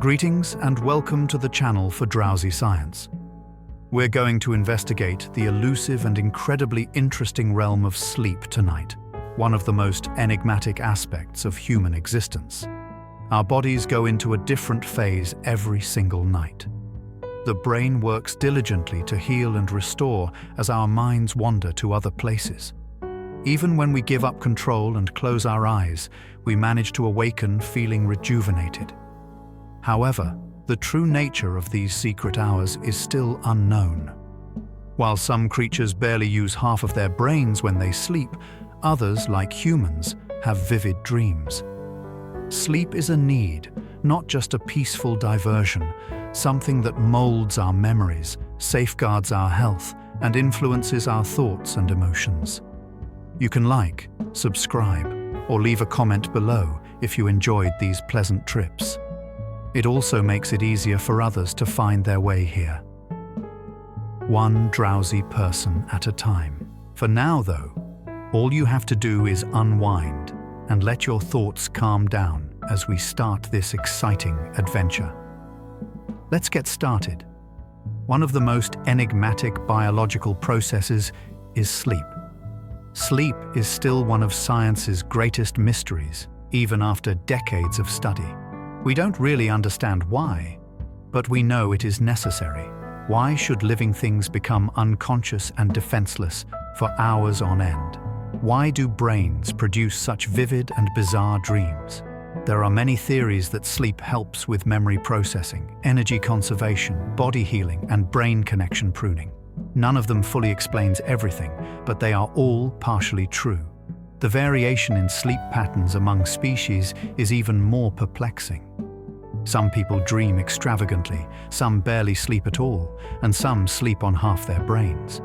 Greetings and welcome to the channel for Drowsy Science. We're going to investigate the elusive and incredibly interesting realm of sleep tonight, one of the most enigmatic aspects of human existence. Our bodies go into a different phase every single night. The brain works diligently to heal and restore as our minds wander to other places. Even when we give up control and close our eyes, we manage to awaken feeling rejuvenated. However, the true nature of these secret hours is still unknown. While some creatures barely use half of their brains when they sleep, others, like humans, have vivid dreams. Sleep is a need, not just a peaceful diversion, something that molds our memories, safeguards our health, and influences our thoughts and emotions. You can like, subscribe, or leave a comment below if you enjoyed these pleasant trips. It also makes it easier for others to find their way here. One drowsy person at a time. For now, though, all you have to do is unwind and let your thoughts calm down as we start this exciting adventure. Let's get started. One of the most enigmatic biological processes is sleep. Sleep is still one of science's greatest mysteries, even after decades of study. We don't really understand why, but we know it is necessary. Why should living things become unconscious and defenseless for hours on end? Why do brains produce such vivid and bizarre dreams? There are many theories that sleep helps with memory processing, energy conservation, body healing, and brain connection pruning. None of them fully explains everything, but they are all partially true. The variation in sleep patterns among species is even more perplexing. Some people dream extravagantly, some barely sleep at all, and some sleep on half their brains.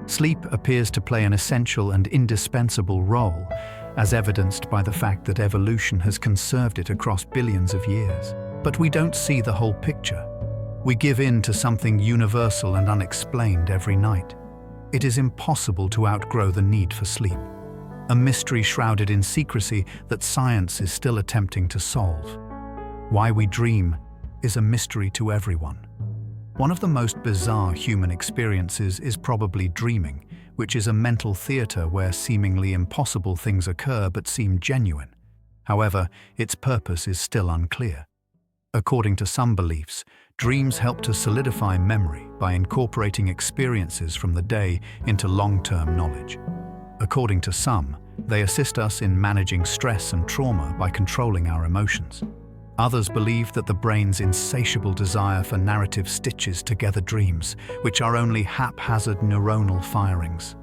Sleep appears to play an essential and indispensable role, as evidenced by the fact that evolution has conserved it across billions of years. But we don't see the whole picture. We give in to something universal and unexplained every night. It is impossible to outgrow the need for sleep. A mystery shrouded in secrecy that science is still attempting to solve. Why we dream is a mystery to everyone. One of the most bizarre human experiences is probably dreaming, which is a mental theater where seemingly impossible things occur but seem genuine. However, its purpose is still unclear. According to some beliefs, dreams help to solidify memory by incorporating experiences from the day into long-term knowledge. According to some, they assist us in managing stress and trauma by controlling our emotions. Others believe that the brain's insatiable desire for narrative stitches together dreams, which are only haphazard neuronal firings.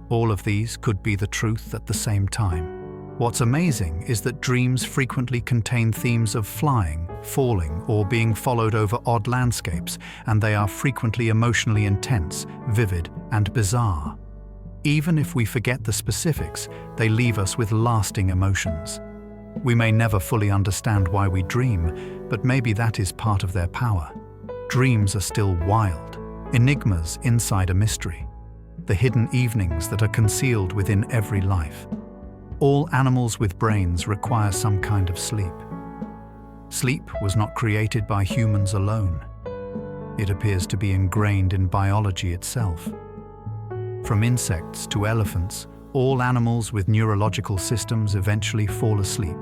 All of these could be the truth at the same time. What's amazing is that dreams frequently contain themes of flying, falling, or being followed over odd landscapes, and they are frequently emotionally intense, vivid, and bizarre. Even if we forget the specifics, they leave us with lasting emotions. We may never fully understand why we dream, but maybe that is part of their power. Dreams are still wild, enigmas inside a mystery, the hidden evenings that are concealed within every life. All animals with brains require some kind of sleep. Sleep was not created by humans alone. It appears to be ingrained in biology itself. From insects to elephants, all animals with neurological systems eventually fall asleep.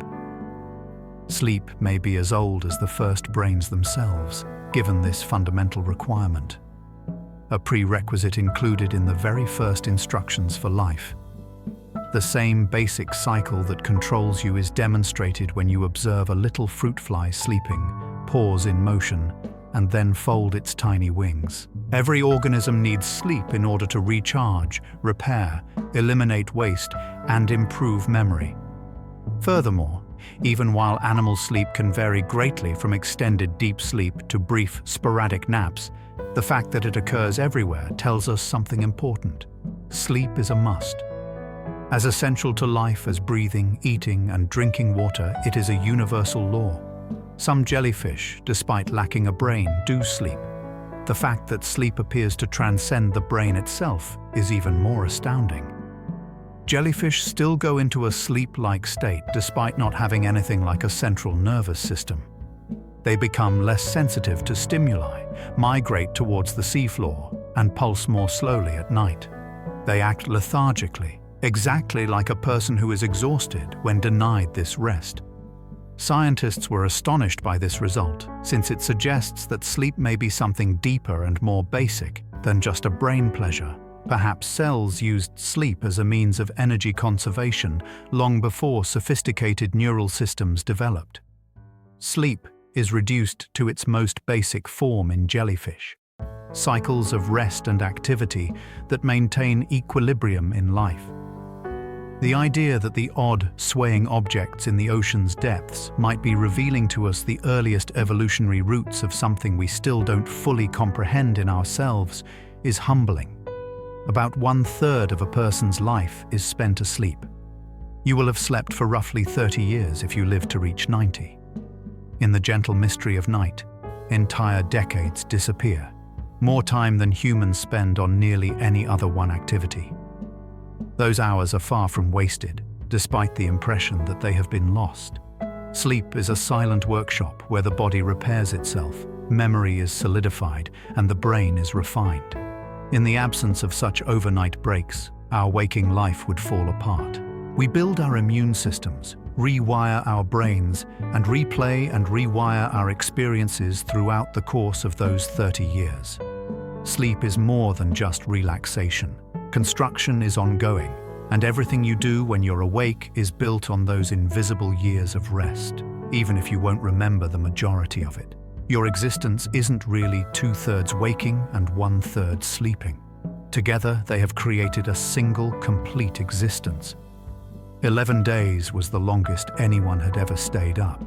Sleep may be as old as the first brains themselves, given this fundamental requirement. A prerequisite included in the very first instructions for life. The same basic cycle that controls you is demonstrated when you observe a little fruit fly sleeping, pause in motion, and then fold its tiny wings. Every organism needs sleep in order to recharge, repair, eliminate waste, and improve memory. Furthermore, even while animal sleep can vary greatly from extended deep sleep to brief, sporadic naps, the fact that it occurs everywhere tells us something important. Sleep is a must. As essential to life as breathing, eating, and drinking water, it is a universal law. Some jellyfish, despite lacking a brain, do sleep. The fact that sleep appears to transcend the brain itself is even more astounding. Jellyfish still go into a sleep-like state despite not having anything like a central nervous system. They become less sensitive to stimuli, migrate towards the seafloor, and pulse more slowly at night. They act lethargically, exactly like a person who is exhausted when denied this rest. Scientists were astonished by this result, since it suggests that sleep may be something deeper and more basic than just a brain pleasure. Perhaps cells used sleep as a means of energy conservation long before sophisticated neural systems developed. Sleep is reduced to its most basic form in jellyfish. Cycles of rest and activity that maintain equilibrium in life. The idea that the odd, swaying objects in the ocean's depths might be revealing to us the earliest evolutionary roots of something we still don't fully comprehend in ourselves is humbling. About 1/3 of a person's life is spent asleep. You will have slept for roughly 30 years if you live to reach 90. In the gentle mystery of night, entire decades disappear, more time than humans spend on nearly any other one activity. Those hours are far from wasted, despite the impression that they have been lost. Sleep is a silent workshop where the body repairs itself, memory is solidified, and the brain is refined. In the absence of such overnight breaks, our waking life would fall apart. We build our immune systems, rewire our brains, and replay and rewire our experiences throughout the course of those 30 years. Sleep is more than just relaxation. Construction is ongoing, and everything you do when you're awake is built on those invisible years of rest, even if you won't remember the majority of it. Your existence isn't really 2/3 waking and 1/3 sleeping. Together, they have created a single, complete existence. 11 days was the longest anyone had ever stayed up.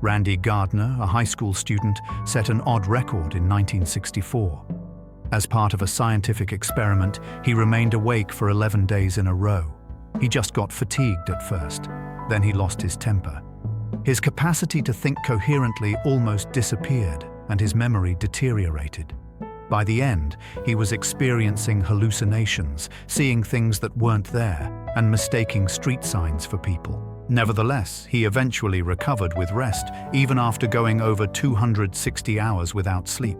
Randy Gardner, a high school student, set an odd record in 1964. As part of a scientific experiment, he remained awake for 11 days in a row. He just got fatigued at first. Then he lost his temper. His capacity to think coherently almost disappeared, and his memory deteriorated. By the end, he was experiencing hallucinations, seeing things that weren't there, and mistaking street signs for people. Nevertheless, he eventually recovered with rest, even after going over 260 hours without sleep.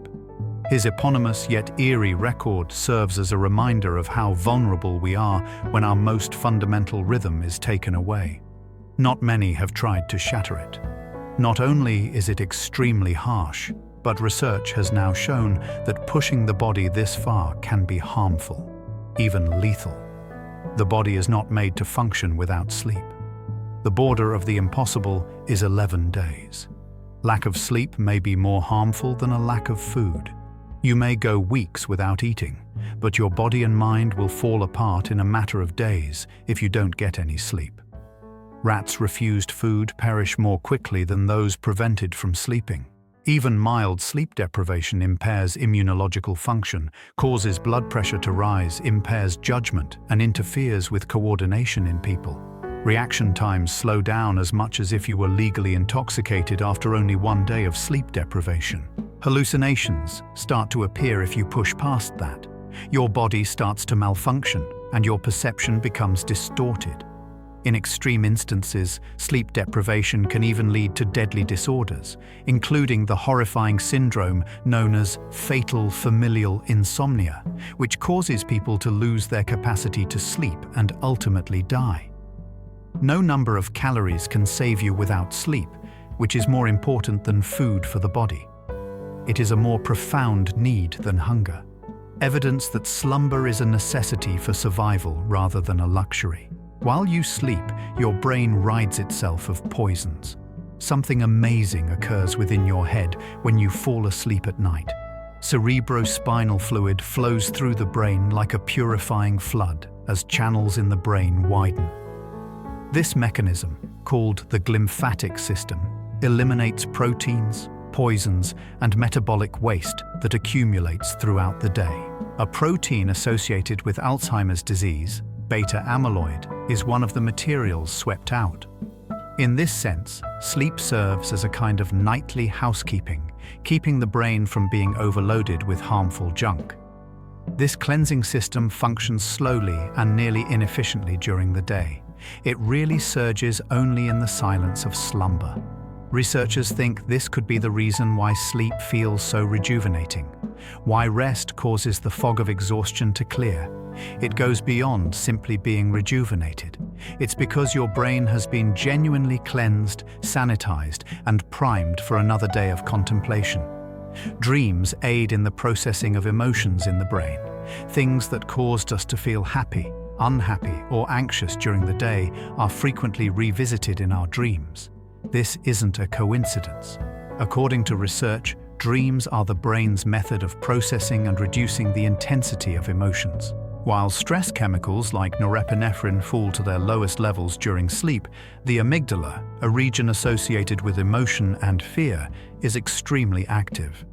His eponymous yet eerie record serves as a reminder of how vulnerable we are when our most fundamental rhythm is taken away. Not many have tried to shatter it. Not only is it extremely harsh, but research has now shown that pushing the body this far can be harmful, even lethal. The body is not made to function without sleep. The border of the impossible is 11 days. Lack of sleep may be more harmful than a lack of food. You may go weeks without eating, but your body and mind will fall apart in a matter of days if you don't get any sleep. Rats refused food perish more quickly than those prevented from sleeping. Even mild sleep deprivation impairs immunological function, causes blood pressure to rise, impairs judgment, and interferes with coordination in people. Reaction times slow down as much as if you were legally intoxicated after only 1 day of sleep deprivation. Hallucinations start to appear if you push past that. Your body starts to malfunction, and your perception becomes distorted. In extreme instances, sleep deprivation can even lead to deadly disorders, including the horrifying syndrome known as fatal familial insomnia, which causes people to lose their capacity to sleep and ultimately die. No number of calories can save you without sleep, which is more important than food for the body. It is a more profound need than hunger. Evidence that slumber is a necessity for survival rather than a luxury. While you sleep, your brain rides itself of poisons. Something amazing occurs within your head when you fall asleep at night. Cerebrospinal fluid flows through the brain like a purifying flood as channels in the brain widen. This mechanism, called the glymphatic system, eliminates proteins, poisons, and metabolic waste that accumulates throughout the day. A protein associated with Alzheimer's disease, beta amyloid, is one of the materials swept out. In this sense, sleep serves as a kind of nightly housekeeping, keeping the brain from being overloaded with harmful junk. This cleansing system functions slowly and nearly inefficiently during the day. It really surges only in the silence of slumber. Researchers think this could be the reason why sleep feels so rejuvenating, why rest causes the fog of exhaustion to clear. It goes beyond simply being rejuvenated. It's because your brain has been genuinely cleansed, sanitized, and primed for another day of contemplation. Dreams aid in the processing of emotions in the brain. Things that caused us to feel happy, unhappy, or anxious during the day are frequently revisited in our dreams. This isn't a coincidence. According to research, dreams are the brain's method of processing and reducing the intensity of emotions. While stress chemicals like norepinephrine fall to their lowest levels during sleep, the amygdala, a region associated with emotion and fear, is extremely active.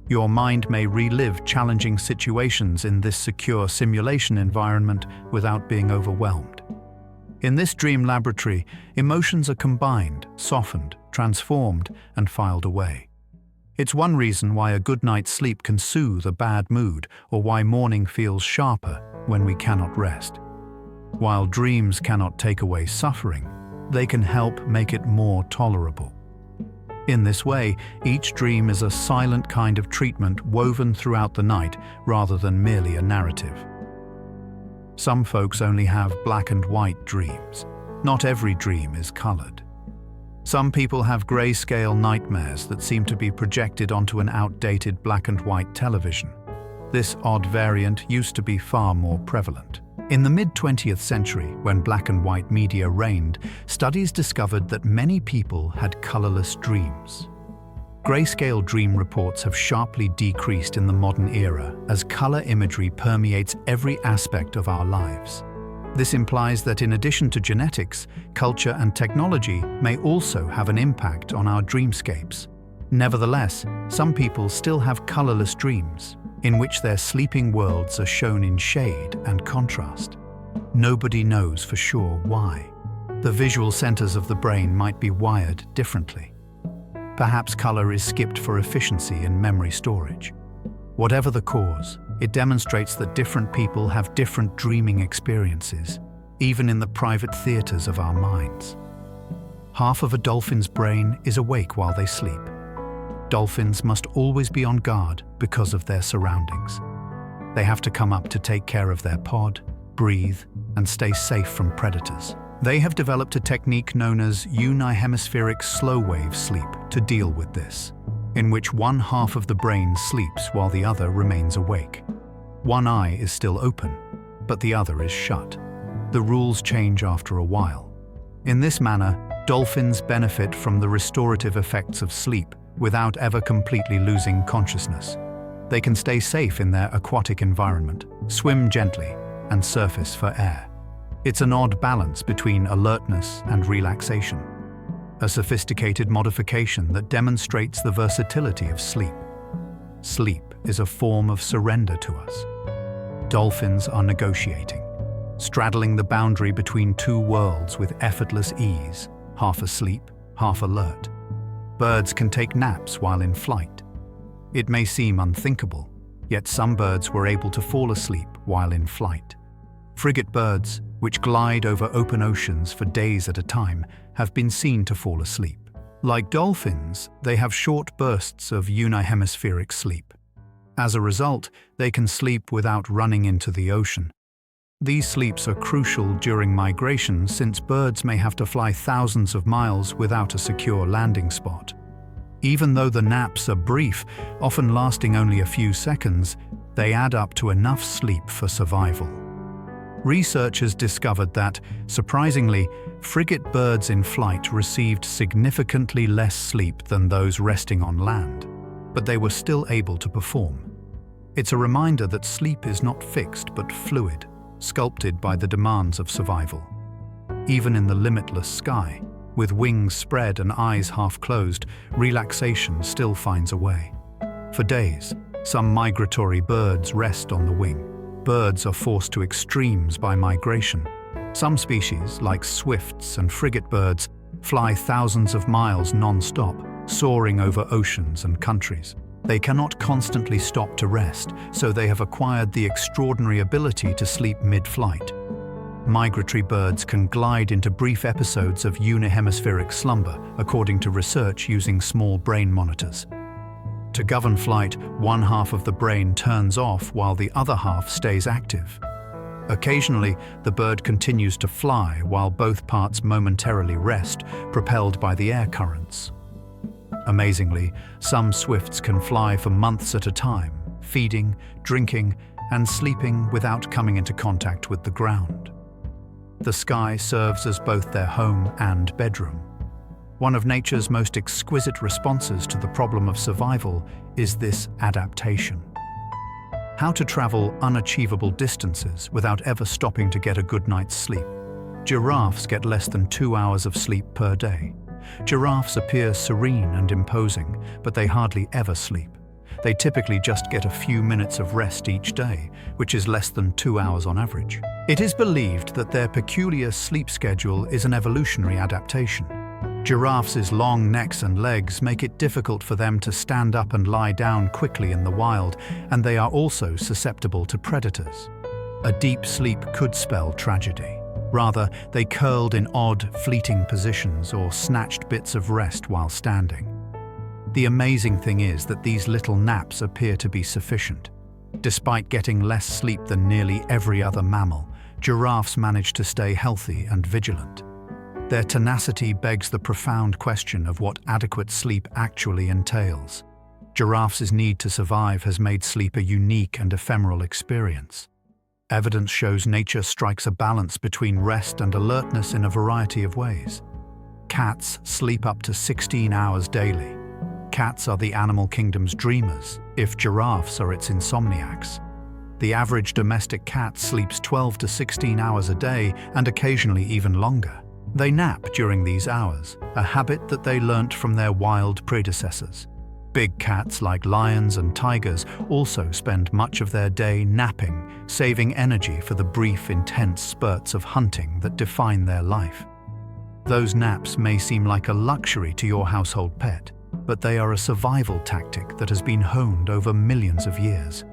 Your mind may relive challenging situations in this secure simulation environment without being overwhelmed. In this dream laboratory, emotions are combined, softened, transformed, and filed away. It's one reason why a good night's sleep can soothe a bad mood, or why morning feels sharper when we cannot rest. While dreams cannot take away suffering, they can help make it more tolerable. In this way, each dream is a silent kind of treatment woven throughout the night rather than merely a narrative. Some folks only have black and white dreams. Not every dream is colored. Some people have grayscale nightmares that seem to be projected onto an outdated black and white television. This odd variant used to be far more prevalent. In the mid-20th century, when black and white media reigned, studies discovered that many people had colorless dreams. Grayscale dream reports have sharply decreased in the modern era as color imagery permeates every aspect of our lives. This implies that in addition to genetics, culture and technology may also have an impact on our dreamscapes. Nevertheless, some people still have colorless dreams, in which their sleeping worlds are shown in shade and contrast. Nobody knows for sure why. The visual centers of the brain might be wired differently. Perhaps color is skipped for efficiency in memory storage. Whatever the cause, it demonstrates that different people have different dreaming experiences, even in the private theaters of our minds. Half of a dolphin's brain is awake while they sleep. Dolphins must always be on guard because of their surroundings. They have to come up to take care of their pod, breathe, and stay safe from predators. They have developed a technique known as unihemispheric slow-wave sleep to deal with this, in which one half of the brain sleeps while the other remains awake. One eye is still open, but the other is shut. The rules change after a while. In this manner, dolphins benefit from the restorative effects of sleep without ever completely losing consciousness. They can stay safe in their aquatic environment, swim gently, and surface for air. It's an odd balance between alertness and relaxation, a sophisticated modification that demonstrates the versatility of sleep. Sleep is a form of surrender to us. Dolphins are negotiating, straddling the boundary between two worlds with effortless ease, half asleep, half alert. Birds can take naps while in flight. It may seem unthinkable, yet some birds were able to fall asleep while in flight. Frigate birds, which glide over open oceans for days at a time, have been seen to fall asleep. Like dolphins, they have short bursts of unihemispheric sleep. As a result, they can sleep without running into the ocean. These sleeps are crucial during migration since birds may have to fly thousands of miles without a secure landing spot. Even though the naps are brief, often lasting only a few seconds, they add up to enough sleep for survival. Researchers discovered that, surprisingly, frigate birds in flight received significantly less sleep than those resting on land, but they were still able to perform. It's a reminder that sleep is not fixed but fluid, sculpted by the demands of survival. Even in the limitless sky, with wings spread and eyes half closed, relaxation still finds a way. For days, some migratory birds rest on the wing. Birds are forced to extremes by migration. Some species, like swifts and frigate birds, fly thousands of miles non-stop, soaring over oceans and countries. They cannot constantly stop to rest, so they have acquired the extraordinary ability to sleep mid-flight. Migratory birds can glide into brief episodes of unihemispheric slumber, according to research using small brain monitors. To govern flight, one half of the brain turns off while the other half stays active. Occasionally, the bird continues to fly while both parts momentarily rest, propelled by the air currents. Amazingly, some swifts can fly for months at a time, feeding, drinking, and sleeping without coming into contact with the ground. The sky serves as both their home and bedroom. One of nature's most exquisite responses to the problem of survival is this adaptation. How to travel unachievable distances without ever stopping to get a good night's sleep. Giraffes get less than 2 hours of sleep per day. Giraffes appear serene and imposing, but they hardly ever sleep. They typically just get a few minutes of rest each day, which is less than 2 hours on average. It is believed that their peculiar sleep schedule is an evolutionary adaptation. Giraffes' long necks and legs make it difficult for them to stand up and lie down quickly in the wild, and they are also susceptible to predators. A deep sleep could spell tragedy. Rather, they curled in odd, fleeting positions or snatched bits of rest while standing. The amazing thing is that these little naps appear to be sufficient. Despite getting less sleep than nearly every other mammal, giraffes manage to stay healthy and vigilant. Their tenacity begs the profound question of what adequate sleep actually entails. Giraffes' need to survive has made sleep a unique and ephemeral experience. Evidence shows nature strikes a balance between rest and alertness in a variety of ways. Cats sleep up to 16 hours daily. Cats are the animal kingdom's dreamers, if giraffes are its insomniacs. The average domestic cat sleeps 12 to 16 hours a day and occasionally even longer. They nap during these hours, a habit that they learnt from their wild predecessors. Big cats like lions and tigers also spend much of their day napping, saving energy for the brief, intense spurts of hunting that define their life. Those naps may seem like a luxury to your household pet, but they are a survival tactic that has been honed over millions of years.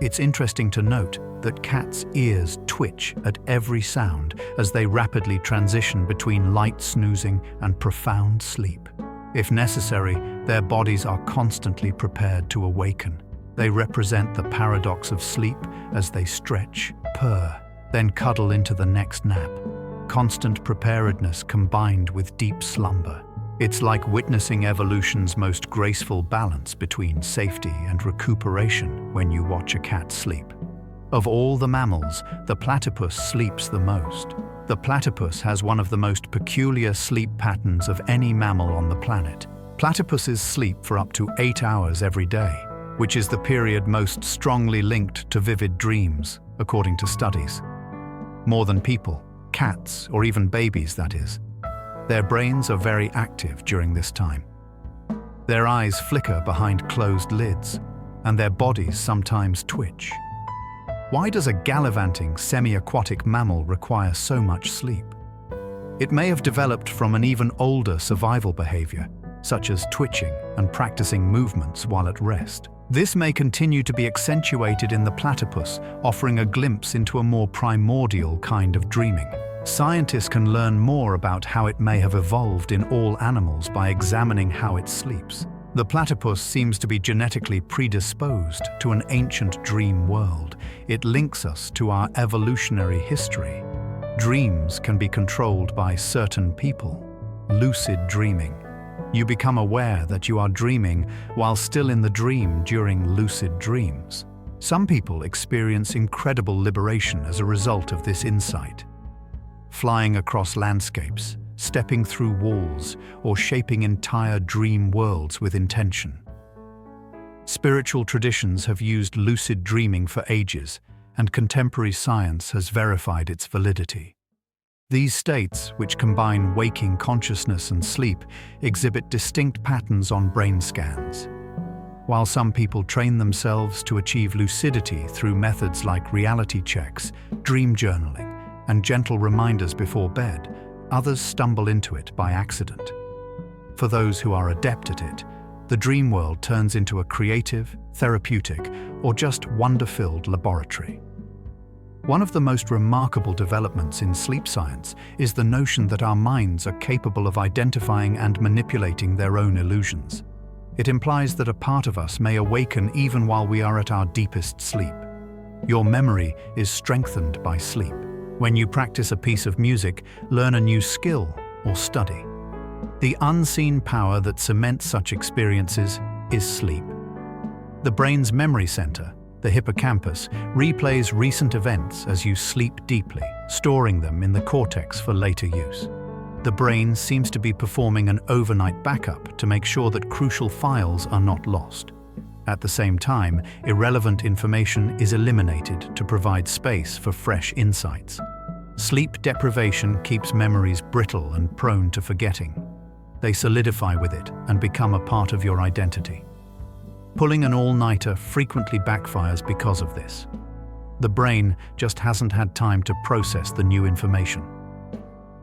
It's interesting to note that cats' ears twitch at every sound as they rapidly transition between light snoozing and profound sleep. If necessary, their bodies are constantly prepared to awaken. They represent the paradox of sleep as they stretch, purr, then cuddle into the next nap. Constant preparedness combined with deep slumber. It's like witnessing evolution's most graceful balance between safety and recuperation when you watch a cat sleep. Of all the mammals, the platypus sleeps the most. The platypus has one of the most peculiar sleep patterns of any mammal on the planet. Platypuses sleep for up to 8 hours every day, which is the period most strongly linked to vivid dreams, according to studies. More than people, cats, or even babies, that is. Their brains are very active during this time. Their eyes flicker behind closed lids, and their bodies sometimes twitch. Why does a gallivanting, semi-aquatic mammal require so much sleep? It may have developed from an even older survival behavior, such as twitching and practicing movements while at rest. This may continue to be accentuated in the platypus, offering a glimpse into a more primordial kind of dreaming. Scientists can learn more about how it may have evolved in all animals by examining how it sleeps. The platypus seems to be genetically predisposed to an ancient dream world. It links us to our evolutionary history. Dreams can be controlled by certain people. Lucid dreaming. You become aware that you are dreaming while still in the dream during lucid dreams. Some people experience incredible liberation as a result of this insight. Flying across landscapes, stepping through walls, or shaping entire dream worlds with intention. Spiritual traditions have used lucid dreaming for ages, and contemporary science has verified its validity. These states, which combine waking consciousness and sleep, exhibit distinct patterns on brain scans. While some people train themselves to achieve lucidity through methods like reality checks, dream journaling, and gentle reminders before bed, others stumble into it by accident. For those who are adept at it, the dream world turns into a creative, therapeutic, or just wonder-filled laboratory. One of the most remarkable developments in sleep science is the notion that our minds are capable of identifying and manipulating their own illusions. It implies that a part of us may awaken even while we are at our deepest sleep. Your memory is strengthened by sleep. When you practice a piece of music, learn a new skill, or study. The unseen power that cements such experiences is sleep. The brain's memory center, the hippocampus, replays recent events as you sleep deeply, storing them in the cortex for later use. The brain seems to be performing an overnight backup to make sure that crucial files are not lost. At the same time, irrelevant information is eliminated to provide space for fresh insights. Sleep deprivation keeps memories brittle and prone to forgetting. They solidify with it and become a part of your identity. Pulling an all-nighter frequently backfires because of this. The brain just hasn't had time to process the new information.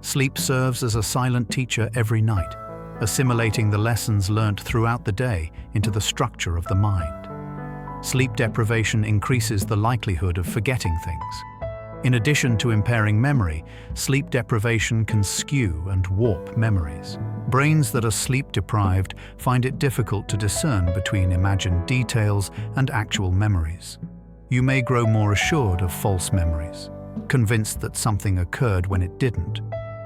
Sleep serves as a silent teacher every night, assimilating the lessons learnt throughout the day into the structure of the mind. Sleep deprivation increases the likelihood of forgetting things. In addition to impairing memory, sleep deprivation can skew and warp memories. Brains that are sleep-deprived find it difficult to discern between imagined details and actual memories. You may grow more assured of false memories, convinced that something occurred when it didn't.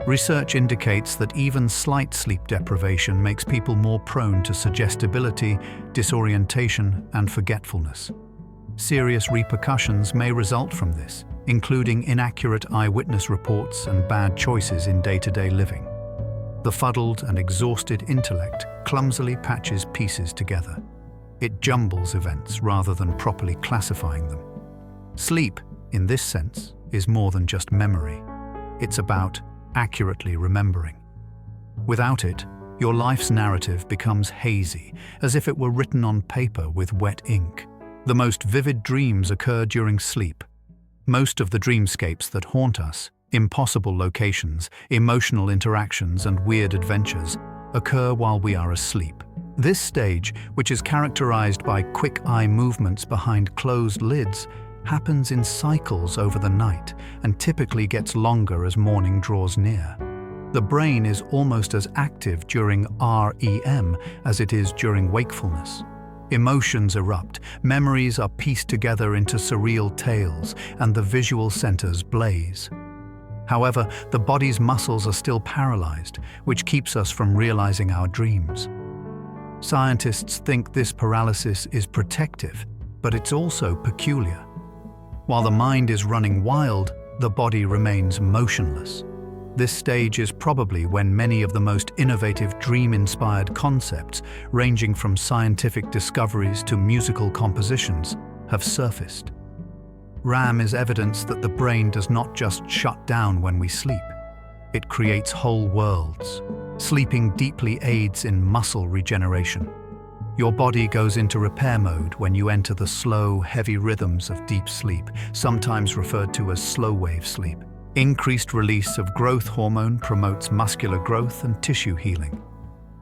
Research indicates that even slight sleep deprivation makes people more prone to suggestibility, disorientation, and forgetfulness. Serious repercussions may result from this, including inaccurate eyewitness reports and bad choices in day-to-day living. The fuddled and exhausted intellect clumsily patches pieces together. It jumbles events rather than properly classifying them. Sleep, in this sense, is more than just memory. It's about accurately remembering. Without it, your life's narrative becomes hazy, as if it were written on paper with wet ink. The most vivid dreams occur during sleep. Most of the dreamscapes that haunt us, impossible locations, emotional interactions, and weird adventures, occur while we are asleep. This stage, which is characterized by quick eye movements behind closed lids, happens in cycles over the night and typically gets longer as morning draws near. The brain is almost as active during REM as it is during wakefulness. Emotions erupt, memories are pieced together into surreal tales, and the visual centers blaze. However, the body's muscles are still paralyzed, which keeps us from realizing our dreams. Scientists think this paralysis is protective, but it's also peculiar. While the mind is running wild, the body remains motionless. This stage is probably when many of the most innovative dream-inspired concepts, ranging from scientific discoveries to musical compositions, have surfaced. REM is evidence that the brain does not just shut down when we sleep. It creates whole worlds. Sleeping deeply aids in muscle regeneration. Your body goes into repair mode when you enter the slow, heavy rhythms of deep sleep, sometimes referred to as slow-wave sleep. Increased release of growth hormone promotes muscular growth and tissue healing.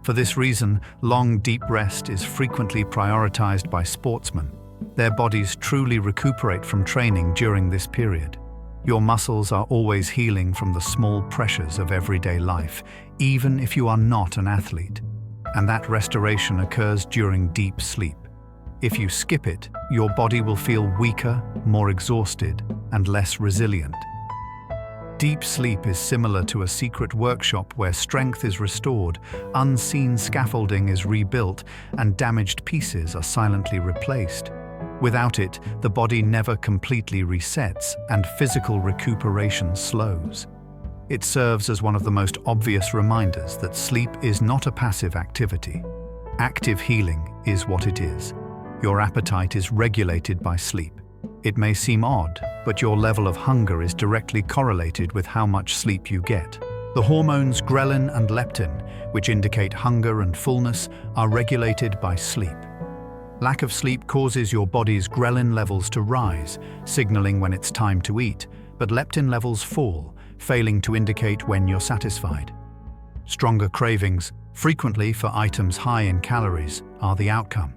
For this reason, long, deep rest is frequently prioritized by sportsmen. Their bodies truly recuperate from training during this period. Your muscles are always healing from the small pressures of everyday life, even if you are not an athlete. And that restoration occurs during deep sleep. If you skip it, your body will feel weaker, more exhausted, and less resilient. Deep sleep is similar to a secret workshop where strength is restored, unseen scaffolding is rebuilt, and damaged pieces are silently replaced. Without it, the body never completely resets and physical recuperation slows. It serves as one of the most obvious reminders that sleep is not a passive activity. Active healing is what it is. Your appetite is regulated by sleep. It may seem odd, but your level of hunger is directly correlated with how much sleep you get. The hormones ghrelin and leptin, which indicate hunger and fullness, are regulated by sleep. Lack of sleep causes your body's ghrelin levels to rise, signaling when it's time to eat, but leptin levels fall, failing to indicate when you're satisfied. Stronger cravings, frequently for items high in calories, are the outcome.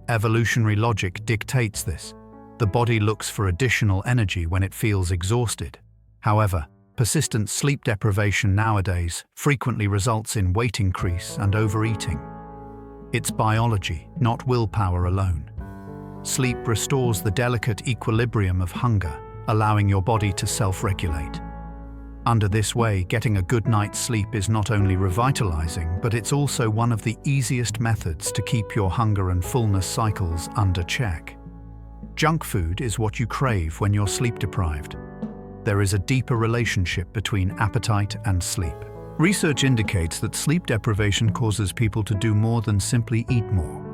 Evolutionary logic dictates this. The body looks for additional energy when it feels exhausted. However, persistent sleep deprivation nowadays frequently results in weight increase and overeating. It's biology, not willpower alone. Sleep restores the delicate equilibrium of hunger, allowing your body to self-regulate. Under this way, getting a good night's sleep is not only revitalizing, but it's also one of the easiest methods to keep your hunger and fullness cycles under check. Junk food is what you crave when you're sleep deprived. There is a deeper relationship between appetite and sleep. Research indicates that sleep deprivation causes people to do more than simply eat more.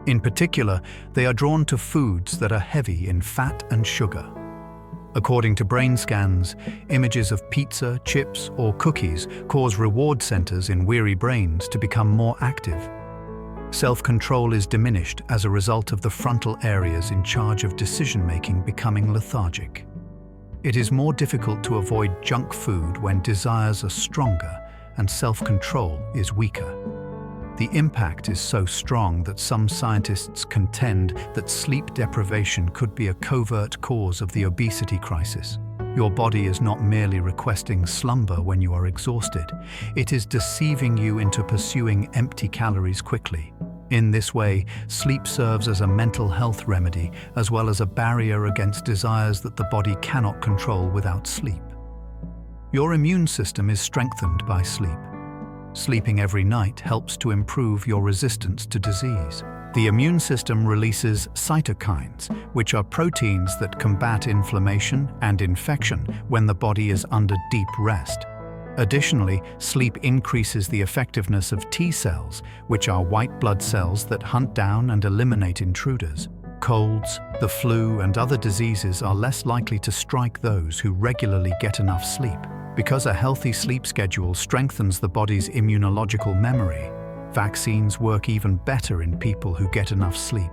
In particular, they are drawn to foods that are heavy in fat and sugar. According to brain scans, images of pizza, chips, or cookies cause reward centers in weary brains to become more active. Self-control is diminished as a result of the frontal areas in charge of decision-making becoming lethargic. It is more difficult to avoid junk food when desires are stronger and self-control is weaker. The impact is so strong that some scientists contend that sleep deprivation could be a covert cause of the obesity crisis. Your body is not merely requesting slumber when you are exhausted. It is deceiving you into pursuing empty calories quickly. In this way, sleep serves as a mental health remedy as well as a barrier against desires that the body cannot control without sleep. Your immune system is strengthened by sleep. Sleeping every night helps to improve your resistance to disease. The immune system releases cytokines, which are proteins that combat inflammation and infection when the body is under deep rest. Additionally, sleep increases the effectiveness of T cells, which are white blood cells that hunt down and eliminate intruders. Colds, the flu, and other diseases are less likely to strike those who regularly get enough sleep. Because a healthy sleep schedule strengthens the body's immunological memory, vaccines work even better in people who get enough sleep.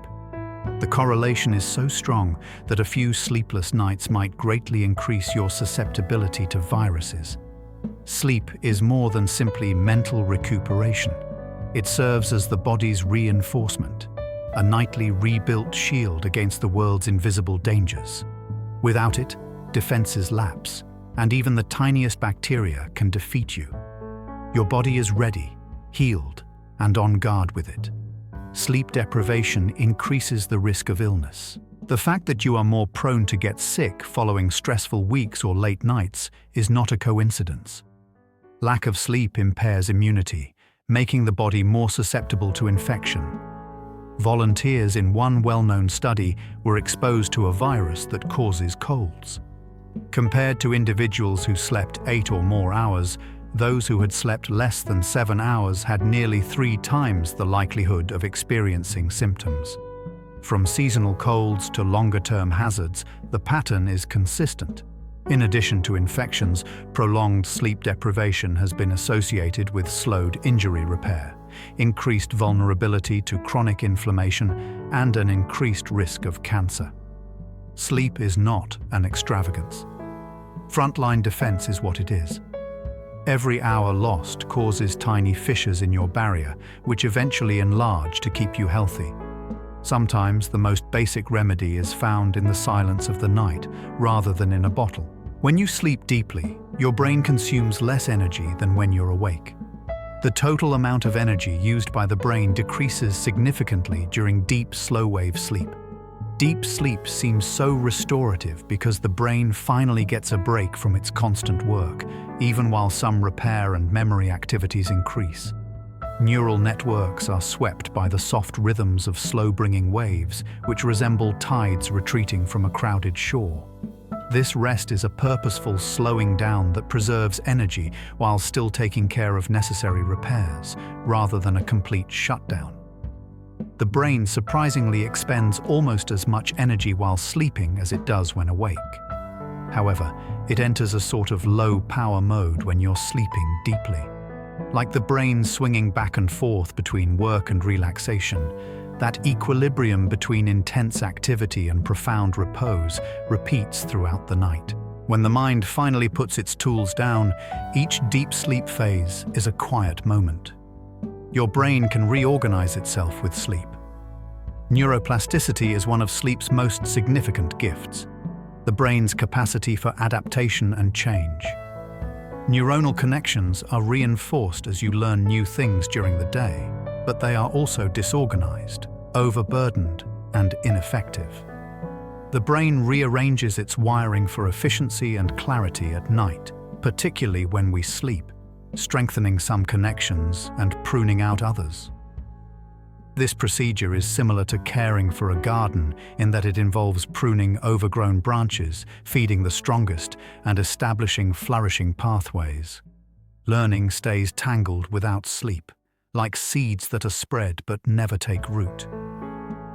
The correlation is so strong that a few sleepless nights might greatly increase your susceptibility to viruses. Sleep is more than simply mental recuperation. It serves as the body's reinforcement, a nightly rebuilt shield against the world's invisible dangers. Without it, defenses lapse, and even the tiniest bacteria can defeat you. Your body is ready, healed, and on guard with it. Sleep deprivation increases the risk of illness. The fact that you are more prone to get sick following stressful weeks or late nights is not a coincidence. Lack of sleep impairs immunity, making the body more susceptible to infection. Volunteers in one well-known study were exposed to a virus that causes colds. Compared to individuals who slept 8 or more hours, those who had slept less than 7 hours had nearly 3 times the likelihood of experiencing symptoms. From seasonal colds to longer-term hazards, the pattern is consistent. In addition to infections, prolonged sleep deprivation has been associated with slowed injury repair, increased vulnerability to chronic inflammation, and an increased risk of cancer. Sleep is not an extravagance. Frontline defense is what it is. Every hour lost causes tiny fissures in your barrier, which eventually enlarge to keep you healthy. Sometimes the most basic remedy is found in the silence of the night, rather than in a bottle. When you sleep deeply, your brain consumes less energy than when you're awake. The total amount of energy used by the brain decreases significantly during deep, slow-wave sleep. Deep sleep seems so restorative because the brain finally gets a break from its constant work, even while some repair and memory activities increase. Neural networks are swept by the soft rhythms of slow-bringing waves, which resemble tides retreating from a crowded shore. This rest is a purposeful slowing down that preserves energy while still taking care of necessary repairs, rather than a complete shutdown. The brain surprisingly expends almost as much energy while sleeping as it does when awake. However, it enters a sort of low-power mode when you're sleeping deeply. Like the brain swinging back and forth between work and relaxation, that equilibrium between intense activity and profound repose repeats throughout the night. When the mind finally puts its tools down, each deep sleep phase is a quiet moment. Your brain can reorganize itself with sleep. Neuroplasticity is one of sleep's most significant gifts, the brain's capacity for adaptation and change. Neuronal connections are reinforced as you learn new things during the day, but they are also disorganized, overburdened, and ineffective. The brain rearranges its wiring for efficiency and clarity at night, particularly when we sleep, strengthening some connections and pruning out others. This procedure is similar to caring for a garden in that it involves pruning overgrown branches, feeding the strongest, and establishing flourishing pathways. Learning stays tangled without sleep, like seeds that are spread but never take root.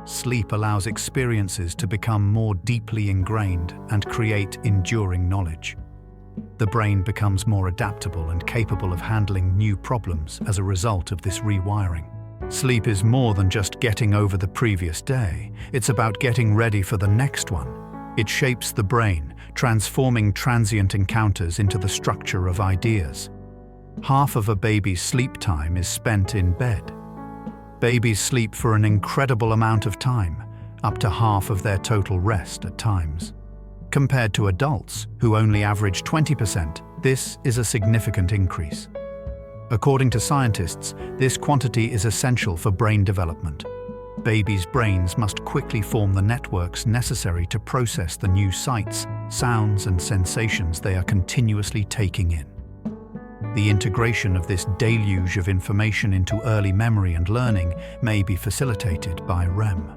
Sleep allows experiences to become more deeply ingrained and create enduring knowledge. The brain becomes more adaptable and capable of handling new problems as a result of this rewiring. Sleep is more than just getting over the previous day. It's about getting ready for the next one. It shapes the brain, transforming transient encounters into the structure of ideas. Half of a baby's sleep time is spent in bed. Babies sleep for an incredible amount of time, up to half of their total rest at times. Compared to adults, who only average 20%, this is a significant increase. According to scientists, this quantity is essential for brain development. Babies' brains must quickly form the networks necessary to process the new sights, sounds, and sensations they are continuously taking in. The integration of this deluge of information into early memory and learning may be facilitated by REM.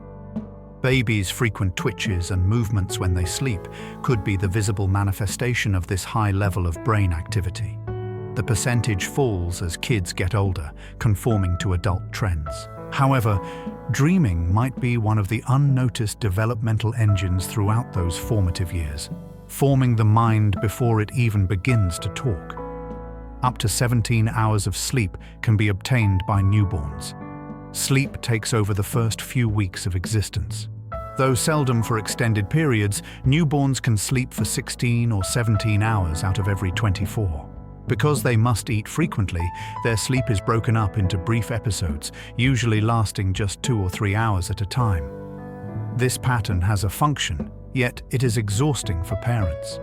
Babies' frequent twitches and movements when they sleep could be the visible manifestation of this high level of brain activity. The percentage falls as kids get older, conforming to adult trends. However, dreaming might be one of the unnoticed developmental engines throughout those formative years, forming the mind before it even begins to talk. Up to 17 hours of sleep can be obtained by newborns. Sleep takes over the first few weeks of existence. Though seldom for extended periods, newborns can sleep for 16 or 17 hours out of every 24. Because they must eat frequently, their sleep is broken up into brief episodes, usually lasting just 2 or 3 hours at a time. This pattern has a function, yet it is exhausting for parents.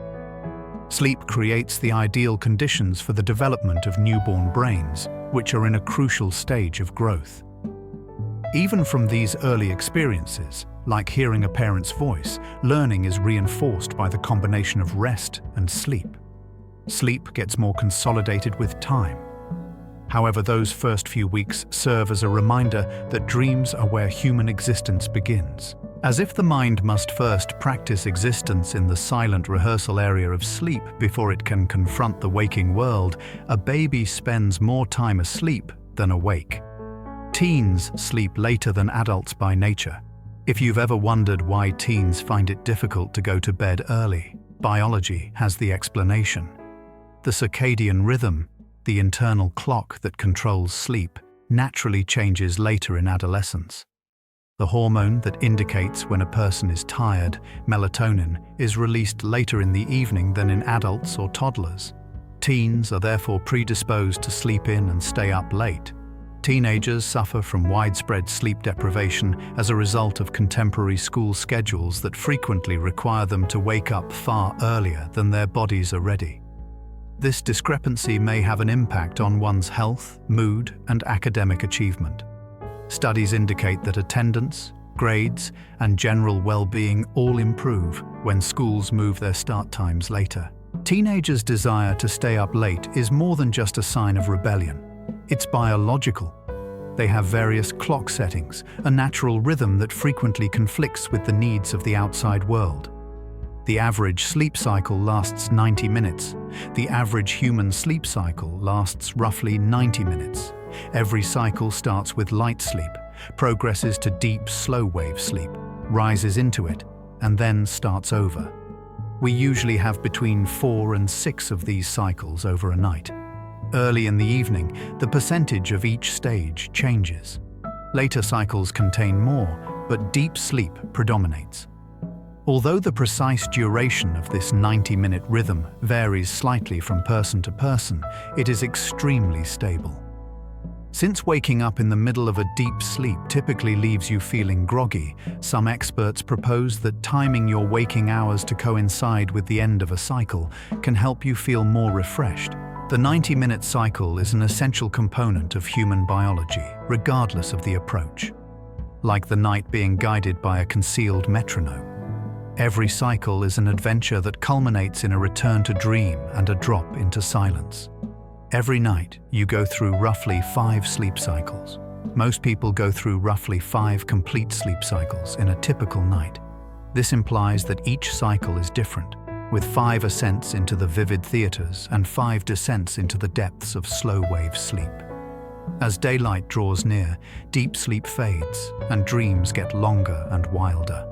Sleep creates the ideal conditions for the development of newborn brains, which are in a crucial stage of growth. Even from these early experiences, like hearing a parent's voice, learning is reinforced by the combination of rest and sleep. Sleep gets more consolidated with time. However, those first few weeks serve as a reminder that dreams are where human existence begins. As if the mind must first practice existence in the silent rehearsal area of sleep before it can confront the waking world, a baby spends more time asleep than awake. Teens sleep later than adults by nature. If you've ever wondered why teens find it difficult to go to bed early, biology has the explanation. The circadian rhythm, the internal clock that controls sleep, naturally changes later in adolescence. The hormone that indicates when a person is tired, melatonin, is released later in the evening than in adults or toddlers. Teens are therefore predisposed to sleep in and stay up late. Teenagers suffer from widespread sleep deprivation as a result of contemporary school schedules that frequently require them to wake up far earlier than their bodies are ready. This discrepancy may have an impact on one's health, mood, and academic achievement. Studies indicate that attendance, grades, and general well-being all improve when schools move their start times later. Teenagers' desire to stay up late is more than just a sign of rebellion. It's biological. They have various clock settings, a natural rhythm that frequently conflicts with the needs of the outside world. The average sleep cycle lasts 90 minutes. The average human sleep cycle lasts roughly 90 minutes. Every cycle starts with light sleep, progresses to deep, slow-wave sleep, rises into it, and then starts over. We usually have between 4 and 6 of these cycles over a night. Early in the evening, the percentage of each stage changes. Later cycles contain more, but deep sleep predominates. Although the precise duration of this 90-minute rhythm varies slightly from person to person, it is extremely stable. Since waking up in the middle of a deep sleep typically leaves you feeling groggy, some experts propose that timing your waking hours to coincide with the end of a cycle can help you feel more refreshed. The 90-minute cycle is an essential component of human biology, regardless of the approach. Like the night being guided by a concealed metronome, every cycle is an adventure that culminates in a return to dream and a drop into silence. Every night, you go through roughly 5 sleep cycles. Most people go through roughly 5 complete sleep cycles in a typical night. This implies that each cycle is different, with 5 ascents into the vivid theaters and 5 descents into the depths of slow-wave sleep. As daylight draws near, deep sleep fades, and dreams get longer and wilder.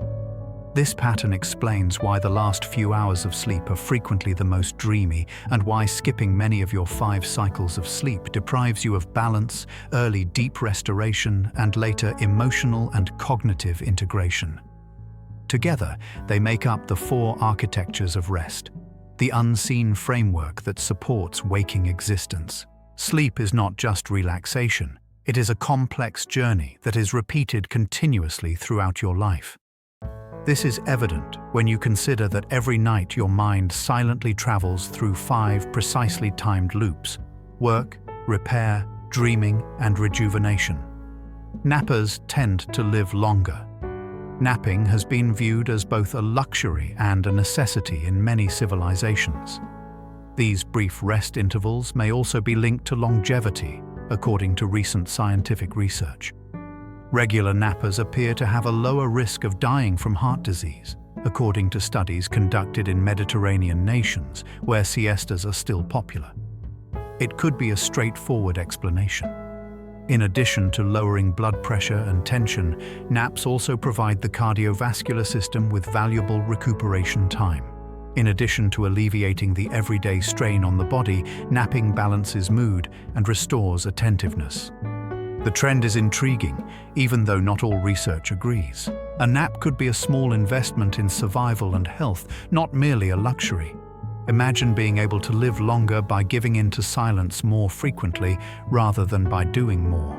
This pattern explains why the last few hours of sleep are frequently the most dreamy, and why skipping many of your 5 cycles of sleep deprives you of balance, early deep restoration, and later emotional and cognitive integration. Together, they make up the 4 architectures of rest, the unseen framework that supports waking existence. Sleep is not just relaxation, it is a complex journey that is repeated continuously throughout your life. This is evident when you consider that every night your mind silently travels through 5 precisely timed loops: work, repair, dreaming, and rejuvenation. Nappers tend to live longer. Napping has been viewed as both a luxury and a necessity in many civilizations. These brief rest intervals may also be linked to longevity, according to recent scientific research. Regular nappers appear to have a lower risk of dying from heart disease, according to studies conducted in Mediterranean nations where siestas are still popular. It could be a straightforward explanation. In addition to lowering blood pressure and tension, naps also provide the cardiovascular system with valuable recuperation time. In addition to alleviating the everyday strain on the body, napping balances mood and restores attentiveness. The trend is intriguing, even though not all research agrees. A nap could be a small investment in survival and health, not merely a luxury. Imagine being able to live longer by giving in to silence more frequently rather than by doing more.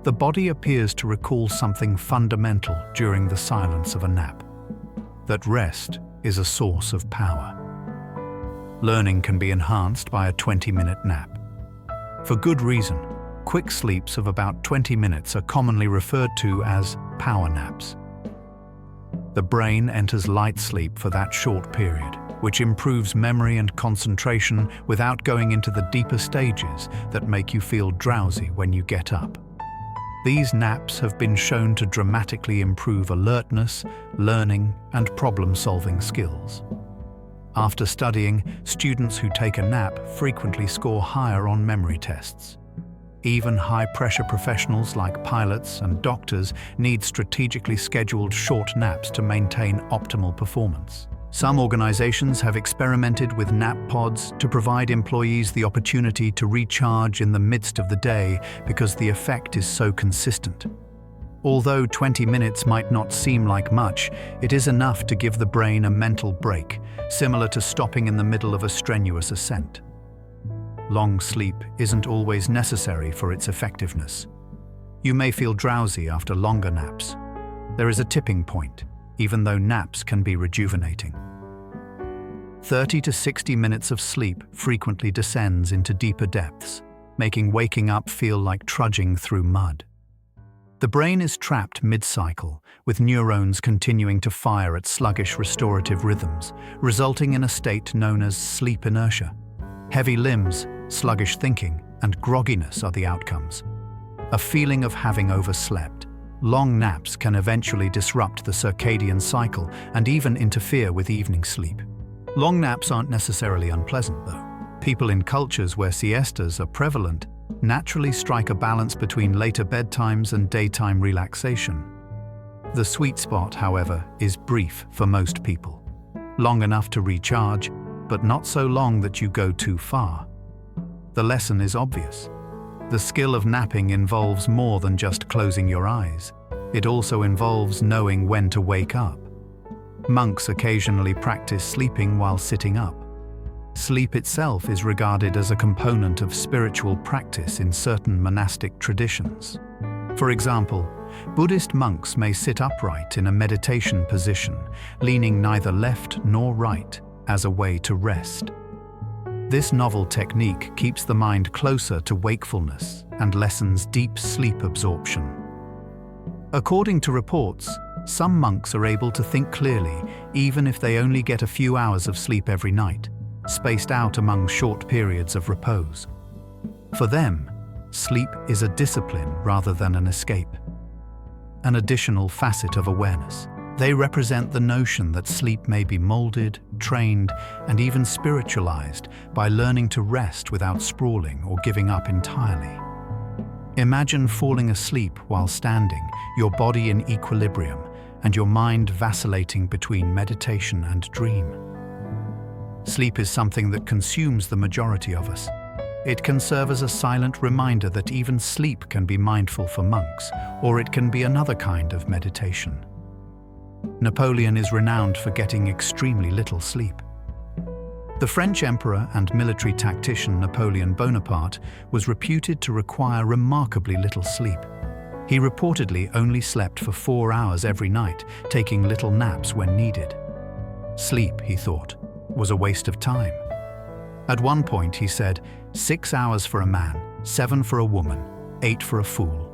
The body appears to recall something fundamental during the silence of a nap: that rest is a source of power. Learning can be enhanced by a 20-minute nap. For good reason. Quick sleeps of about 20 minutes are commonly referred to as power naps. The brain enters light sleep for that short period, which improves memory and concentration without going into the deeper stages that make you feel drowsy when you get up. These naps have been shown to dramatically improve alertness, learning, and problem-solving skills. After studying, students who take a nap frequently score higher on memory tests. Even high-pressure professionals like pilots and doctors need strategically scheduled short naps to maintain optimal performance. Some organizations have experimented with nap pods to provide employees the opportunity to recharge in the midst of the day because the effect is so consistent. Although 20 minutes might not seem like much, it is enough to give the brain a mental break, similar to stopping in the middle of a strenuous ascent. Long sleep isn't always necessary for its effectiveness. You may feel drowsy after longer naps. There is a tipping point, even though naps can be rejuvenating. 30 to 60 minutes of sleep frequently descends into deeper depths, making waking up feel like trudging through mud. The brain is trapped mid-cycle, with neurons continuing to fire at sluggish restorative rhythms, resulting in a state known as sleep inertia. Heavy limbs, sluggish thinking, and grogginess are the outcomes. A feeling of having overslept. Long naps can eventually disrupt the circadian cycle and even interfere with evening sleep. Long naps aren't necessarily unpleasant, though. People in cultures where siestas are prevalent naturally strike a balance between later bedtimes and daytime relaxation. The sweet spot, however, is brief for most people. Long enough to recharge, but not so long that you go too far. The lesson is obvious. The skill of napping involves more than just closing your eyes. It also involves knowing when to wake up. Monks occasionally practice sleeping while sitting up. Sleep itself is regarded as a component of spiritual practice in certain monastic traditions. For example, Buddhist monks may sit upright in a meditation position, leaning neither left nor right, as a way to rest. This novel technique keeps the mind closer to wakefulness and lessens deep sleep absorption. According to reports, some monks are able to think clearly even if they only get a few hours of sleep every night, spaced out among short periods of repose. For them, sleep is a discipline rather than an escape, an additional facet of awareness. They represent the notion that sleep may be molded, trained, and even spiritualized by learning to rest without sprawling or giving up entirely. Imagine falling asleep while standing, your body in equilibrium, and your mind vacillating between meditation and dream. Sleep is something that consumes the majority of us. It can serve as a silent reminder that even sleep can be mindful for monks, or it can be another kind of meditation. Napoleon is renowned for getting extremely little sleep. The French emperor and military tactician Napoleon Bonaparte was reputed to require remarkably little sleep. He reportedly only slept for 4 hours every night, taking little naps when needed. Sleep, he thought, was a waste of time. At one point he said, 6 hours for a man, 7 for a woman, 8 for a fool.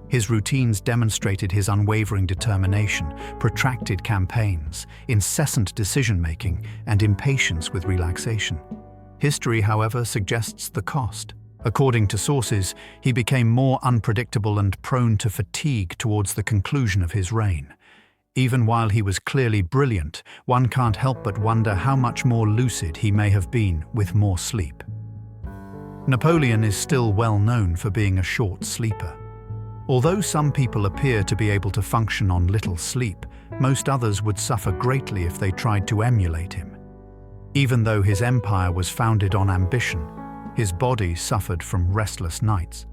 His routines demonstrated his unwavering determination, protracted campaigns, incessant decision-making, and impatience with relaxation. History, however, suggests the cost. According to sources, he became more unpredictable and prone to fatigue towards the conclusion of his reign. Even while he was clearly brilliant, one can't help but wonder how much more lucid he may have been with more sleep. Napoleon is still well known for being a short sleeper. Although some people appear to be able to function on little sleep, most others would suffer greatly if they tried to emulate him. Even though his empire was founded on ambition, his body suffered from restless nights.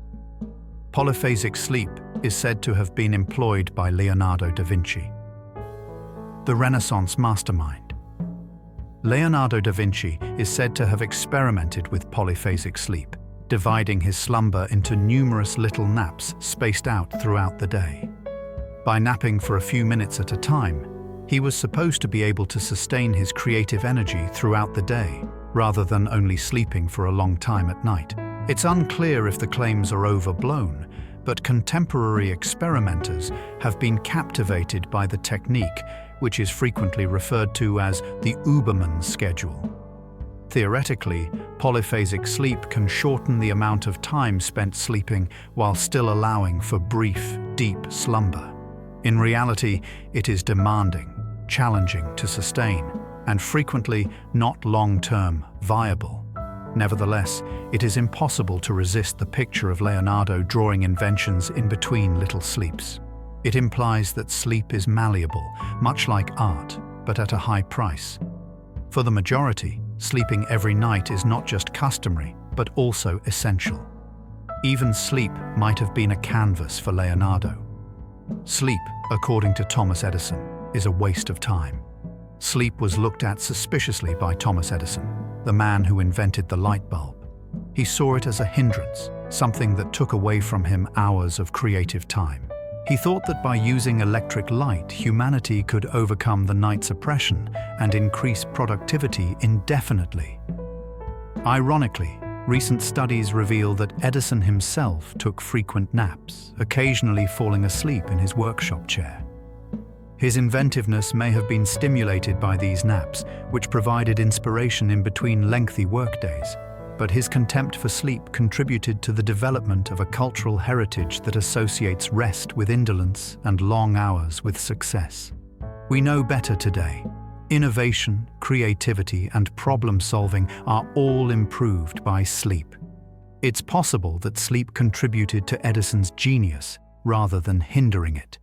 Polyphasic sleep is said to have been employed by Leonardo da Vinci, the Renaissance mastermind. Leonardo da Vinci is said to have experimented with polyphasic sleep, dividing his slumber into numerous little naps spaced out throughout the day. By napping for a few minutes at a time, he was supposed to be able to sustain his creative energy throughout the day, rather than only sleeping for a long time at night. It's unclear if the claims are overblown, but contemporary experimenters have been captivated by the technique, which is frequently referred to as the Uberman schedule. Theoretically, polyphasic sleep can shorten the amount of time spent sleeping while still allowing for brief, deep slumber. In reality, it is demanding, challenging to sustain, and frequently not long-term viable. Nevertheless, it is impossible to resist the picture of Leonardo drawing inventions in between little sleeps. It implies that sleep is malleable, much like art, but at a high price. For the majority, sleeping every night is not just customary, but also essential. Even sleep might have been a canvas for Leonardo. Sleep, according to Thomas Edison, is a waste of time. Sleep was looked at suspiciously by Thomas Edison, the man who invented the light bulb. He saw it as a hindrance, something that took away from him hours of creative time. He thought that by using electric light, humanity could overcome the night's oppression and increase productivity indefinitely. Ironically, recent studies reveal that Edison himself took frequent naps, occasionally falling asleep in his workshop chair. His inventiveness may have been stimulated by these naps, which provided inspiration in between lengthy workdays. But his contempt for sleep contributed to the development of a cultural heritage that associates rest with indolence and long hours with success. We know better today. Innovation, creativity, and problem-solving are all improved by sleep. It's possible that sleep contributed to Edison's genius rather than hindering it.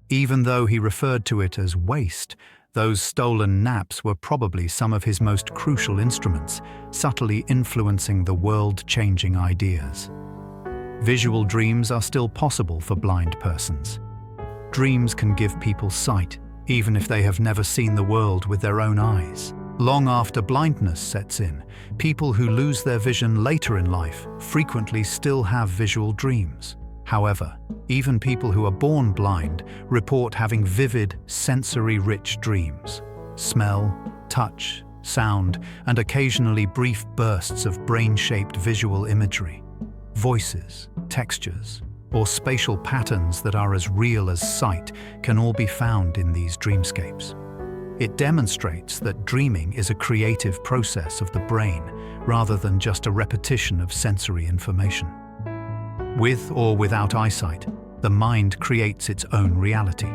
Even though he referred to it as waste, those stolen naps were probably some of his most crucial instruments, subtly influencing the world-changing ideas. Visual dreams are still possible for blind persons. Dreams can give people sight, even if they have never seen the world with their own eyes. Long after blindness sets in, people who lose their vision later in life frequently still have visual dreams. However, even people who are born blind report having vivid, sensory-rich dreams. Smell, touch, sound, and occasionally brief bursts of brain-shaped visual imagery. Voices, textures, or spatial patterns that are as real as sight can all be found in these dreamscapes. It demonstrates that dreaming is a creative process of the brain rather than just a repetition of sensory information. With or without eyesight, the mind creates its own reality.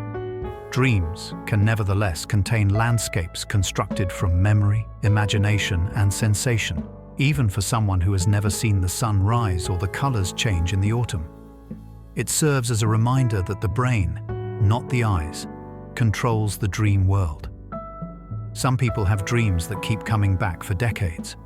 Dreams can nevertheless contain landscapes constructed from memory, imagination, and sensation, even for someone who has never seen the sun rise or the colors change in the autumn. It serves as a reminder that the brain, not the eyes, controls the dream world. Some people have dreams that keep coming back for decades.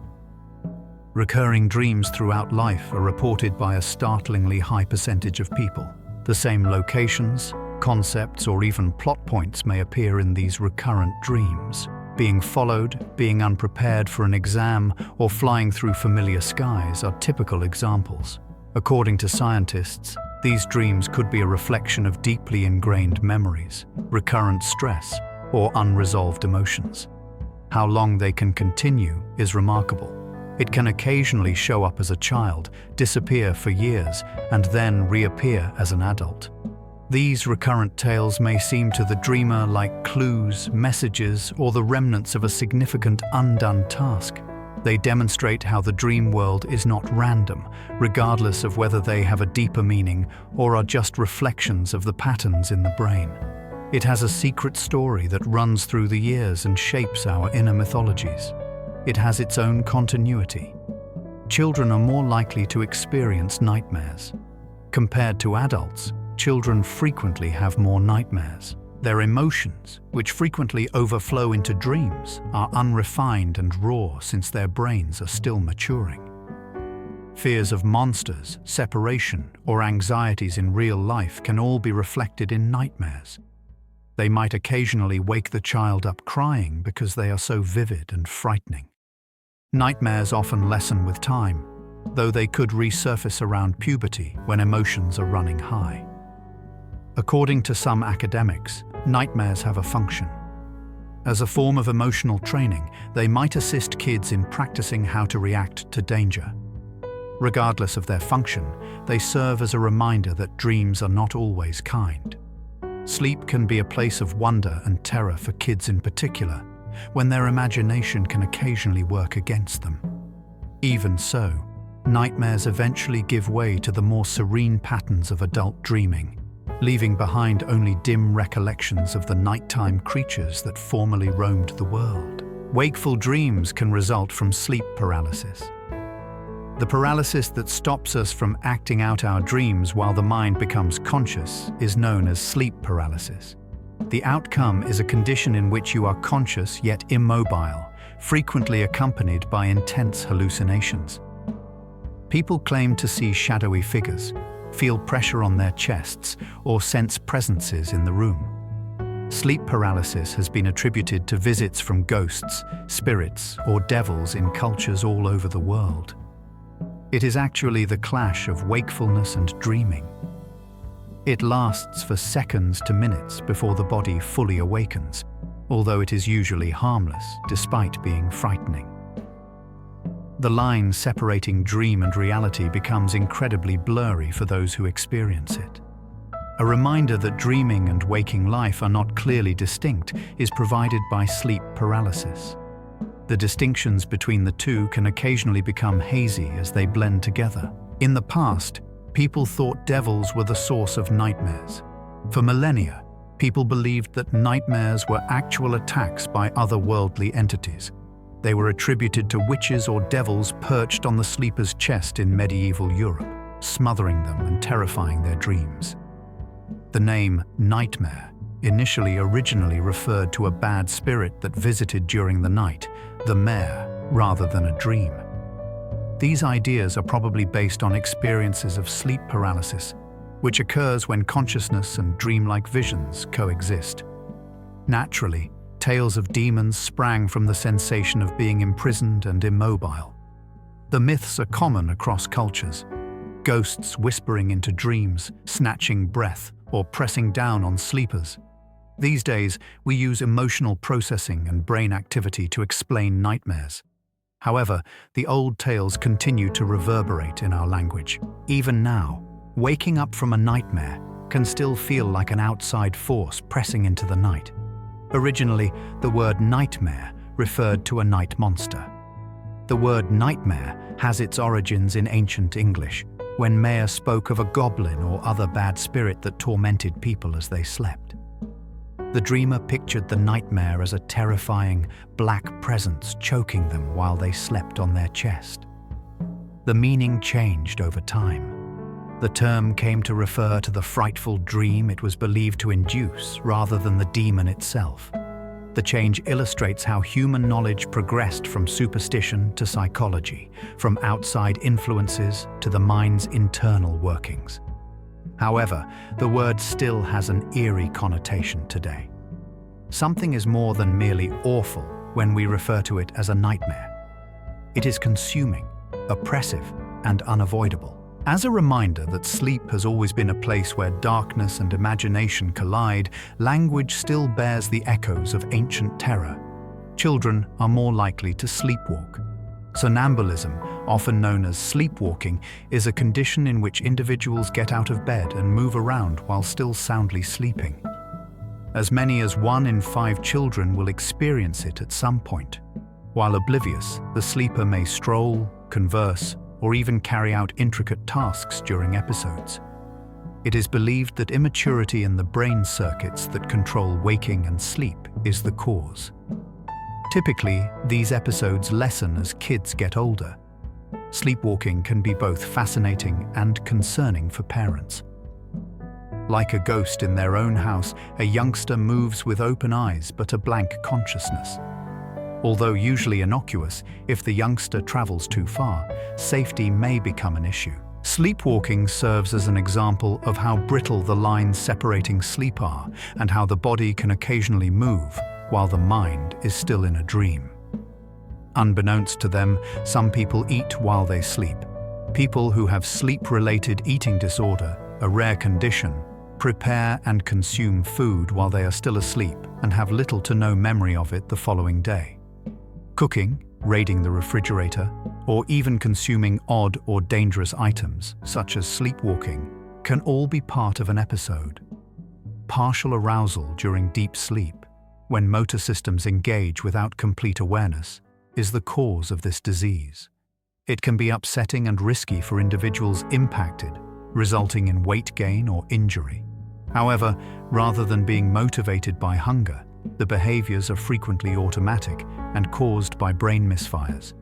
Recurring dreams throughout life are reported by a startlingly high percentage of people. The same locations, concepts, or even plot points may appear in these recurrent dreams. Being followed, being unprepared for an exam, or flying through familiar skies are typical examples. According to scientists, these dreams could be a reflection of deeply ingrained memories, recurrent stress, or unresolved emotions. How long they can continue is remarkable. It can occasionally show up as a child, disappear for years, and then reappear as an adult. These recurrent tales may seem to the dreamer like clues, messages, or the remnants of a significant undone task. They demonstrate how the dream world is not random, regardless of whether they have a deeper meaning or are just reflections of the patterns in the brain. It has a secret story that runs through the years and shapes our inner mythologies. It has its own continuity. Children are more likely to experience nightmares. Compared to adults, children frequently have more nightmares. Their emotions, which frequently overflow into dreams, are unrefined and raw since their brains are still maturing. Fears of monsters, separation, or anxieties in real life can all be reflected in nightmares. They might occasionally wake the child up crying because they are so vivid and frightening. Nightmares often lessen with time, though they could resurface around puberty when emotions are running high. According to some academics, nightmares have a function. As a form of emotional training, they might assist kids in practicing how to react to danger. Regardless of their function, they serve as a reminder that dreams are not always kind. Sleep can be a place of wonder and terror for kids in particular, when their imagination can occasionally work against them. Even so, nightmares eventually give way to the more serene patterns of adult dreaming, leaving behind only dim recollections of the nighttime creatures that formerly roamed the world. Wakeful dreams can result from sleep paralysis. The paralysis that stops us from acting out our dreams while the mind becomes conscious is known as sleep paralysis. The outcome is a condition in which you are conscious yet immobile, frequently accompanied by intense hallucinations. People claim to see shadowy figures, feel pressure on their chests, or sense presences in the room. Sleep paralysis has been attributed to visits from ghosts, spirits, or devils in cultures all over the world. It is actually the clash of wakefulness and dreaming. It lasts for seconds to minutes before the body fully awakens, although it is usually harmless despite being frightening. The line separating dream and reality becomes incredibly blurry for those who experience it. A reminder that dreaming and waking life are not clearly distinct is provided by sleep paralysis. The distinctions between the two can occasionally become hazy as they blend together. In the past, people thought devils were the source of nightmares. For millennia, people believed that nightmares were actual attacks by otherworldly entities. They were attributed to witches or devils perched on the sleeper's chest in medieval Europe, smothering them and terrifying their dreams. The name nightmare originally referred to a bad spirit that visited during the night, the mare, rather than a dream. These ideas are probably based on experiences of sleep paralysis, which occurs when consciousness and dreamlike visions coexist. Naturally, Tales of demons sprang from the sensation of being imprisoned and immobile. The myths are common across cultures. Ghosts whispering into dreams, snatching breath, or pressing down on sleepers. These days, we use emotional processing and brain activity to explain nightmares. However, the old tales continue to reverberate in our language. Even now, waking up from a nightmare can still feel like an outside force pressing into the night. Originally, the word nightmare referred to a night monster. The word nightmare has its origins in ancient English, when Mayer spoke of a goblin or other bad spirit that tormented people as they slept. The dreamer pictured the nightmare as a terrifying, black presence choking them while they slept on their chest. The meaning changed over time. The term came to refer to the frightful dream it was believed to induce rather than the demon itself. The change illustrates how human knowledge progressed from superstition to psychology, from outside influences to the mind's internal workings. However, the word still has an eerie connotation today. Something is more than merely awful when we refer to it as a nightmare. It is consuming, oppressive, and unavoidable. As a reminder that sleep has always been a place where darkness and imagination collide, language still bears the echoes of ancient terror. Children are more likely to sleepwalk. Somnambulism, often known as sleepwalking, is a condition in which individuals get out of bed and move around while still soundly sleeping. As many as 1 in 5 children will experience it at some point. While oblivious, the sleeper may stroll, converse, or even carry out intricate tasks during episodes. It is believed that immaturity in the brain circuits that control waking and sleep is the cause. Typically, these episodes lessen as kids get older. Sleepwalking can be both fascinating and concerning for parents. Like a ghost in their own house, a youngster moves with open eyes but a blank consciousness. Although usually innocuous, if the youngster travels too far, safety may become an issue. Sleepwalking serves as an example of how brittle the lines separating sleep are and how the body can occasionally move while the mind is still in a dream. Unbeknownst to them, some people eat while they sleep. People who have sleep-related eating disorder, a rare condition, prepare and consume food while they are still asleep and have little to no memory of it the following day. Cooking, raiding the refrigerator, or even consuming odd or dangerous items, such as sleepwalking, can all be part of an episode. Partial arousal during deep sleep, when motor systems engage without complete awareness, is the cause of this disease. It can be upsetting and risky for individuals impacted, resulting in weight gain or injury. However, rather than being motivated by hunger, the behaviors are frequently automatic and caused by brain misfires.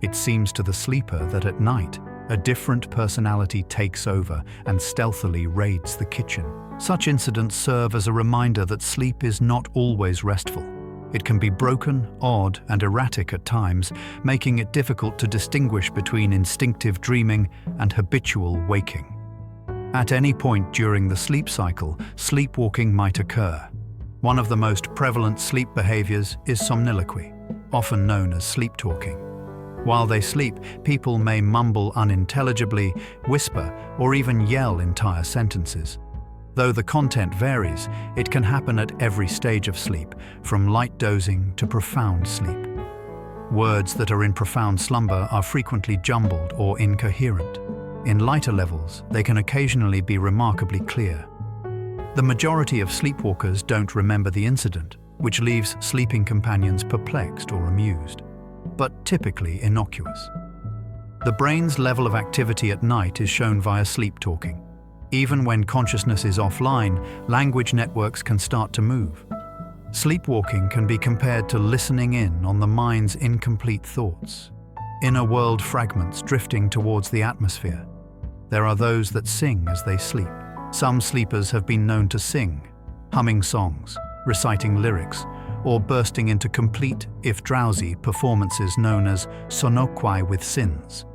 It seems to the sleeper that at night, a different personality takes over and stealthily raids the kitchen. Such incidents serve as a reminder that sleep is not always restful. It can be broken, odd, and erratic at times, making it difficult to distinguish between instinctive dreaming and habitual waking. At any point during the sleep cycle, sleepwalking might occur. One of the most prevalent sleep behaviors is somniloquy, often known as sleep talking. While they sleep, people may mumble unintelligibly, whisper, or even yell entire sentences. Though the content varies, it can happen at every stage of sleep, from light dozing to profound sleep. Words that are in profound slumber are frequently jumbled or incoherent. In lighter levels, they can occasionally be remarkably clear. The majority of sleepwalkers don't remember the incident, which leaves sleeping companions perplexed or amused, but typically innocuous. The brain's level of activity at night is shown via sleep talking. Even when consciousness is offline, language networks can start to move. Sleepwalking can be compared to listening in on the mind's incomplete thoughts. Inner world fragments drifting towards the atmosphere. There are those that sing as they sleep. Some sleepers have been known to sing, humming songs, reciting lyrics, or bursting into complete, if drowsy, performances known as sonoquai with sins,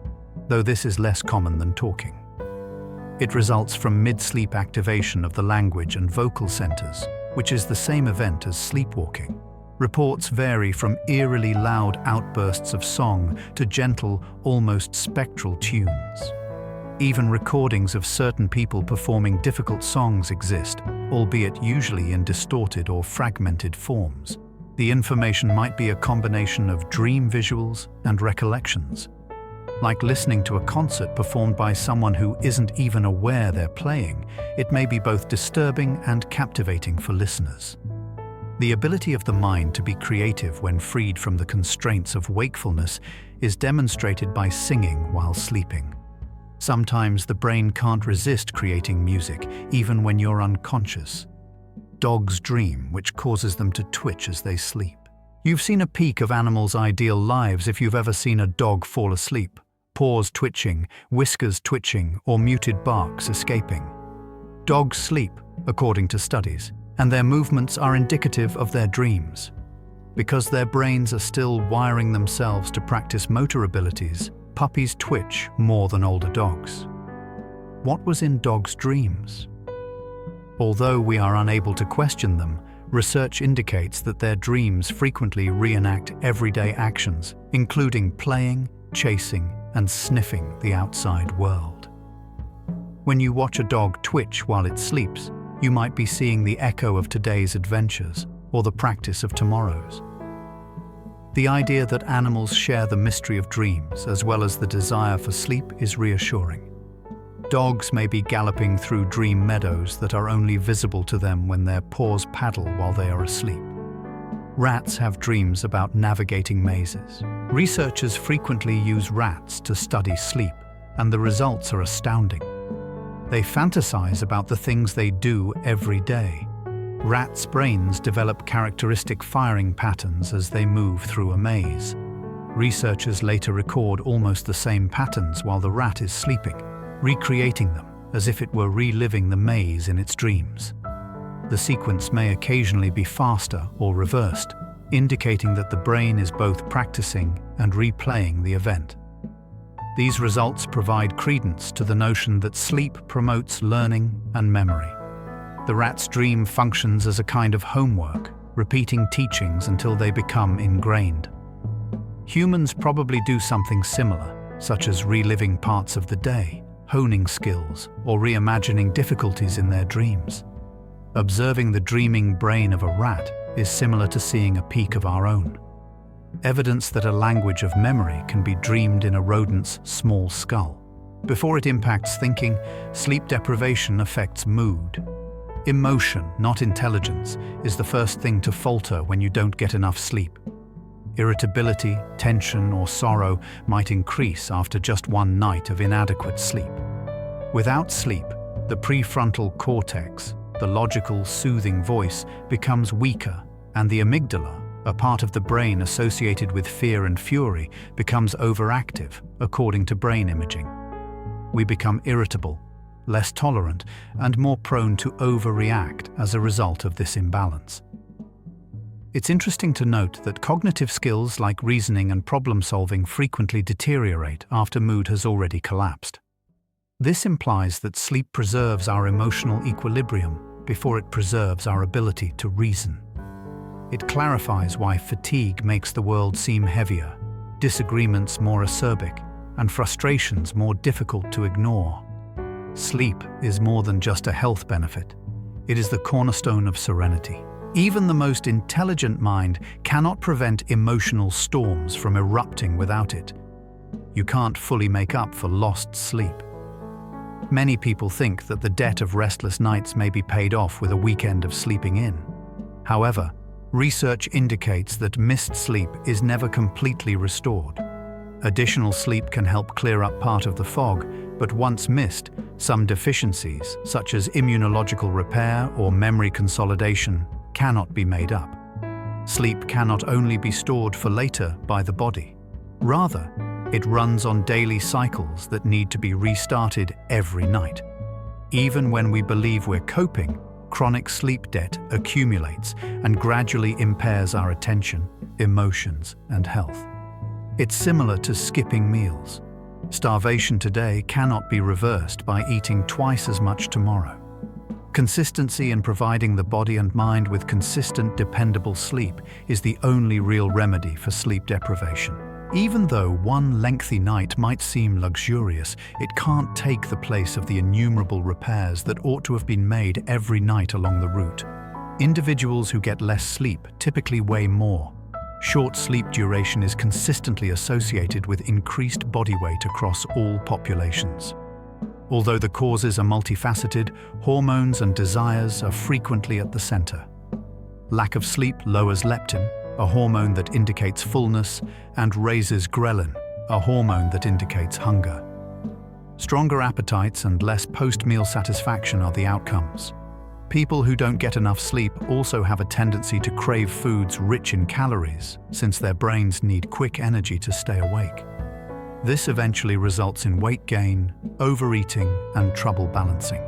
though this is less common than talking. It results from mid-sleep activation of the language and vocal centers, which is the same event as sleepwalking. Reports vary from eerily loud outbursts of song to gentle, almost spectral tunes. Even recordings of certain people performing difficult songs exist, albeit usually in distorted or fragmented forms. The information might be a combination of dream visuals and recollections. Like listening to a concert performed by someone who isn't even aware they're playing, it may be both disturbing and captivating for listeners. The ability of the mind to be creative when freed from the constraints of wakefulness is demonstrated by singing while sleeping. Sometimes the brain can't resist creating music, even when you're unconscious. Dogs dream, which causes them to twitch as they sleep. You've seen a peek of animals' ideal lives if you've ever seen a dog fall asleep. Paws twitching, whiskers twitching, or muted barks escaping. Dogs sleep, according to studies, and their movements are indicative of their dreams. Because their brains are still wiring themselves to practice motor abilities, puppies twitch more than older dogs. What was in dogs' dreams? Although we are unable to question them, research indicates that their dreams frequently reenact everyday actions, including playing, chasing, and sniffing the outside world. When you watch a dog twitch while it sleeps, you might be seeing the echo of today's adventures or the practice of tomorrow's. The idea that animals share the mystery of dreams as well as the desire for sleep is reassuring. Dogs may be galloping through dream meadows that are only visible to them when their paws paddle while they are asleep. Rats have dreams about navigating mazes. Researchers frequently use rats to study sleep, and the results are astounding. They fantasize about the things they do every day. Rats' brains develop characteristic firing patterns as they move through a maze. Researchers later record almost the same patterns while the rat is sleeping, recreating them as if it were reliving the maze in its dreams. The sequence may occasionally be faster or reversed, indicating that the brain is both practicing and replaying the event. These results provide credence to the notion that sleep promotes learning and memory. The rat's dream functions as a kind of homework, repeating teachings until they become ingrained. Humans probably do something similar, such as reliving parts of the day, honing skills, or reimagining difficulties in their dreams. Observing the dreaming brain of a rat is similar to seeing a peek of our own. Evidence that a language of memory can be dreamed in a rodent's small skull. Before it impacts thinking, sleep deprivation affects mood. Emotion, not intelligence, is the first thing to falter when you don't get enough sleep. Irritability, tension, or sorrow might increase after just one night of inadequate sleep. Without sleep, the prefrontal cortex, the logical, soothing voice, becomes weaker, and the amygdala, a part of the brain associated with fear and fury, becomes overactive, according to brain imaging. We become irritable, less tolerant, and more prone to overreact as a result of this imbalance. It's interesting to note that cognitive skills like reasoning and problem-solving frequently deteriorate after mood has already collapsed. This implies that sleep preserves our emotional equilibrium before it preserves our ability to reason. It clarifies why fatigue makes the world seem heavier, disagreements more acerbic, and frustrations more difficult to ignore. Sleep is more than just a health benefit. It is the cornerstone of serenity. Even the most intelligent mind cannot prevent emotional storms from erupting without it. You can't fully make up for lost sleep. Many people think that the debt of restless nights may be paid off with a weekend of sleeping in. However, research indicates that missed sleep is never completely restored. Additional sleep can help clear up part of the fog, but once missed, some deficiencies, such as immunological repair or memory consolidation, cannot be made up. Sleep cannot only be stored for later by the body. Rather, it runs on daily cycles that need to be restarted every night. Even when we believe we're coping, chronic sleep debt accumulates and gradually impairs our attention, emotions, and health. It's similar to skipping meals. Starvation today cannot be reversed by eating twice as much tomorrow. Consistency in providing the body and mind with consistent, dependable sleep is the only real remedy for sleep deprivation. Even though one lengthy night might seem luxurious, it can't take the place of the innumerable repairs that ought to have been made every night along the route. Individuals who get less sleep typically weigh more. Short sleep duration is consistently associated with increased body weight across all populations. Although the causes are multifaceted, hormones and desires are frequently at the center. Lack of sleep lowers leptin, a hormone that indicates fullness, and raises ghrelin, a hormone that indicates hunger. Stronger appetites and less post-meal satisfaction are the outcomes. People who don't get enough sleep also have a tendency to crave foods rich in calories, since their brains need quick energy to stay awake. This eventually results in weight gain, overeating, and trouble balancing.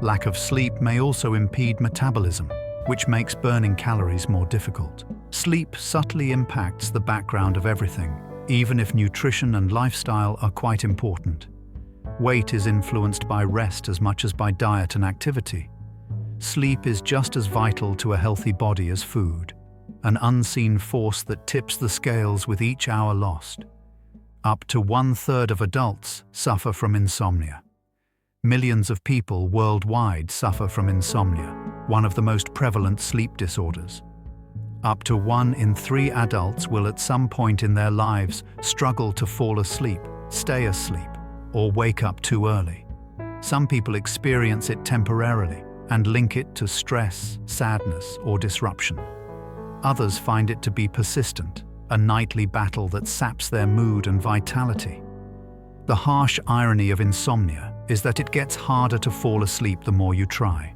Lack of sleep may also impede metabolism, which makes burning calories more difficult. Sleep subtly impacts the background of everything, even if nutrition and lifestyle are quite important. Weight is influenced by rest as much as by diet and activity. Sleep is just as vital to a healthy body as food, an unseen force that tips the scales with each hour lost. Up to 1/3 of adults suffer from insomnia. Millions of people worldwide suffer from insomnia, one of the most prevalent sleep disorders. Up to 1 in 3 adults will at some point in their lives struggle to fall asleep, stay asleep, or wake up too early. Some people experience it temporarily and link it to stress, sadness, or disruption. Others find it to be persistent, a nightly battle that saps their mood and vitality. The harsh irony of insomnia is that it gets harder to fall asleep the more you try.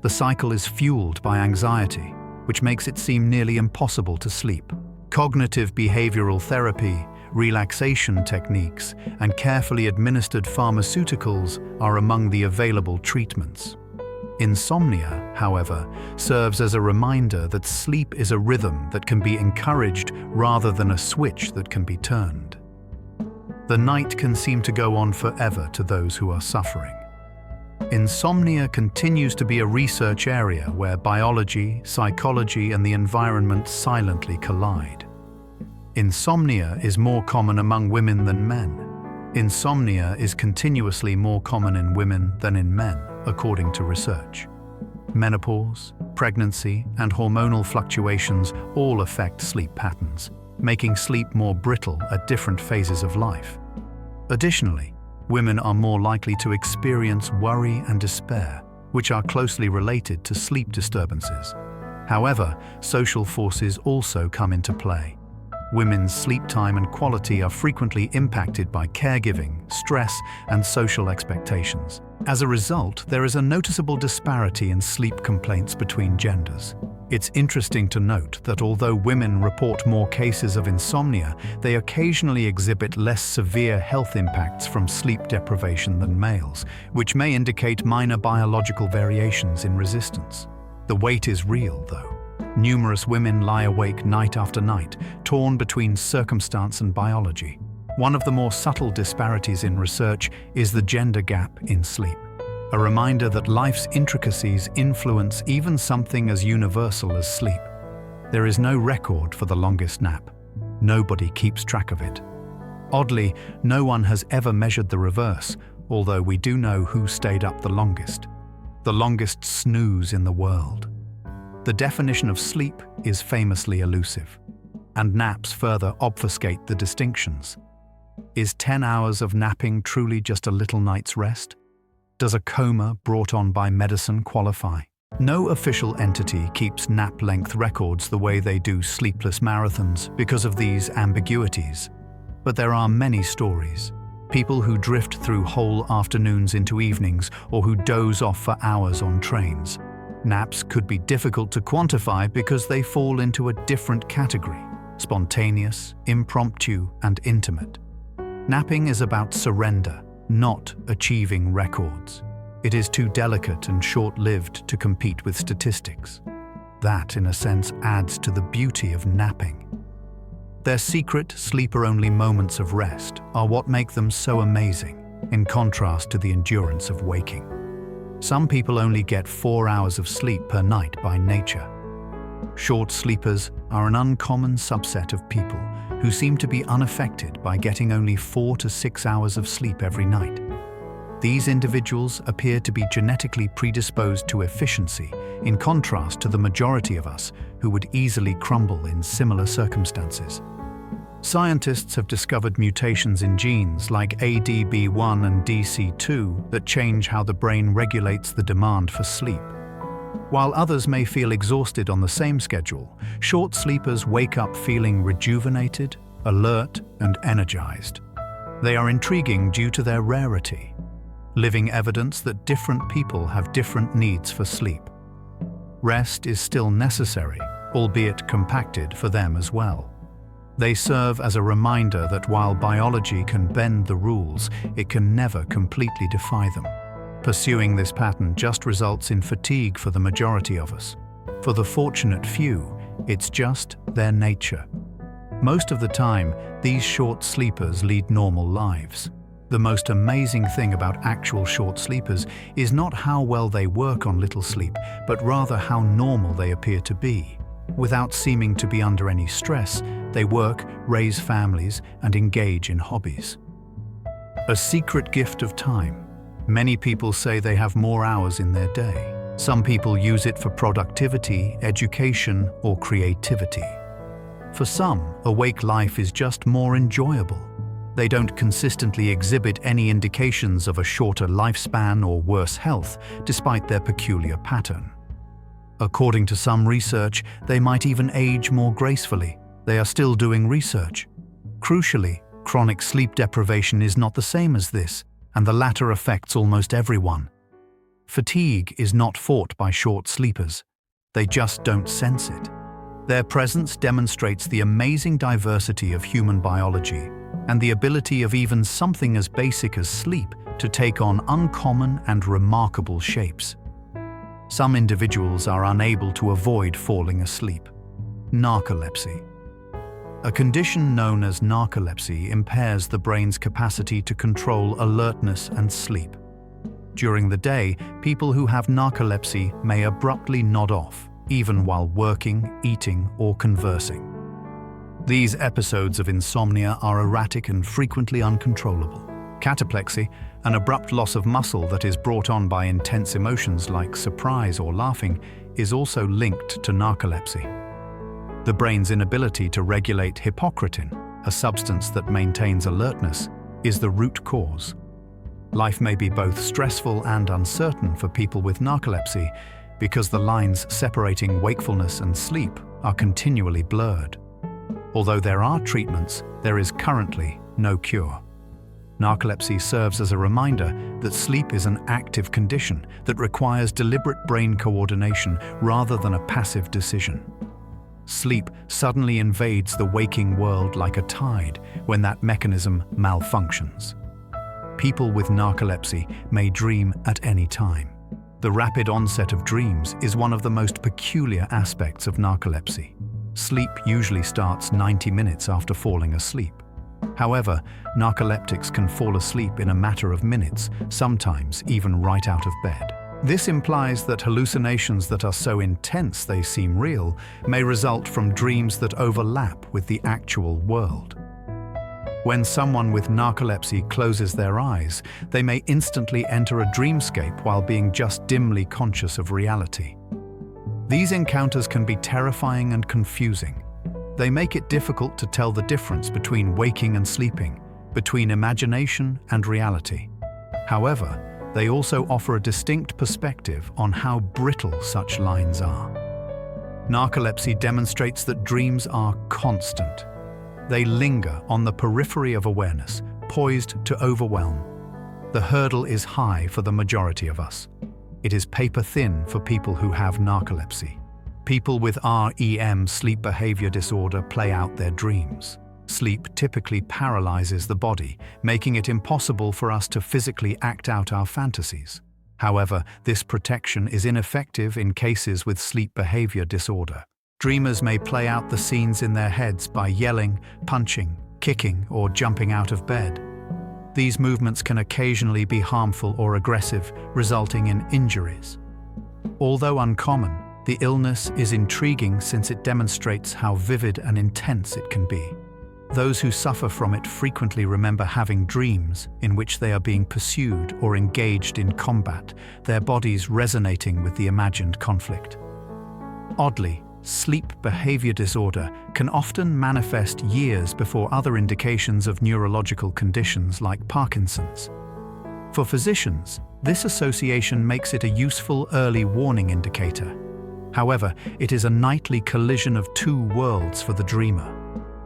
The cycle is fueled by anxiety, which makes it seem nearly impossible to sleep. Cognitive behavioral therapy, relaxation techniques, and carefully administered pharmaceuticals are among the available treatments. Insomnia, however, serves as a reminder that sleep is a rhythm that can be encouraged rather than a switch that can be turned. The night can seem to go on forever to those who are suffering. Insomnia continues to be a research area where biology, psychology, and the environment silently collide. Insomnia is more common among women than men. Insomnia is continuously more common in women than in men, according to research. Menopause, pregnancy, and hormonal fluctuations all affect sleep patterns, making sleep more brittle at different phases of life. Additionally, women are more likely to experience worry and despair, which are closely related to sleep disturbances. However, social forces also come into play. Women's sleep time and quality are frequently impacted by caregiving, stress, and social expectations. As a result, there is a noticeable disparity in sleep complaints between genders. It's interesting to note that although women report more cases of insomnia, they occasionally exhibit less severe health impacts from sleep deprivation than males, which may indicate minor biological variations in resistance. The weight is real, though. Numerous women lie awake night after night, torn between circumstance and biology. One of the more subtle disparities in research is the gender gap in sleep, a reminder that life's intricacies influence even something as universal as sleep. There is no record for the longest nap. Nobody keeps track of it. Oddly, no one has ever measured the reverse, although we do know who stayed up the longest snooze in the world. The definition of sleep is famously elusive, and naps further obfuscate the distinctions. Is 10 hours of napping truly just a little night's rest? Does a coma brought on by medicine qualify? No official entity keeps nap length records the way they do sleepless marathons because of these ambiguities. But there are many stories. People who drift through whole afternoons into evenings or who doze off for hours on trains. Naps could be difficult to quantify because they fall into a different category: spontaneous, impromptu, and intimate. Napping is about surrender, not achieving records. It is too delicate and short-lived to compete with statistics. That, in a sense, adds to the beauty of napping. Their secret, sleeper-only moments of rest are what make them so amazing, in contrast to the endurance of waking. Some people only get 4 hours of sleep per night by nature. Short sleepers are an uncommon subset of people who seem to be unaffected by getting only 4 to 6 hours of sleep every night. These individuals appear to be genetically predisposed to efficiency, in contrast to the majority of us who would easily crumble in similar circumstances. Scientists have discovered mutations in genes like ADB1 and DC2 that change how the brain regulates the demand for sleep. While others may feel exhausted on the same schedule, short sleepers wake up feeling rejuvenated, alert, and energized. They are intriguing due to their rarity, living evidence that different people have different needs for sleep. Rest is still necessary, albeit compacted for them as well. They serve as a reminder that while biology can bend the rules, it can never completely defy them. Pursuing this pattern just results in fatigue for the majority of us. For the fortunate few, it's just their nature. Most of the time, these short sleepers lead normal lives. The most amazing thing about actual short sleepers is not how well they work on little sleep, but rather how normal they appear to be. Without seeming to be under any stress, they work, raise families, and engage in hobbies. A secret gift of time. Many people say they have more hours in their day. Some people use it for productivity, education, or creativity. For some, awake life is just more enjoyable. They don't consistently exhibit any indications of a shorter lifespan or worse health, despite their peculiar pattern. According to some research, they might even age more gracefully. They are still doing research. Crucially, chronic sleep deprivation is not the same as this, and the latter affects almost everyone. Fatigue is not fought by short sleepers. They just don't sense it. Their presence demonstrates the amazing diversity of human biology and the ability of even something as basic as sleep to take on uncommon and remarkable shapes. Some individuals are unable to avoid falling asleep. Narcolepsy. A condition known as narcolepsy impairs the brain's capacity to control alertness and sleep. During the day, people who have narcolepsy may abruptly nod off, even while working, eating, or conversing. These episodes of insomnia are erratic and frequently uncontrollable. Cataplexy, an abrupt loss of muscle that is brought on by intense emotions like surprise or laughing, is also linked to narcolepsy. The brain's inability to regulate hypocretin, a substance that maintains alertness, is the root cause. Life may be both stressful and uncertain for people with narcolepsy because the lines separating wakefulness and sleep are continually blurred. Although there are treatments, there is currently no cure. Narcolepsy serves as a reminder that sleep is an active condition that requires deliberate brain coordination rather than a passive decision. Sleep suddenly invades the waking world like a tide when that mechanism malfunctions. People with narcolepsy may dream at any time. The rapid onset of dreams is one of the most peculiar aspects of narcolepsy. Sleep usually starts 90 minutes after falling asleep. However, narcoleptics can fall asleep in a matter of minutes, sometimes even right out of bed. This implies that hallucinations that are so intense they seem real may result from dreams that overlap with the actual world. When someone with narcolepsy closes their eyes, they may instantly enter a dreamscape while being just dimly conscious of reality. These encounters can be terrifying and confusing. They make it difficult to tell the difference between waking and sleeping, between imagination and reality. However, they also offer a distinct perspective on how brittle such lines are. Narcolepsy demonstrates that dreams are constant. They linger on the periphery of awareness, poised to overwhelm. The hurdle is high for the majority of us. It is paper thin for people who have narcolepsy. People with REM, sleep behavior disorder, play out their dreams. Sleep typically paralyzes the body, making it impossible for us to physically act out our fantasies. However, this protection is ineffective in cases with sleep behavior disorder. Dreamers may play out the scenes in their heads by yelling, punching, kicking, or jumping out of bed. These movements can occasionally be harmful or aggressive, resulting in injuries. Although uncommon, the illness is intriguing since it demonstrates how vivid and intense it can be. Those who suffer from it frequently remember having dreams in which they are being pursued or engaged in combat, their bodies resonating with the imagined conflict. Oddly, sleep behavior disorder can often manifest years before other indications of neurological conditions like Parkinson's. For physicians, this association makes it a useful early warning indicator. However, it is a nightly collision of two worlds for the dreamer.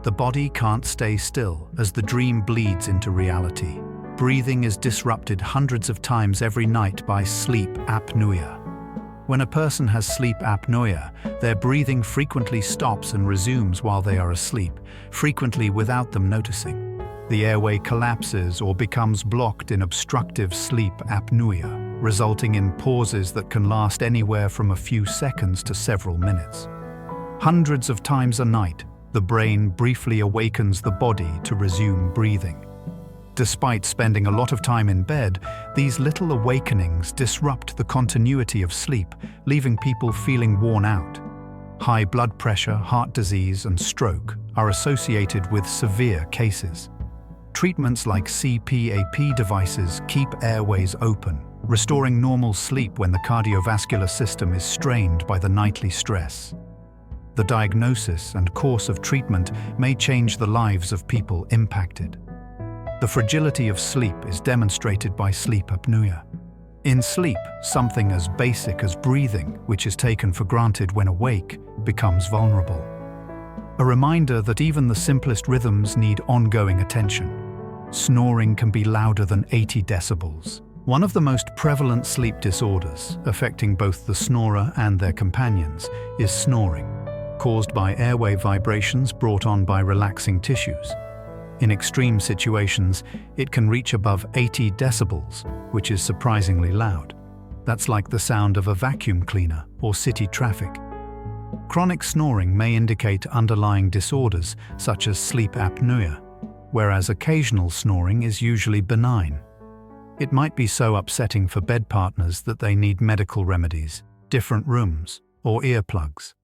The body can't stay still as the dream bleeds into reality. Breathing is disrupted hundreds of times every night by sleep apnea. When a person has sleep apnea, their breathing frequently stops and resumes while they are asleep, frequently without them noticing. The airway collapses or becomes blocked in obstructive sleep apnea, resulting in pauses that can last anywhere from a few seconds to several minutes. Hundreds of times a night, the brain briefly awakens the body to resume breathing. Despite spending a lot of time in bed, these little awakenings disrupt the continuity of sleep, leaving people feeling worn out. High blood pressure, heart disease, and stroke are associated with severe cases. Treatments like CPAP devices keep airways open, restoring normal sleep when the cardiovascular system is strained by the nightly stress. The diagnosis and course of treatment may change the lives of people impacted. The fragility of sleep is demonstrated by sleep apnea. In sleep, something as basic as breathing, which is taken for granted when awake, becomes vulnerable. A reminder that even the simplest rhythms need ongoing attention. Snoring can be louder than 80 decibels. One of the most prevalent sleep disorders, affecting both the snorer and their companions, is snoring, caused by airway vibrations brought on by relaxing tissues. In extreme situations, it can reach above 80 decibels, which is surprisingly loud. That's like the sound of a vacuum cleaner or city traffic. Chronic snoring may indicate underlying disorders such as sleep apnea, whereas occasional snoring is usually benign. It might be so upsetting for bed partners that they need medical remedies, different rooms, or earplugs.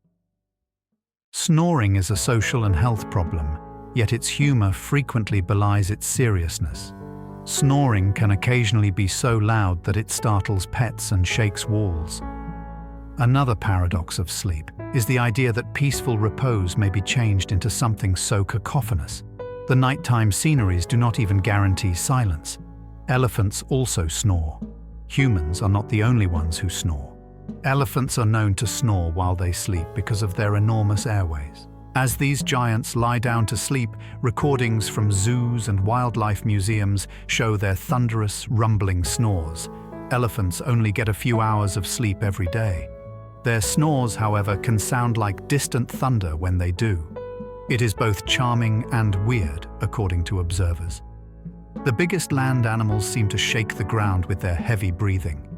Snoring is a social and health problem, yet its humor frequently belies its seriousness. Snoring can occasionally be so loud that it startles pets and shakes walls. Another paradox of sleep is the idea that peaceful repose may be changed into something so cacophonous. The nighttime sceneries do not even guarantee silence. Elephants also snore. Humans are not the only ones who snore. Elephants are known to snore while they sleep because of their enormous airways. As these giants lie down to sleep, recordings from zoos and wildlife museums show their thunderous, rumbling snores. Elephants only get a few hours of sleep every day. Their snores, however, can sound like distant thunder when they do. It is both charming and weird, according to observers. The biggest land animals seem to shake the ground with their heavy breathing.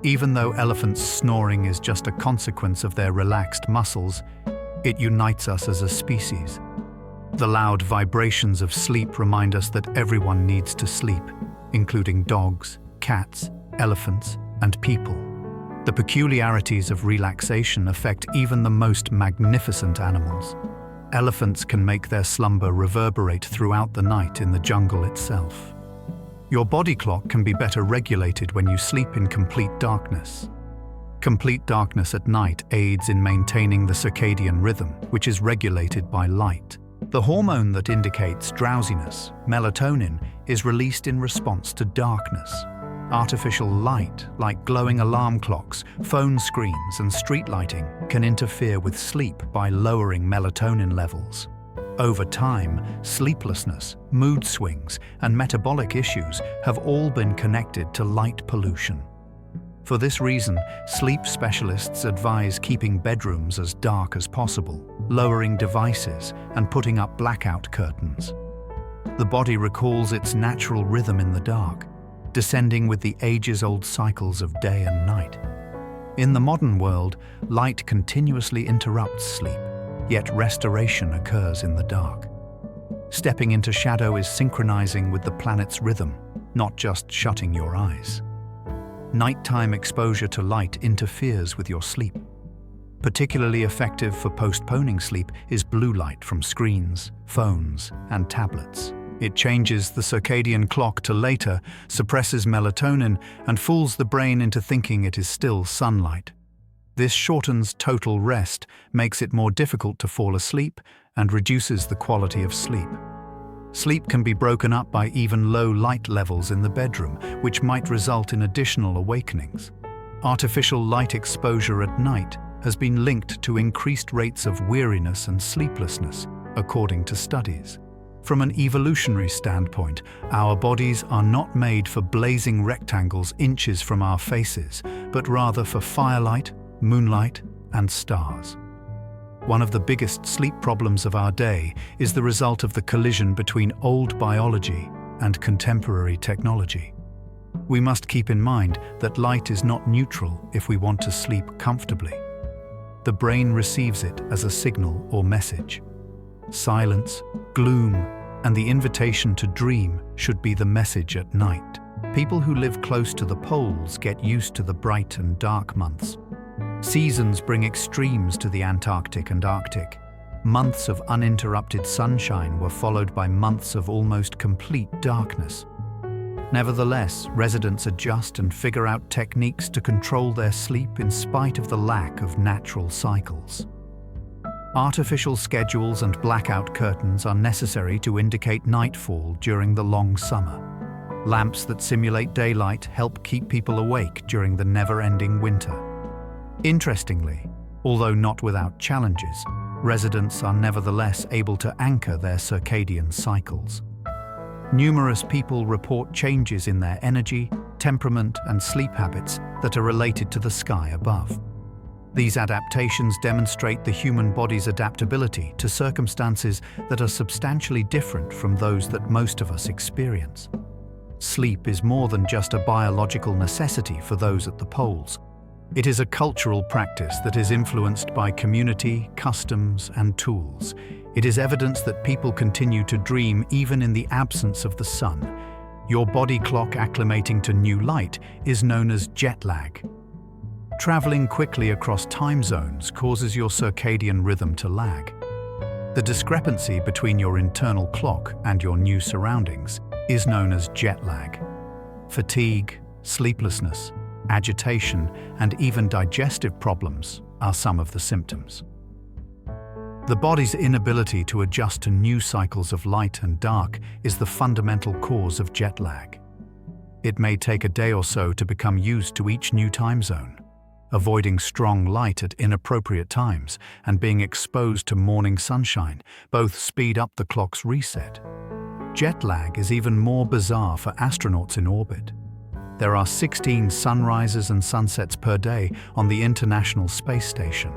Even though elephants' snoring is just a consequence of their relaxed muscles, it unites us as a species. The loud vibrations of sleep remind us that everyone needs to sleep, including dogs, cats, elephants, and people. The peculiarities of relaxation affect even the most magnificent animals. Elephants can make their slumber reverberate throughout the night in the jungle itself. Your body clock can be better regulated when you sleep in complete darkness. Complete darkness at night aids in maintaining the circadian rhythm, which is regulated by light. The hormone that indicates drowsiness, melatonin, is released in response to darkness. Artificial light, like glowing alarm clocks, phone screens, and street lighting, can interfere with sleep by lowering melatonin levels. Over time, sleeplessness, mood swings, and metabolic issues have all been connected to light pollution. For this reason, sleep specialists advise keeping bedrooms as dark as possible, lowering devices, and putting up blackout curtains. The body recalls its natural rhythm in the dark, descending with the ages-old cycles of day and night. In the modern world, light continuously interrupts sleep, yet restoration occurs in the dark. Stepping into shadow is synchronizing with the planet's rhythm, not just shutting your eyes. Nighttime exposure to light interferes with your sleep. Particularly effective for postponing sleep is blue light from screens, phones, and tablets. It changes the circadian clock to later, suppresses melatonin, and fools the brain into thinking it is still sunlight. This shortens total rest, makes it more difficult to fall asleep, and reduces the quality of sleep. Sleep can be broken up by even low light levels in the bedroom, which might result in additional awakenings. Artificial light exposure at night has been linked to increased rates of weariness and sleeplessness, according to studies. From an evolutionary standpoint, our bodies are not made for blazing rectangles inches from our faces, but rather for firelight, moonlight, and stars. One of the biggest sleep problems of our day is the result of the collision between old biology and contemporary technology. We must keep in mind that light is not neutral if we want to sleep comfortably. The brain receives it as a signal or message. Silence, gloom, and the invitation to dream should be the message at night. People who live close to the poles get used to the bright and dark months. Seasons bring extremes to the Antarctic and Arctic. Months of uninterrupted sunshine were followed by months of almost complete darkness. Nevertheless, residents adjust and figure out techniques to control their sleep in spite of the lack of natural cycles. Artificial schedules and blackout curtains are necessary to indicate nightfall during the long summer. Lamps that simulate daylight help keep people awake during the never-ending winter. Interestingly, although not without challenges, residents are nevertheless able to anchor their circadian cycles. Numerous people report changes in their energy, temperament, and sleep habits that are related to the sky above. These adaptations demonstrate the human body's adaptability to circumstances that are substantially different from those that most of us experience. Sleep is more than just a biological necessity for those at the poles. It is a cultural practice that is influenced by community, customs, and tools. It is evidence that people continue to dream even in the absence of the sun. Your body clock acclimating to new light is known as jet lag. Traveling quickly across time zones causes your circadian rhythm to lag. The discrepancy between your internal clock and your new surroundings is known as jet lag. Fatigue, sleeplessness, agitation, and even digestive problems are some of the symptoms. The body's inability to adjust to new cycles of light and dark is the fundamental cause of jet lag. It may take a day or so to become used to each new time zone. Avoiding strong light at inappropriate times and being exposed to morning sunshine both speed up the clock's reset. Jet lag is even more bizarre for astronauts in orbit. There are 16 sunrises and sunsets per day on the International Space Station.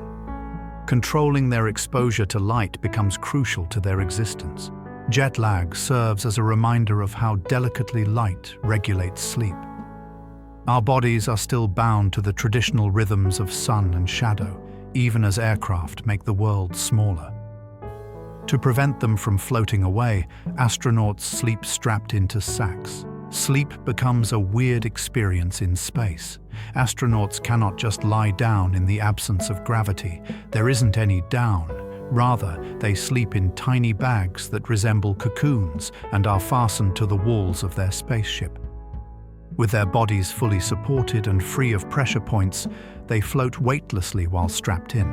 Controlling their exposure to light becomes crucial to their existence. Jet lag serves as a reminder of how delicately light regulates sleep. Our bodies are still bound to the traditional rhythms of sun and shadow, even as aircraft make the world smaller. To prevent them from floating away, astronauts sleep strapped into sacks. Sleep becomes a weird experience in space. Astronauts cannot just lie down in the absence of gravity. There isn't any down. Rather, they sleep in tiny bags that resemble cocoons and are fastened to the walls of their spaceship. With their bodies fully supported and free of pressure points, they float weightlessly while strapped in.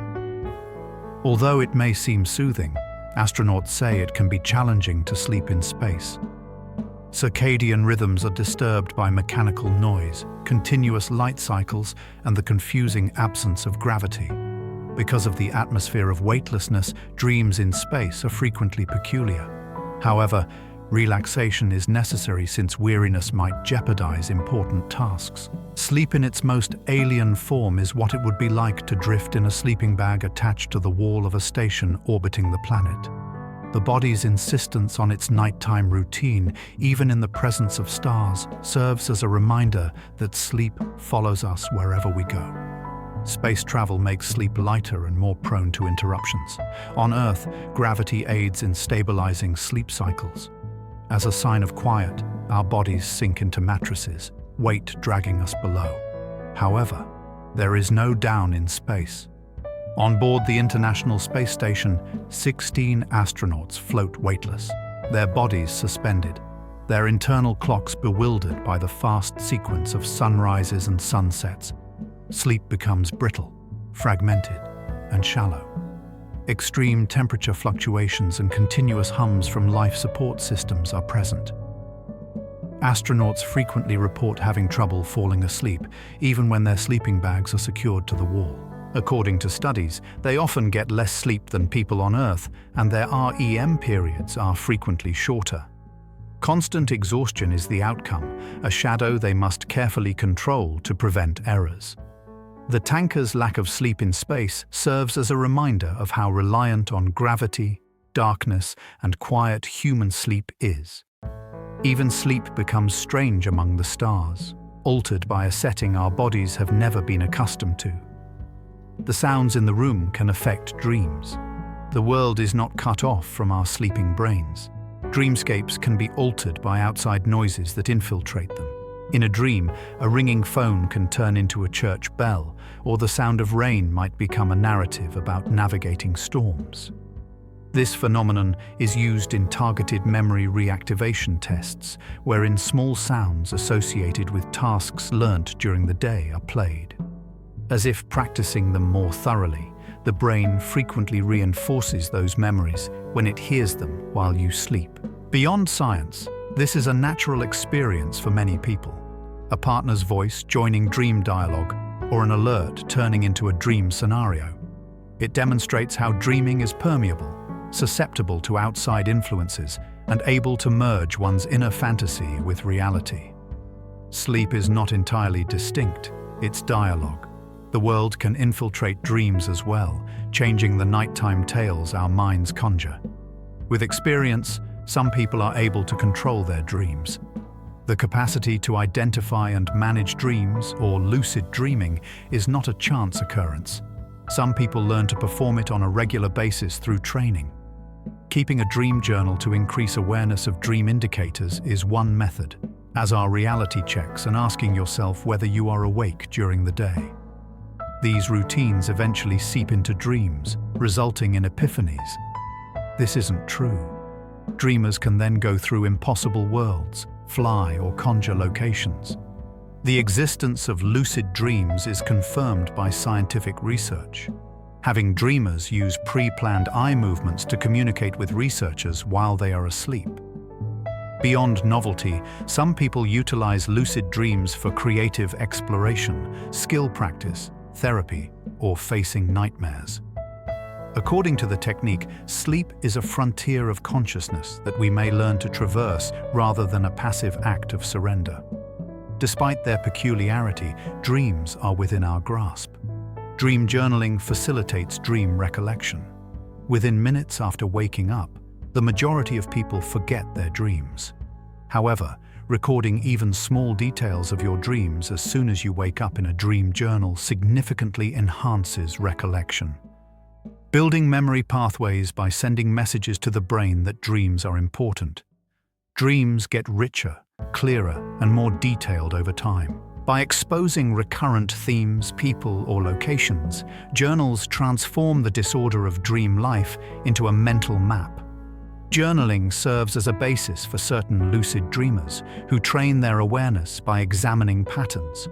Although it may seem soothing, astronauts say it can be challenging to sleep in space. Circadian rhythms are disturbed by mechanical noise, continuous light cycles, and the confusing absence of gravity. Because of the atmosphere of weightlessness, dreams in space are frequently peculiar. However, relaxation is necessary since weariness might jeopardize important tasks. Sleep in its most alien form is what it would be like to drift in a sleeping bag attached to the wall of a station orbiting the planet. The body's insistence on its nighttime routine, even in the presence of stars, serves as a reminder that sleep follows us wherever we go. Space travel makes sleep lighter and more prone to interruptions. On Earth, gravity aids in stabilizing sleep cycles. As a sign of quiet, our bodies sink into mattresses, weight dragging us below. However, there is no down in space. On board the International Space Station, 16 astronauts float weightless, their bodies suspended, their internal clocks bewildered by the fast sequence of sunrises and sunsets. Sleep becomes brittle, fragmented, and shallow. Extreme temperature fluctuations and continuous hums from life support systems are present. Astronauts frequently report having trouble falling asleep, even when their sleeping bags are secured to the wall. According to studies, they often get less sleep than people on Earth, and their REM periods are frequently shorter. Constant exhaustion is the outcome, a shadow they must carefully control to prevent errors. The tanker's lack of sleep in space serves as a reminder of how reliant on gravity, darkness, and quiet human sleep is. Even sleep becomes strange among the stars, altered by a setting our bodies have never been accustomed to. The sounds in the room can affect dreams. The world is not cut off from our sleeping brains. Dreamscapes can be altered by outside noises that infiltrate them. In a dream, a ringing phone can turn into a church bell, or the sound of rain might become a narrative about navigating storms. This phenomenon is used in targeted memory reactivation tests, wherein small sounds associated with tasks learnt during the day are played. As if practicing them more thoroughly, the brain frequently reinforces those memories when it hears them while you sleep. Beyond science, this is a natural experience for many people. A partner's voice joining dream dialogue, or an alert turning into a dream scenario. It demonstrates how dreaming is permeable, susceptible to outside influences, and able to merge one's inner fantasy with reality. Sleep is not entirely distinct, it's dialogue. The world can infiltrate dreams as well, changing the nighttime tales our minds conjure. With experience, some people are able to control their dreams. The capacity to identify and manage dreams, or lucid dreaming, is not a chance occurrence. Some people learn to perform it on a regular basis through training. Keeping a dream journal to increase awareness of dream indicators is one method, as are reality checks and asking yourself whether you are awake during the day. These routines eventually seep into dreams, resulting in epiphanies. This isn't true. Dreamers can then go through impossible worlds, fly or conjure locations. The existence of lucid dreams is confirmed by scientific research. Having dreamers use pre-planned eye movements to communicate with researchers while they are asleep. Beyond novelty, some people utilize lucid dreams for creative exploration, skill practice, therapy, or facing nightmares. According to the technique, sleep is a frontier of consciousness that we may learn to traverse rather than a passive act of surrender. Despite their peculiarity, dreams are within our grasp. Dream journaling facilitates dream recollection. Within minutes after waking up, the majority of people forget their dreams. However, recording even small details of your dreams as soon as you wake up in a dream journal significantly enhances recollection. Building memory pathways by sending messages to the brain that dreams are important. Dreams get richer, clearer, and more detailed over time. By exposing recurrent themes, people, or locations, journals transform the disorder of dream life into a mental map. Journaling serves as a basis for certain lucid dreamers who train their awareness by examining patterns.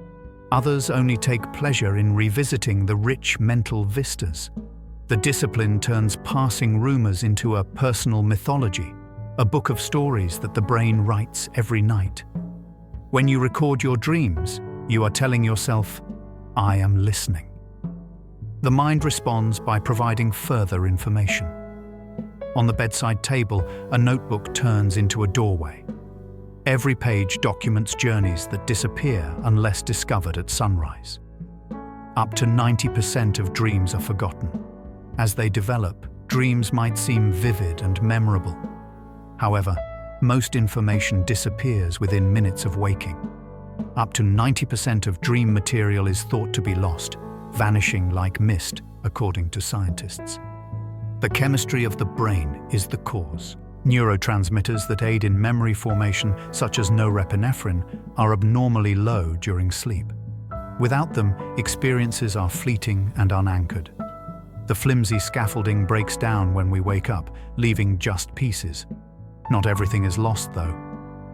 Others only take pleasure in revisiting the rich mental vistas. The discipline turns passing rumors into a personal mythology, a book of stories that the brain writes every night. When you record your dreams, you are telling yourself, "I am listening." The mind responds by providing further information. On the bedside table, a notebook turns into a doorway. Every page documents journeys that disappear unless discovered at sunrise. Up to 90% of dreams are forgotten. As they develop, dreams might seem vivid and memorable. However, most information disappears within minutes of waking. Up to 90% of dream material is thought to be lost, vanishing like mist, according to scientists. The chemistry of the brain is the cause. Neurotransmitters that aid in memory formation, such as norepinephrine, are abnormally low during sleep. Without them, experiences are fleeting and unanchored. The flimsy scaffolding breaks down when we wake up, leaving just pieces. Not everything is lost, though.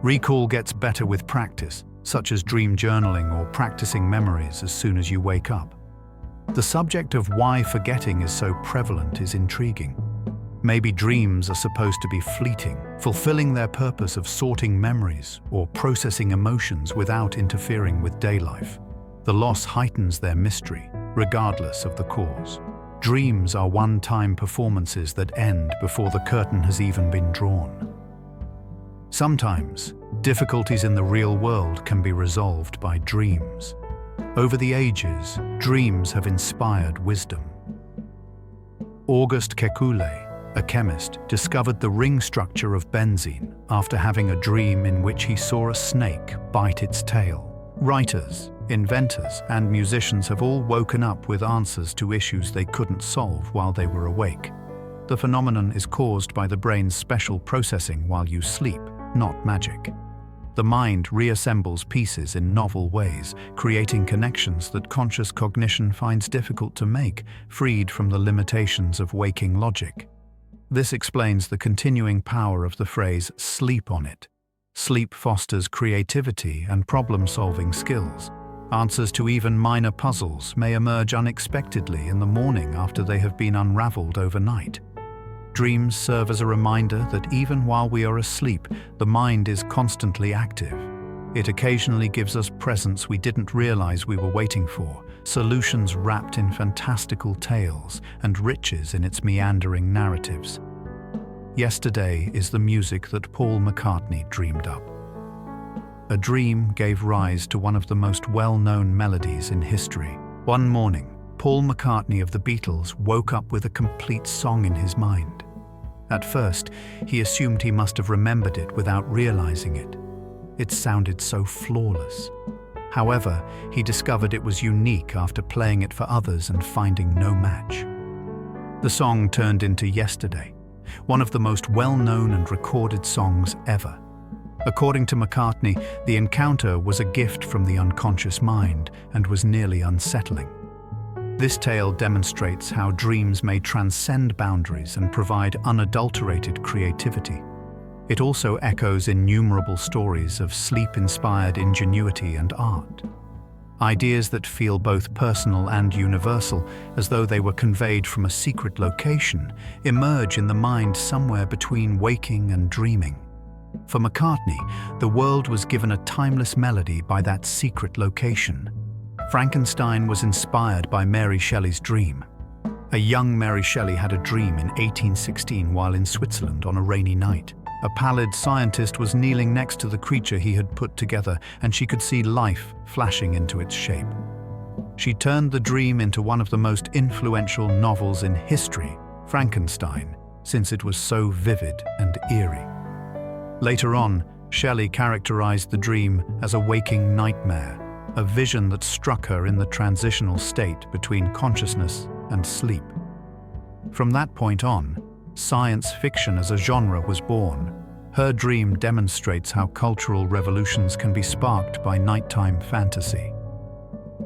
Recall gets better with practice, such as dream journaling or practicing memories as soon as you wake up. The subject of why forgetting is so prevalent is intriguing. Maybe dreams are supposed to be fleeting, fulfilling their purpose of sorting memories or processing emotions without interfering with day life. The loss heightens their mystery, regardless of the cause. Dreams are one-time performances that end before the curtain has even been drawn. Sometimes, difficulties in the real world can be resolved by dreams. Over the ages, dreams have inspired wisdom. Auguste Kekule, a chemist, discovered the ring structure of benzene after having a dream in which he saw a snake bite its tail. Writers, inventors, and musicians have all woken up with answers to issues they couldn't solve while they were awake. The phenomenon is caused by the brain's special processing while you sleep, not magic. The mind reassembles pieces in novel ways, creating connections that conscious cognition finds difficult to make, freed from the limitations of waking logic. This explains the continuing power of the phrase "sleep on it." Sleep fosters creativity and problem-solving skills. Answers to even minor puzzles may emerge unexpectedly in the morning after they have been unraveled overnight. Dreams serve as a reminder that even while we are asleep, the mind is constantly active. It occasionally gives us presents we didn't realize we were waiting for, solutions wrapped in fantastical tales, and riches in its meandering narratives. Yesterday is the music that Paul McCartney dreamed up. A dream gave rise to one of the most well-known melodies in history. One morning, Paul McCartney of the Beatles woke up with a complete song in his mind. At first, he assumed he must have remembered it without realizing it. It sounded so flawless. However, he discovered it was unique after playing it for others and finding no match. The song turned into Yesterday, one of the most well-known and recorded songs ever. According to McCartney, the encounter was a gift from the unconscious mind and was nearly unsettling. This tale demonstrates how dreams may transcend boundaries and provide unadulterated creativity. It also echoes innumerable stories of sleep-inspired ingenuity and art. Ideas that feel both personal and universal, as though they were conveyed from a secret location, emerge in the mind somewhere between waking and dreaming. For McCartney, the world was given a timeless melody by that secret location. Frankenstein was inspired by Mary Shelley's dream. A young Mary Shelley had a dream in 1816 while in Switzerland on a rainy night. A pallid scientist was kneeling next to the creature he had put together, and she could see life flashing into its shape. She turned the dream into one of the most influential novels in history, Frankenstein, since it was so vivid and eerie. Later on, Shelley characterized the dream as a waking nightmare, a vision that struck her in the transitional state between consciousness and sleep. From that point on, science fiction as a genre was born. Her dream demonstrates how cultural revolutions can be sparked by nighttime fantasy.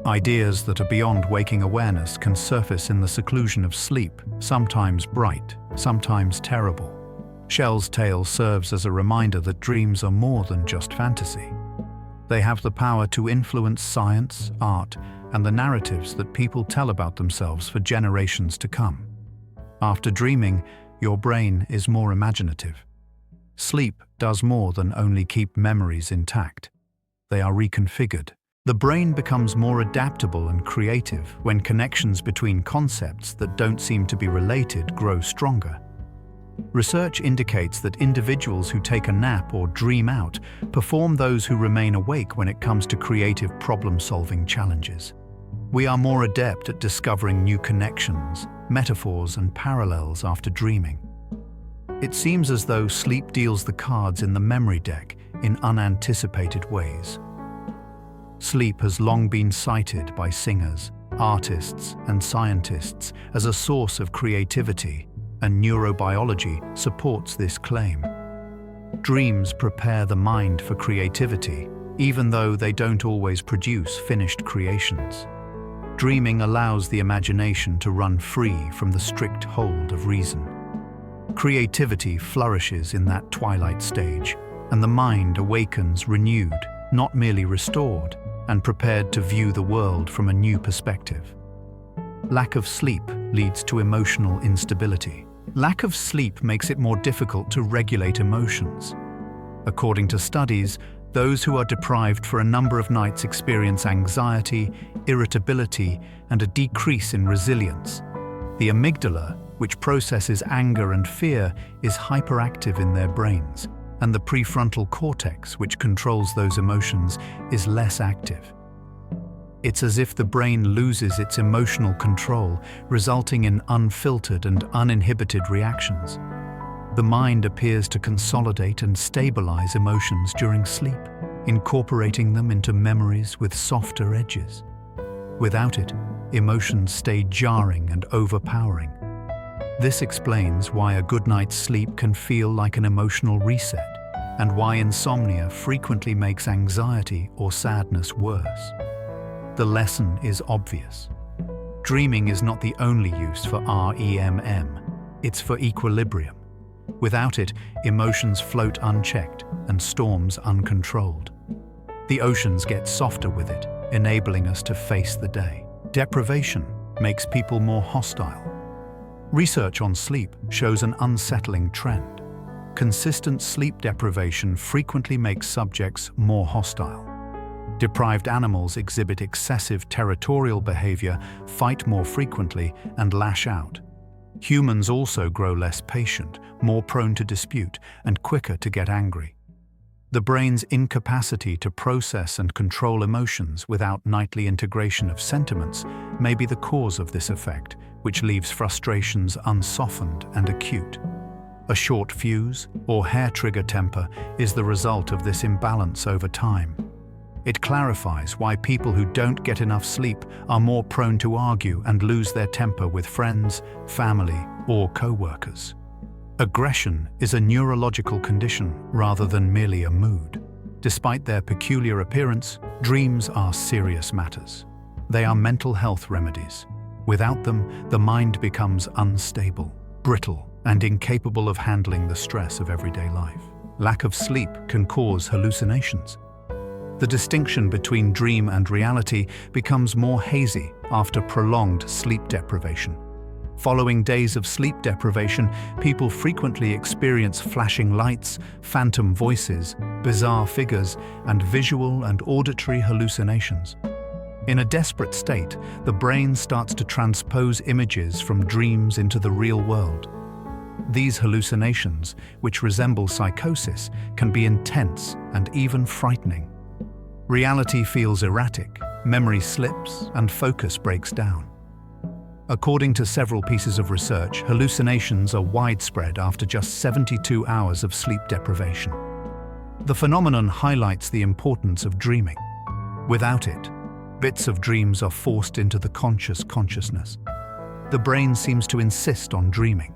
Ideas that are beyond waking awareness can surface in the seclusion of sleep, sometimes bright, sometimes terrible. Shell's tale serves as a reminder that dreams are more than just fantasy. They have the power to influence science, art, and the narratives that people tell about themselves for generations to come. After dreaming, your brain is more imaginative. Sleep does more than only keep memories intact. They are reconfigured. The brain becomes more adaptable and creative when connections between concepts that don't seem to be related grow stronger. Research indicates that individuals who take a nap or dream out perform those who remain awake when it comes to creative problem-solving challenges. We are more adept at discovering new connections, metaphors, and parallels after dreaming. It seems as though sleep deals the cards in the memory deck in unanticipated ways. Sleep has long been cited by singers, artists, and scientists as a source of creativity, and neurobiology supports this claim. Dreams prepare the mind for creativity, even though they don't always produce finished creations. Dreaming allows the imagination to run free from the strict hold of reason. Creativity flourishes in that twilight stage, and the mind awakens renewed, not merely restored, and prepared to view the world from a new perspective. Lack of sleep leads to emotional instability. Lack of sleep makes it more difficult to regulate emotions. According to studies, those who are deprived for a number of nights experience anxiety, irritability, and a decrease in resilience. The amygdala, which processes anger and fear, is hyperactive in their brains, and the prefrontal cortex, which controls those emotions, is less active. It's as if the brain loses its emotional control, resulting in unfiltered and uninhibited reactions. The mind appears to consolidate and stabilize emotions during sleep, incorporating them into memories with softer edges. Without it, emotions stay jarring and overpowering. This explains why a good night's sleep can feel like an emotional reset, and why insomnia frequently makes anxiety or sadness worse. The lesson is obvious. Dreaming is not the only use for REMM, it's for equilibrium. Without it, emotions float unchecked and storms uncontrolled. The oceans get softer with it, enabling us to face the day. Deprivation makes people more hostile. Research on sleep shows an unsettling trend. Consistent sleep deprivation frequently makes subjects more hostile. Deprived animals exhibit excessive territorial behavior, fight more frequently, and lash out. Humans also grow less patient, more prone to dispute, and quicker to get angry. The brain's incapacity to process and control emotions without nightly integration of sentiments may be the cause of this effect, which leaves frustrations unsoftened and acute. A short fuse, or hair-trigger temper, is the result of this imbalance over time. It clarifies why people who don't get enough sleep are more prone to argue and lose their temper with friends, family, or co-workers. Aggression is a neurological condition rather than merely a mood. Despite their peculiar appearance, dreams are serious matters. They are mental health remedies. Without them, the mind becomes unstable, brittle, and incapable of handling the stress of everyday life. Lack of sleep can cause hallucinations. The distinction between dream and reality becomes more hazy after prolonged sleep deprivation. Following days of sleep deprivation, people frequently experience flashing lights, phantom voices, bizarre figures, and visual and auditory hallucinations. In a desperate state, the brain starts to transpose images from dreams into the real world. These hallucinations, which resemble psychosis, can be intense and even frightening. Reality feels erratic, memory slips, and focus breaks down. According to several pieces of research, hallucinations are widespread after just 72 hours of sleep deprivation. The phenomenon highlights the importance of dreaming. Without it, bits of dreams are forced into the consciousness. The brain seems to insist on dreaming.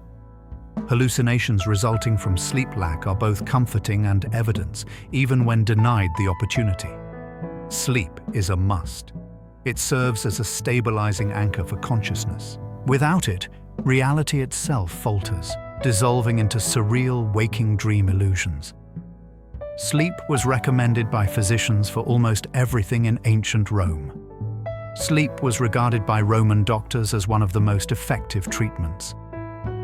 Hallucinations resulting from sleep lack are both comforting and evidence, even when denied the opportunity. Sleep is a must. It serves as a stabilizing anchor for consciousness. Without it, reality itself falters, dissolving into surreal waking dream illusions. Sleep was recommended by physicians for almost everything in ancient Rome. Sleep was regarded by Roman doctors as one of the most effective treatments.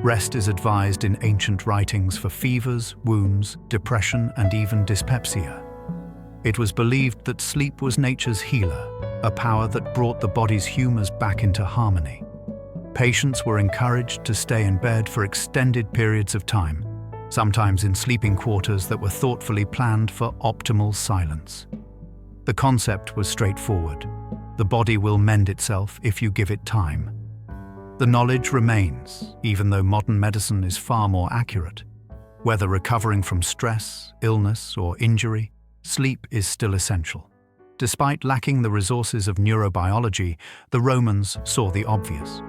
Rest is advised in ancient writings for fevers, wounds, depression, and even dyspepsia. It was believed that sleep was nature's healer, a power that brought the body's humors back into harmony. Patients were encouraged to stay in bed for extended periods of time, sometimes in sleeping quarters that were thoughtfully planned for optimal silence. The concept was straightforward. The body will mend itself if you give it time. The knowledge remains, even though modern medicine is far more accurate. Whether recovering from stress, illness, or injury, sleep is still essential. Despite lacking the resources of neurobiology, the Romans saw the obvious.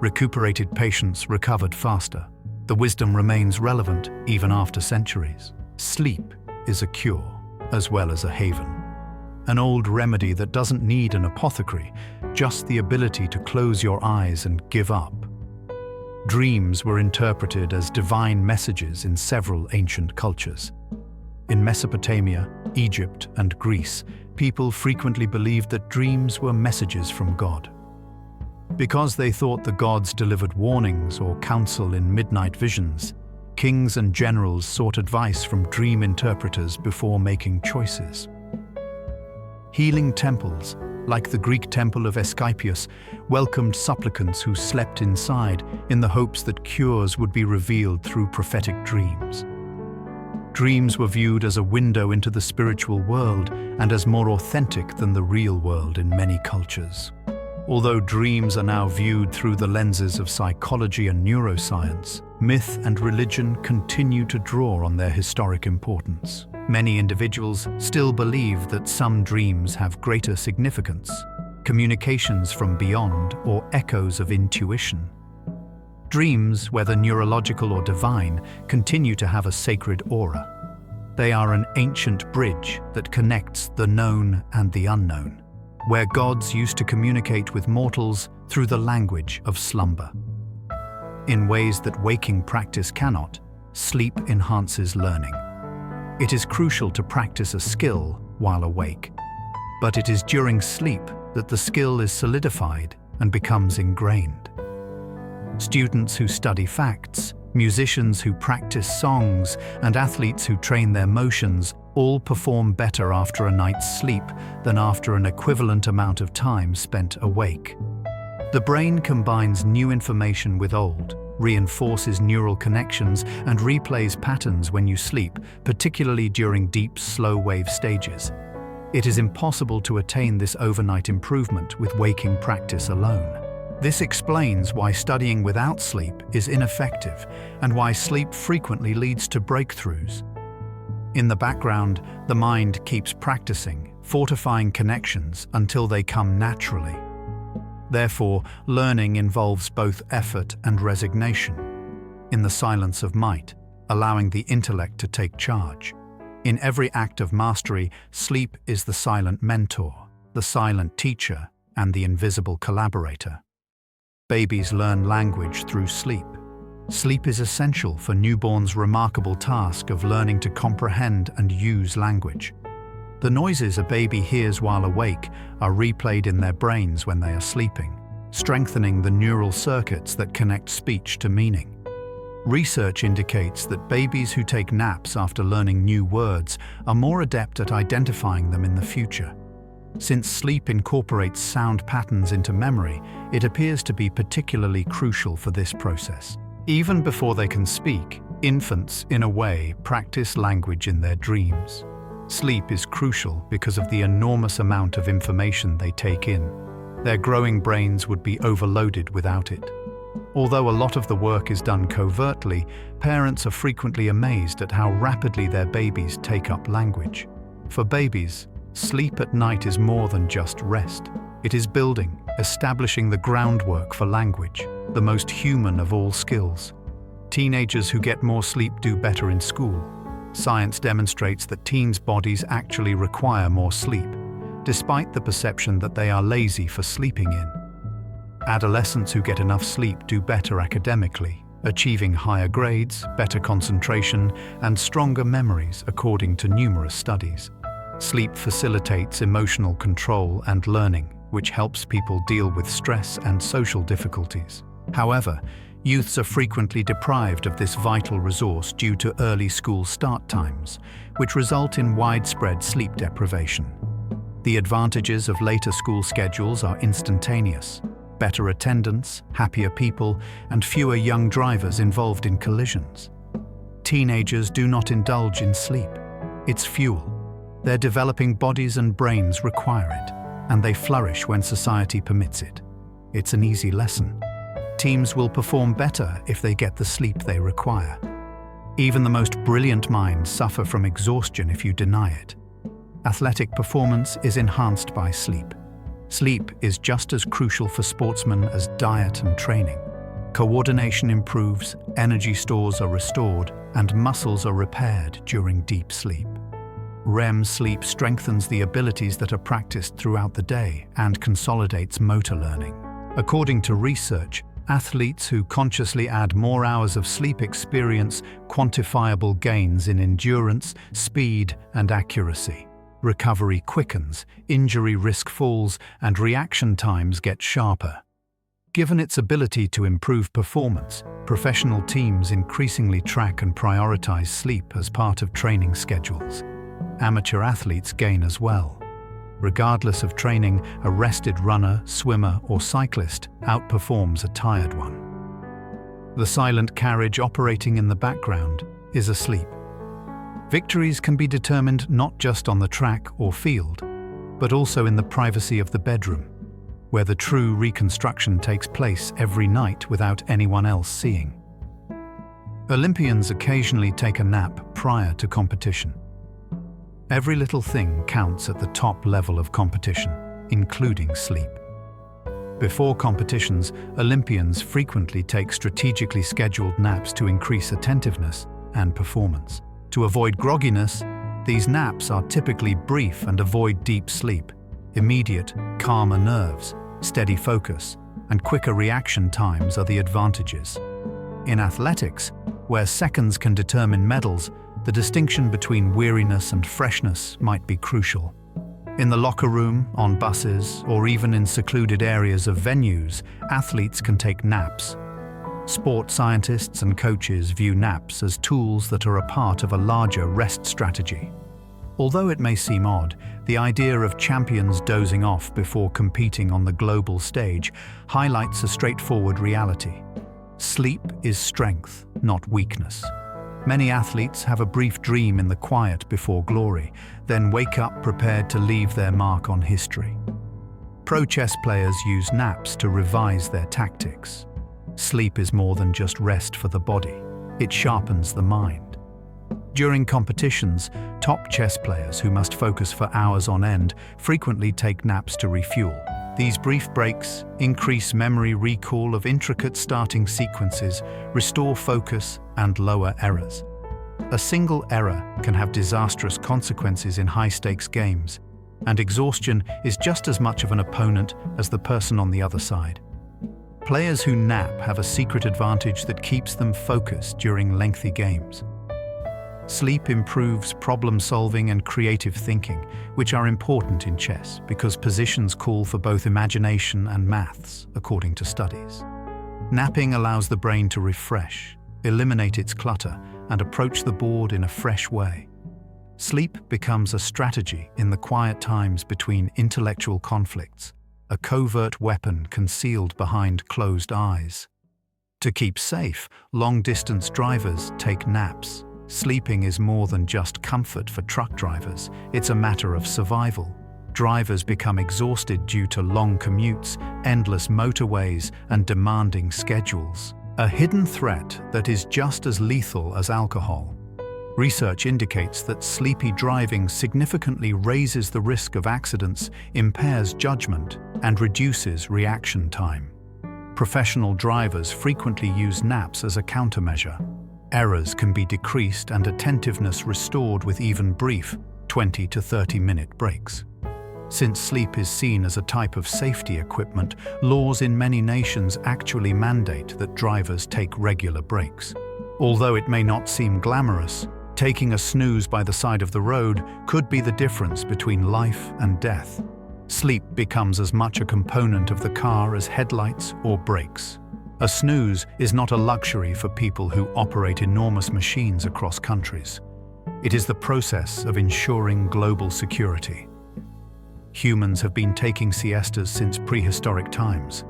Recuperated patients recovered faster. The wisdom remains relevant even after centuries. Sleep is a cure, as well as a haven. An old remedy that doesn't need an apothecary, just the ability to close your eyes and give up. Dreams were interpreted as divine messages in several ancient cultures. In Mesopotamia, Egypt, and Greece, people frequently believed that dreams were messages from God. Because they thought the gods delivered warnings or counsel in midnight visions, kings and generals sought advice from dream interpreters before making choices. Healing temples, like the Greek temple of Asclepius, welcomed supplicants who slept inside in the hopes that cures would be revealed through prophetic dreams. Dreams were viewed as a window into the spiritual world and as more authentic than the real world in many cultures. Although dreams are now viewed through the lenses of psychology and neuroscience, myth and religion continue to draw on their historic importance. Many individuals still believe that some dreams have greater significance, communications from beyond, or echoes of intuition. Dreams, whether neurological or divine, continue to have a sacred aura. They are an ancient bridge that connects the known and the unknown, where gods used to communicate with mortals through the language of slumber. In ways that waking practice cannot, sleep enhances learning. It is crucial to practice a skill while awake, but it is during sleep that the skill is solidified and becomes ingrained. Students who study facts, musicians who practice songs, and athletes who train their motions all perform better after a night's sleep than after an equivalent amount of time spent awake. The brain combines new information with old, reinforces neural connections, and replays patterns when you sleep, particularly during deep, slow-wave stages. It is impossible to attain this overnight improvement with waking practice alone. This explains why studying without sleep is ineffective and why sleep frequently leads to breakthroughs. In the background, the mind keeps practicing, fortifying connections until they come naturally. Therefore, learning involves both effort and resignation. In the silence of might, allowing the intellect to take charge. In every act of mastery, sleep is the silent mentor, the silent teacher, and the invisible collaborator. Babies learn language through sleep. Sleep is essential for newborns' remarkable task of learning to comprehend and use language. The noises a baby hears while awake are replayed in their brains when they are sleeping, strengthening the neural circuits that connect speech to meaning. Research indicates that babies who take naps after learning new words are more adept at identifying them in the future. Since sleep incorporates sound patterns into memory, it appears to be particularly crucial for this process. Even before they can speak, infants, in a way, practice language in their dreams. Sleep is crucial because of the enormous amount of information they take in. Their growing brains would be overloaded without it. Although a lot of the work is done covertly, parents are frequently amazed at how rapidly their babies take up language. For babies, sleep at night is more than just rest. It is building, establishing the groundwork for language, the most human of all skills. Teenagers who get more sleep do better in school. Science demonstrates that teens' bodies actually require more sleep, despite the perception that they are lazy for sleeping in. Adolescents who get enough sleep do better academically, achieving higher grades, better concentration, and stronger memories according to numerous studies. Sleep facilitates emotional control and learning, which helps people deal with stress and social difficulties. However, youths are frequently deprived of this vital resource due to early school start times, which result in widespread sleep deprivation. The advantages of later school schedules are instantaneous: better attendance, happier people, and fewer young drivers involved in collisions. Teenagers do not indulge in sleep. It's fuel. Their developing bodies and brains require it, and they flourish when society permits it. It's an easy lesson. Teams will perform better if they get the sleep they require. Even the most brilliant minds suffer from exhaustion if you deny it. athletic performance is enhanced by sleep. Sleep is just as crucial for sportsmen as diet and training. Coordination improves, energy stores are restored, and muscles are repaired during deep sleep. REM sleep strengthens the abilities that are practiced throughout the day and consolidates motor learning. According to research, athletes who consciously add more hours of sleep experience quantifiable gains in endurance, speed, and accuracy. Recovery quickens, injury risk falls, and reaction times get sharper. Given its ability to improve performance, professional teams increasingly track and prioritize sleep as part of training schedules. Amateur athletes gain as well. Regardless of training, a rested runner, swimmer, or cyclist outperforms a tired one. The silent carriage operating in the background is asleep. Victories can be determined not just on the track or field, but also in the privacy of the bedroom, where the true reconstruction takes place every night without anyone else seeing. Olympians occasionally take a nap prior to competition. Every little thing counts at the top level of competition, including sleep. Before competitions, Olympians frequently take strategically scheduled naps to increase attentiveness and performance. To avoid grogginess, these naps are typically brief and avoid deep sleep. Immediate, calmer nerves, steady focus, and quicker reaction times are the advantages. In athletics, where seconds can determine medals, the distinction between weariness and freshness might be crucial. In the locker room, on buses, or even in secluded areas of venues, athletes can take naps. Sport scientists and coaches view naps as tools that are a part of a larger rest strategy. Although it may seem odd, the idea of champions dozing off before competing on the global stage highlights a straightforward reality. Sleep is strength, not weakness. Many athletes have a brief dream in the quiet before glory, then wake up prepared to leave their mark on history. Pro chess players use naps to revise their tactics. Sleep is more than just rest for the body. It sharpens the mind. During competitions, top chess players who must focus for hours on end frequently take naps to refuel. These brief breaks increase memory recall of intricate starting sequences, restore focus, and lower errors. A single error can have disastrous consequences in high-stakes games, and exhaustion is just as much of an opponent as the person on the other side. Players who nap have a secret advantage that keeps them focused during lengthy games. Sleep improves problem-solving and creative thinking, which are important in chess because positions call for both imagination and maths, according to studies. Napping allows the brain to refresh, eliminate its clutter, and approach the board in a fresh way. Sleep becomes a strategy in the quiet times between intellectual conflicts, a covert weapon concealed behind closed eyes. To keep safe, long-distance drivers take naps. Sleeping is more than just comfort for truck drivers, it's a matter of survival. Drivers become exhausted due to long commutes, endless motorways, and demanding schedules. A hidden threat that is just as lethal as alcohol. Research indicates that sleepy driving significantly raises the risk of accidents, impairs judgment, and reduces reaction time. Professional drivers frequently use naps as a countermeasure. Errors can be decreased and attentiveness restored with even brief 20 to 30-minute breaks. Since sleep is seen as a type of safety equipment, laws in many nations actually mandate that drivers take regular breaks. Although it may not seem glamorous, taking a snooze by the side of the road could be the difference between life and death. Sleep becomes as much a component of the car as headlights or brakes. A snooze is not a luxury for people who operate enormous machines across countries. It is the process of ensuring global security. Humans have been taking siestas since prehistoric times.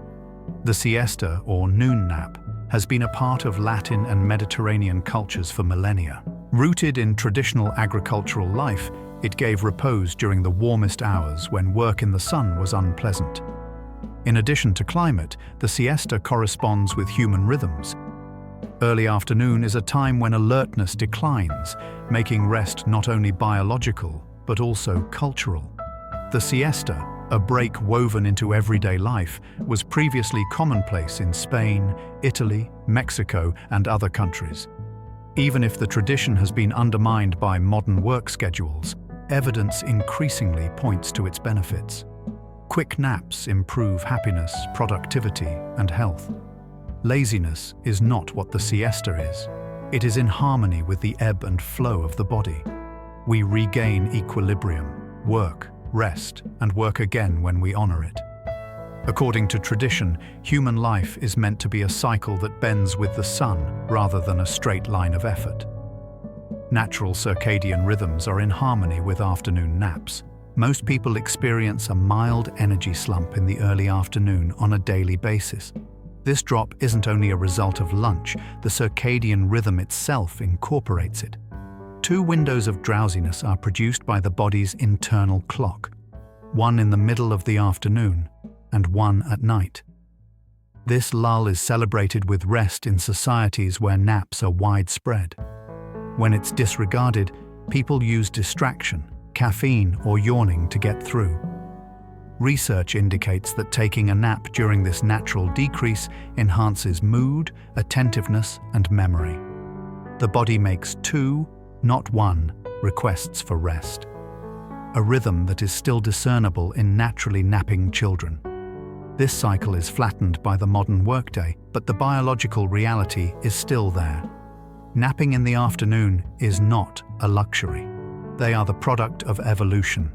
The siesta, or noon nap, has been a part of Latin and Mediterranean cultures for millennia. Rooted in traditional agricultural life, it gave repose during the warmest hours when work in the sun was unpleasant. In addition to climate, the siesta corresponds with human rhythms. Early afternoon is a time when alertness declines, making rest not only biological, but also cultural. The siesta, a break woven into everyday life, was previously commonplace in Spain, Italy, Mexico, and other countries. Even if the tradition has been undermined by modern work schedules, evidence increasingly points to its benefits. Quick naps improve happiness, productivity, and health. Laziness is not what the siesta is. It is in harmony with the ebb and flow of the body. We regain equilibrium, work, rest, and work again when we honor it. According to tradition, human life is meant to be a cycle that bends with the sun rather than a straight line of effort. Natural circadian rhythms are in harmony with afternoon naps. Most people experience a mild energy slump in the early afternoon on a daily basis. This drop isn't only a result of lunch, the circadian rhythm itself incorporates it. Two windows of drowsiness are produced by the body's internal clock, one in the middle of the afternoon and one at night. This lull is celebrated with rest in societies where naps are widespread. When it's disregarded, people use distraction, caffeine, or yawning to get through. Research indicates that taking a nap during this natural decrease enhances mood, attentiveness, and memory. The body makes two, not one, requests for rest. A rhythm that is still discernible in naturally napping children. This cycle is flattened by the modern workday, but the biological reality is still there. Napping in the afternoon is not a luxury. They are the product of evolution,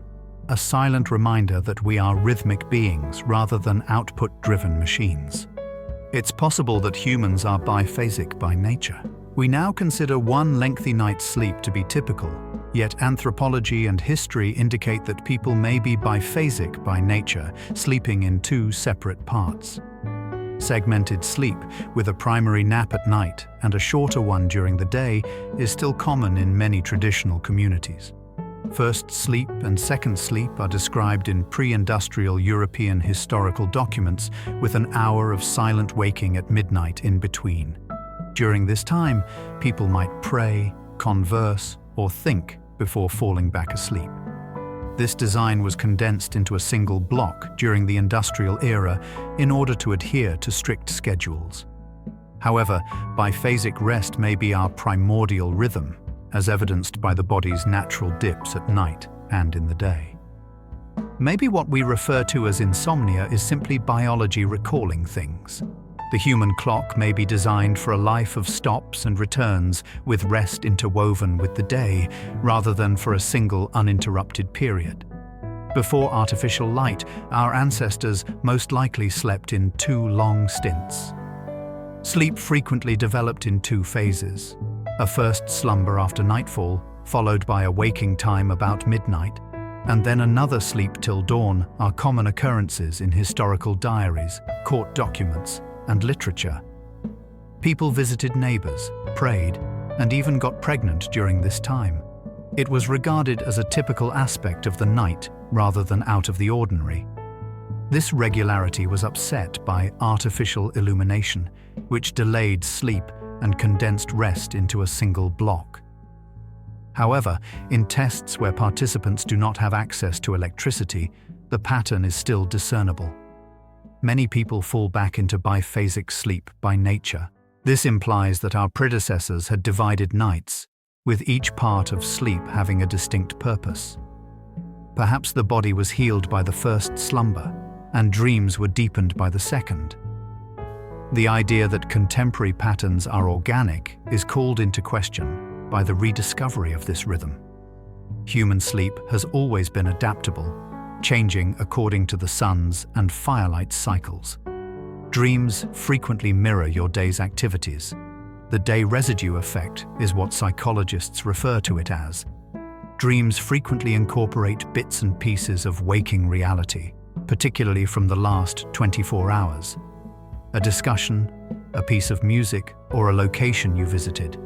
a silent reminder that we are rhythmic beings rather than output-driven machines. It's possible that humans are biphasic by nature. We now consider one lengthy night's sleep to be typical, yet anthropology and history indicate that people may be biphasic by nature, sleeping in two separate parts. Segmented sleep, with a primary nap at night and a shorter one during the day, is still common in many traditional communities. First sleep and second sleep are described in pre-industrial European historical documents, with an hour of silent waking at midnight in between. During this time, people might pray, converse, or think before falling back asleep. This design was condensed into a single block during the industrial era in order to adhere to strict schedules. However, biphasic rest may be our primordial rhythm, as evidenced by the body's natural dips at night and in the day. Maybe what we refer to as insomnia is simply biology recalling things. The human clock may be designed for a life of stops and returns, with rest interwoven with the day, rather than for a single uninterrupted period. Before artificial light, our ancestors most likely slept in two long stints. Sleep frequently developed in two phases. A first slumber after nightfall, followed by a waking time about midnight, and then another sleep till dawn are common occurrences in historical diaries, court documents, and literature. People visited neighbors, prayed, and even got pregnant during this time. It was regarded as a typical aspect of the night rather than out of the ordinary. This regularity was upset by artificial illumination, which delayed sleep and condensed rest into a single block. However, in tests where participants do not have access to electricity, the pattern is still discernible. Many people fall back into biphasic sleep by nature. This implies that our predecessors had divided nights, with each part of sleep having a distinct purpose. Perhaps the body was healed by the first slumber, and dreams were deepened by the second. The idea that contemporary patterns are organic is called into question by the rediscovery of this rhythm. Human sleep has always been adaptable, changing according to the sun's and firelight's cycles. Dreams frequently mirror your day's activities. The day residue effect is what psychologists refer to it as. Dreams frequently incorporate bits and pieces of waking reality, particularly from the last 24 hours. A discussion, a piece of music, or a location you visited.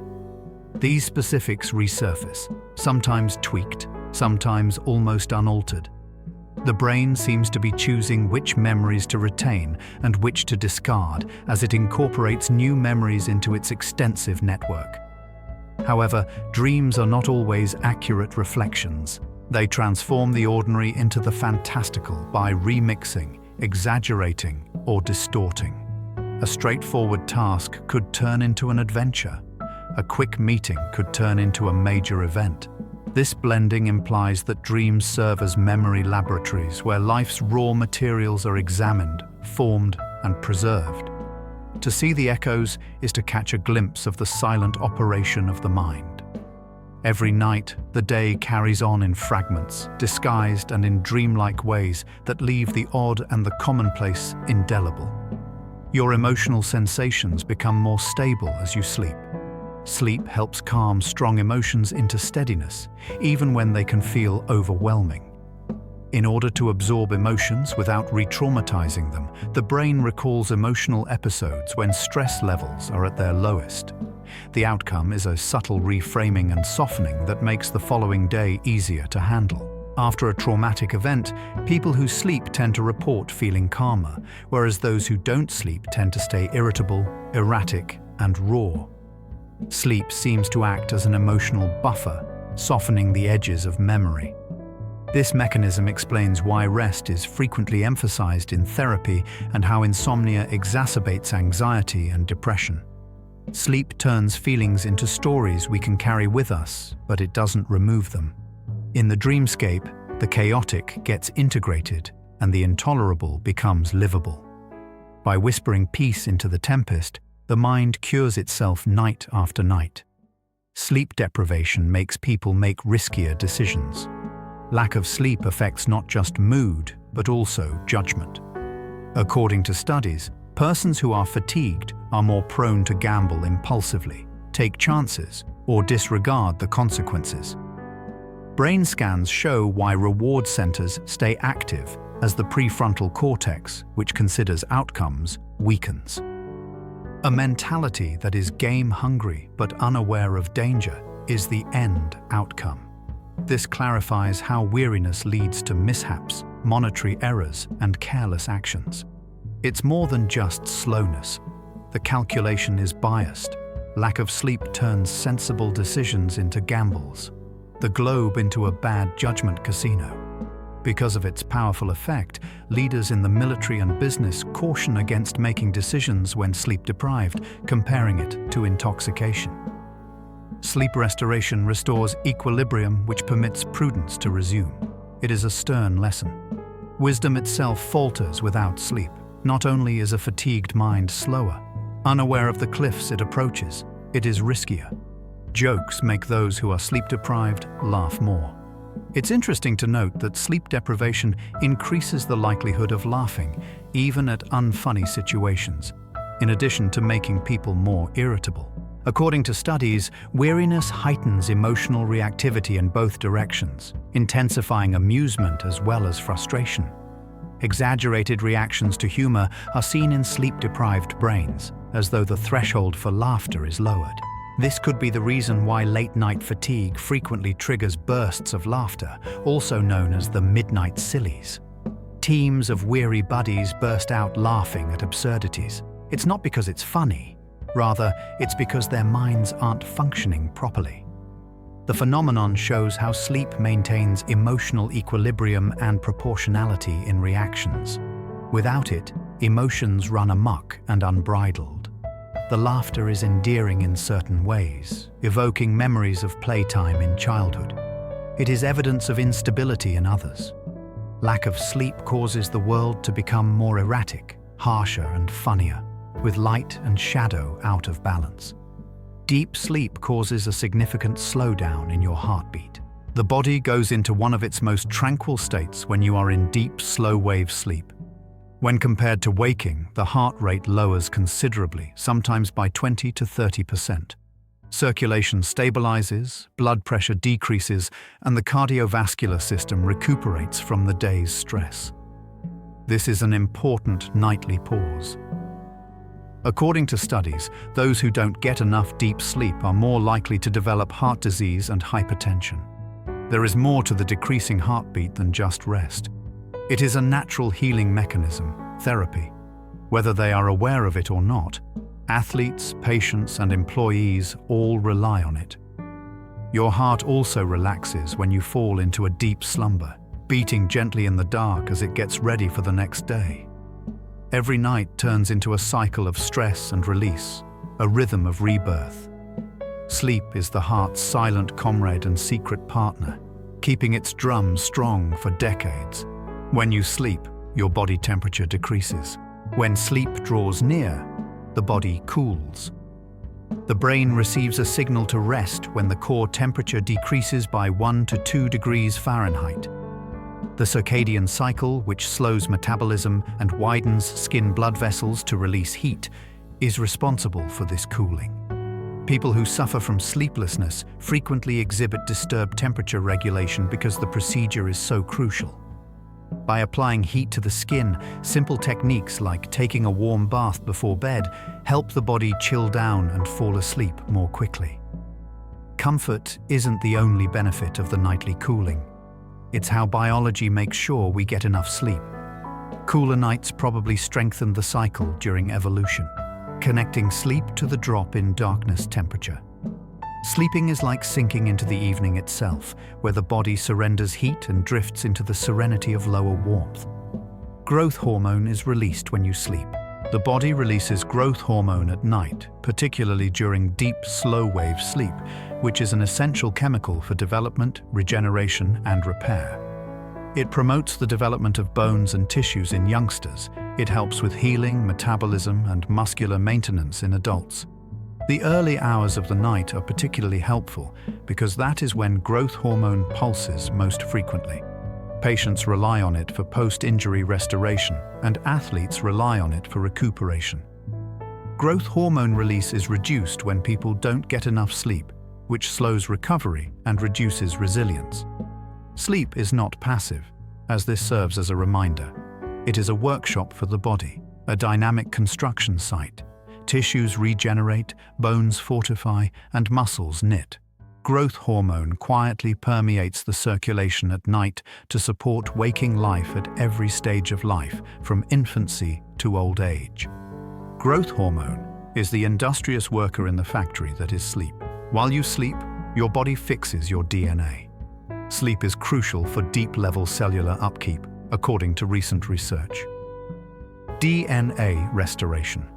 These specifics resurface, sometimes tweaked, sometimes almost unaltered. The brain seems to be choosing which memories to retain and which to discard as it incorporates new memories into its extensive network. However, dreams are not always accurate reflections. They transform the ordinary into the fantastical by remixing, exaggerating, or distorting. A straightforward task could turn into an adventure. A quick meeting could turn into a major event. This blending implies that dreams serve as memory laboratories where life's raw materials are examined, formed, and preserved. To see the echoes is to catch a glimpse of the silent operation of the mind. Every night, the day carries on in fragments, disguised and in dreamlike ways that leave the odd and the commonplace indelible. Your emotional sensations become more stable as you sleep. Sleep helps calm strong emotions into steadiness, even when they can feel overwhelming. In order to absorb emotions without re-traumatizing them, the brain recalls emotional episodes when stress levels are at their lowest. The outcome is a subtle reframing and softening that makes the following day easier to handle. After a traumatic event, people who sleep tend to report feeling calmer, whereas those who don't sleep tend to stay irritable, erratic, and raw. Sleep seems to act as an emotional buffer, softening the edges of memory. This mechanism explains why rest is frequently emphasized in therapy and how insomnia exacerbates anxiety and depression. Sleep turns feelings into stories we can carry with us, but it doesn't remove them. In the dreamscape, the chaotic gets integrated and the intolerable becomes livable. By whispering peace into the tempest, the mind cures itself night after night. Sleep deprivation makes people make riskier decisions. Lack of sleep affects not just mood, but also judgment. According to studies, persons who are fatigued are more prone to gamble impulsively, take chances, or disregard the consequences. Brain scans show why reward centers stay active as the prefrontal cortex, which considers outcomes, weakens. A mentality that is game-hungry but unaware of danger is the end outcome. This clarifies how weariness leads to mishaps, monetary errors, and careless actions. It's more than just slowness. The calculation is biased. Lack of sleep turns sensible decisions into gambles, the globe into a bad judgment casino. Because of its powerful effect, leaders in the military and business caution against making decisions when sleep-deprived, comparing it to intoxication. Sleep restoration restores equilibrium, which permits prudence to resume. It is a stern lesson. Wisdom itself falters without sleep. Not only is a fatigued mind slower, unaware of the cliffs it approaches, it is riskier. Jokes make those who are sleep-deprived laugh more. It's interesting to note that sleep deprivation increases the likelihood of laughing, even at unfunny situations, in addition to making people more irritable. According to studies, weariness heightens emotional reactivity in both directions, intensifying amusement as well as frustration. Exaggerated reactions to humor are seen in sleep-deprived brains, as though the threshold for laughter is lowered. This could be the reason why late-night fatigue frequently triggers bursts of laughter, also known as the midnight sillies. Teams of weary buddies burst out laughing at absurdities. It's not because it's funny. Rather, it's because their minds aren't functioning properly. The phenomenon shows how sleep maintains emotional equilibrium and proportionality in reactions. Without it, emotions run amok and unbridled. The laughter is endearing in certain ways, evoking memories of playtime in childhood. It is evidence of instability in others. Lack of sleep causes the world to become more erratic, harsher and funnier, with light and shadow out of balance. Deep sleep causes a significant slowdown in your heartbeat. The body goes into one of its most tranquil states when you are in deep, slow-wave sleep. When compared to waking, the heart rate lowers considerably, sometimes by 20 to 30%. Circulation stabilizes, blood pressure decreases, and the cardiovascular system recuperates from the day's stress. This is an important nightly pause. According to studies, those who don't get enough deep sleep are more likely to develop heart disease and hypertension. There is more to the decreasing heartbeat than just rest. It is a natural healing mechanism, therapy. Whether they are aware of it or not, athletes, patients, and employees all rely on it. Your heart also relaxes when you fall into a deep slumber, beating gently in the dark as it gets ready for the next day. Every night turns into a cycle of stress and release, a rhythm of rebirth. Sleep is the heart's silent comrade and secret partner, keeping its drum strong for decades. When you sleep, your body temperature decreases. When sleep draws near, the body cools. The brain receives a signal to rest when the core temperature decreases by 1 to 2 degrees Fahrenheit. The circadian cycle, which slows metabolism and widens skin blood vessels to release heat, is responsible for this cooling. People who suffer from sleeplessness frequently exhibit disturbed temperature regulation because the procedure is so crucial. By applying heat to the skin, simple techniques like taking a warm bath before bed help the body chill down and fall asleep more quickly. Comfort isn't the only benefit of the nightly cooling. It's how biology makes sure we get enough sleep. Cooler nights probably strengthen the cycle during evolution, connecting sleep to the drop in darkness temperature. Sleeping is like sinking into the evening itself, where the body surrenders heat and drifts into the serenity of lower warmth. Growth hormone is released when you sleep. The body releases growth hormone at night, particularly during deep, slow-wave sleep, which is an essential chemical for development, regeneration, and repair. It promotes the development of bones and tissues in youngsters. It helps with healing, metabolism, and muscular maintenance in adults. The early hours of the night are particularly helpful because that is when growth hormone pulses most frequently. Patients rely on it for post-injury restoration, and athletes rely on it for recuperation. Growth hormone release is reduced when people don't get enough sleep, which slows recovery and reduces resilience. Sleep is not passive, as this serves as a reminder. It is a workshop for the body, a dynamic construction site. Tissues regenerate, bones fortify, and muscles knit. Growth hormone quietly permeates the circulation at night to support waking life at every stage of life, from infancy to old age. Growth hormone is the industrious worker in the factory that is sleep. While you sleep, your body fixes your DNA. Sleep is crucial for deep-level cellular upkeep, according to recent research. DNA restoration.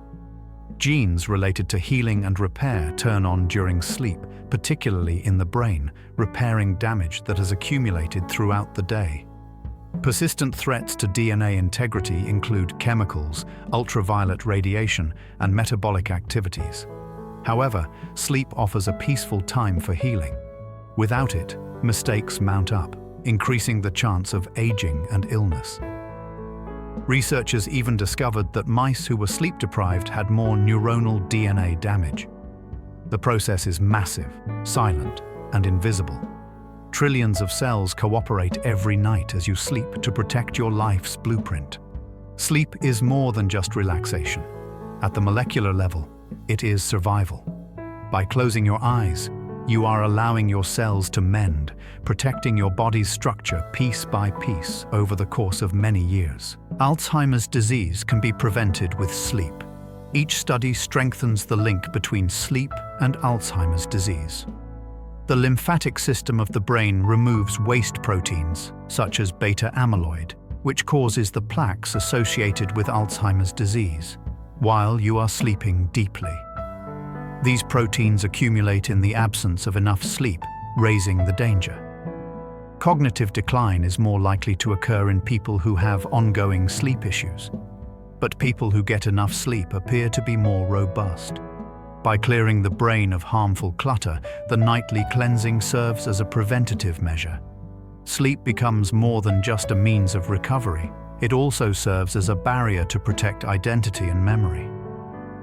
Genes related to healing and repair turn on during sleep, particularly in the brain, repairing damage that has accumulated throughout the day. Persistent threats to DNA integrity include chemicals, ultraviolet radiation, and metabolic activities. However, sleep offers a peaceful time for healing. Without it, mistakes mount up, increasing the chance of aging and illness. Researchers even discovered that mice who were sleep-deprived had more neuronal DNA damage. The process is massive, silent, and invisible. Trillions of cells cooperate every night as you sleep to protect your life's blueprint. Sleep is more than just relaxation. At the molecular level, it is survival. By closing your eyes, you are allowing your cells to mend, protecting your body's structure piece by piece over the course of many years. Alzheimer's disease can be prevented with sleep. Each study strengthens the link between sleep and Alzheimer's disease. The lymphatic system of the brain removes waste proteins, such as beta amyloid, which causes the plaques associated with Alzheimer's disease, while you are sleeping deeply. These proteins accumulate in the absence of enough sleep, raising the danger. Cognitive decline is more likely to occur in people who have ongoing sleep issues, but people who get enough sleep appear to be more robust. By clearing the brain of harmful clutter, the nightly cleansing serves as a preventative measure. Sleep becomes more than just a means of recovery. It also serves as a barrier to protect identity and memory.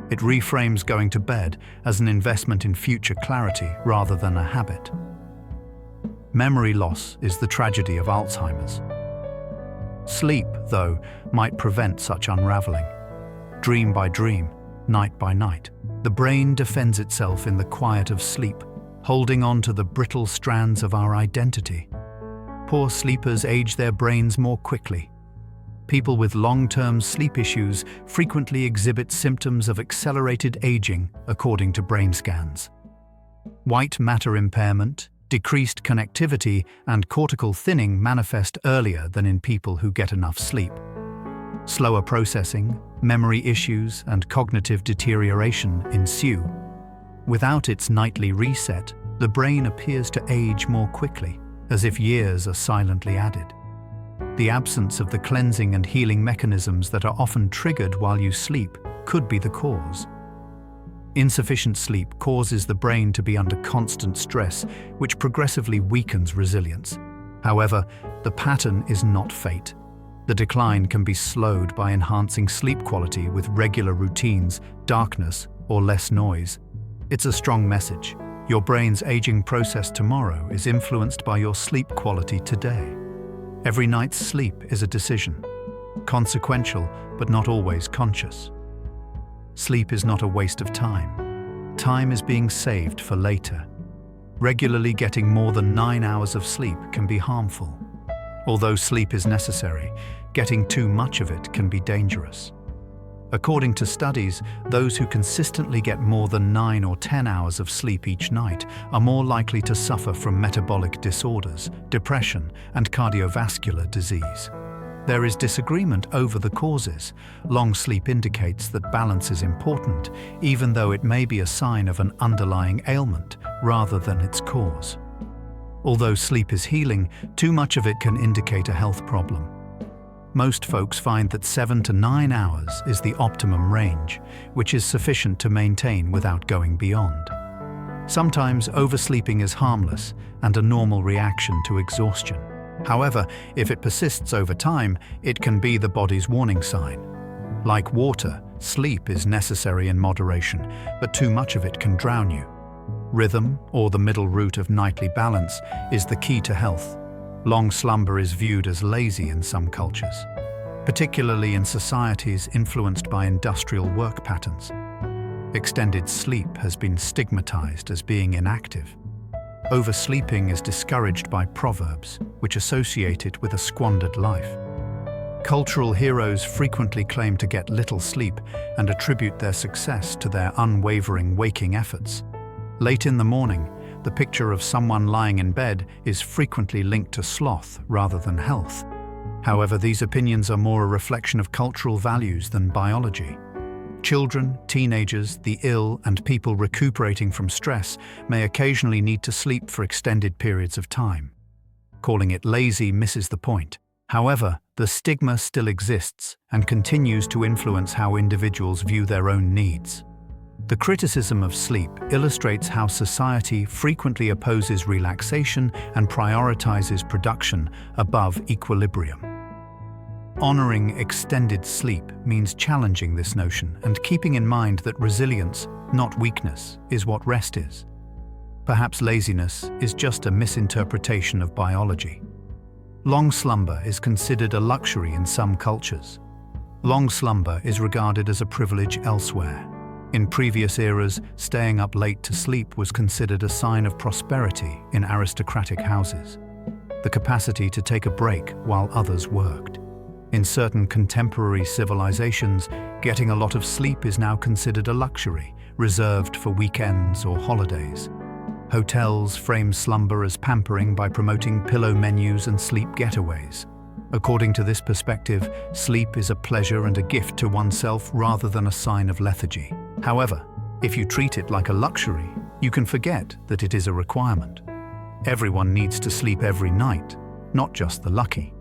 It reframes going to bed as an investment in future clarity rather than a habit. Memory loss is the tragedy of Alzheimer's. Sleep, though, might prevent such unraveling. Dream by dream, night by night, the brain defends itself in the quiet of sleep, holding on to the brittle strands of our identity. Poor sleepers age their brains more quickly. People with long-term sleep issues frequently exhibit symptoms of accelerated aging, according to brain scans. White matter impairment, Decreased connectivity and cortical thinning manifest earlier than in people who get enough sleep. Slower processing, memory issues, and cognitive deterioration ensue. Without its nightly reset, the brain appears to age more quickly, as if years are silently added. The absence of the cleansing and healing mechanisms that are often triggered while you sleep could be the cause. Insufficient sleep causes the brain to be under constant stress, which progressively weakens resilience. However, the pattern is not fate. The decline can be slowed by enhancing sleep quality with regular routines, darkness, or less noise. It's a strong message. Your brain's aging process tomorrow is influenced by your sleep quality today. Every night's sleep is a decision, consequential but not always conscious. Sleep is not a waste of time. Time is being saved for later. Regularly getting more than 9 hours of sleep can be harmful. Although sleep is necessary, getting too much of it can be dangerous. According to studies, those who consistently get more than 9 or 10 hours of sleep each night are more likely to suffer from metabolic disorders, depression, and cardiovascular disease. There is disagreement over the causes. Long sleep indicates that balance is important, even though it may be a sign of an underlying ailment rather than its cause. Although sleep is healing, too much of it can indicate a health problem. Most folks find that 7 to 9 hours is the optimum range, which is sufficient to maintain without going beyond. Sometimes oversleeping is harmless and a normal reaction to exhaustion. However, if it persists over time, it can be the body's warning sign. Like water, sleep is necessary in moderation, but too much of it can drown you. Rhythm, or the middle route of nightly balance, is the key to health. Long slumber is viewed as lazy in some cultures, particularly in societies influenced by industrial work patterns. Extended sleep has been stigmatized as being inactive. Oversleeping is discouraged by proverbs, which associate it with a squandered life. Cultural heroes frequently claim to get little sleep and attribute their success to their unwavering waking efforts. Late in the morning, the picture of someone lying in bed is frequently linked to sloth rather than health. However, these opinions are more a reflection of cultural values than biology. Children, teenagers, the ill, and people recuperating from stress may occasionally need to sleep for extended periods of time. Calling it lazy misses the point. However, the stigma still exists and continues to influence how individuals view their own needs. The criticism of sleep illustrates how society frequently opposes relaxation and prioritizes production above equilibrium. Honoring extended sleep means challenging this notion and keeping in mind that resilience, not weakness, is what rest is. Perhaps laziness is just a misinterpretation of biology. Long slumber is considered a luxury in some cultures. Long slumber is regarded as a privilege elsewhere. In previous eras, staying up late to sleep was considered a sign of prosperity in aristocratic houses. The capacity to take a break while others worked. In certain contemporary civilizations, getting a lot of sleep is now considered a luxury, reserved for weekends or holidays. Hotels frame slumber as pampering by promoting pillow menus and sleep getaways. According to this perspective, sleep is a pleasure and a gift to oneself rather than a sign of lethargy. However, if you treat it like a luxury, you can forget that it is a requirement. Everyone needs to sleep every night, not just the lucky.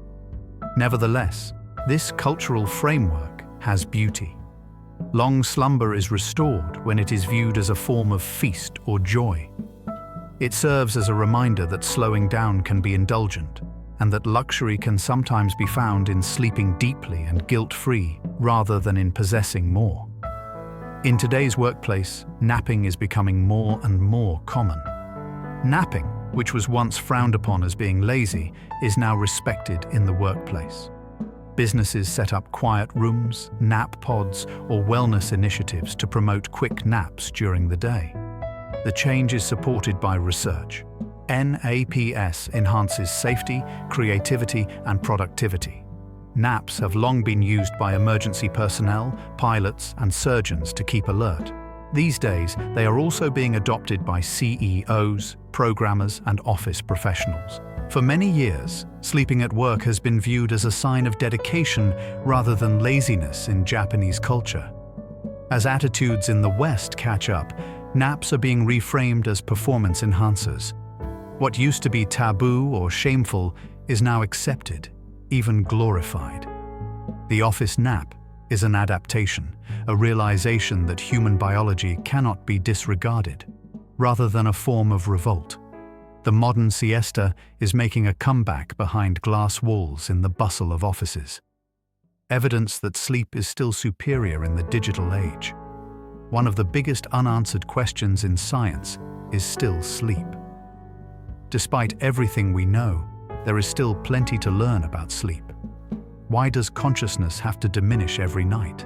Nevertheless, this cultural framework has beauty. Long slumber is restored when it is viewed as a form of feast or joy. It serves as a reminder that slowing down can be indulgent, and that luxury can sometimes be found in sleeping deeply and guilt-free rather than in possessing more. In today's workplace, napping is becoming more and more common. Napping, which was once frowned upon as being lazy, is now respected in the workplace. Businesses set up quiet rooms, nap pods, or wellness initiatives to promote quick naps during the day. The change is supported by research. NAPS enhances safety, creativity, and productivity. Naps have long been used by emergency personnel, pilots, and surgeons to keep alert. These days, they are also being adopted by CEOs, programmers, and office professionals. For many years, sleeping at work has been viewed as a sign of dedication rather than laziness in Japanese culture. As attitudes in the West catch up, naps are being reframed as performance enhancers. What used to be taboo or shameful is now accepted, even glorified. The office nap is an adaptation, a realization that human biology cannot be disregarded, rather than a form of revolt. The modern siesta is making a comeback behind glass walls in the bustle of offices. Evidence that sleep is still superior in the digital age. One of the biggest unanswered questions in science is still sleep. Despite everything we know, there is still plenty to learn about sleep. Why does consciousness have to diminish every night?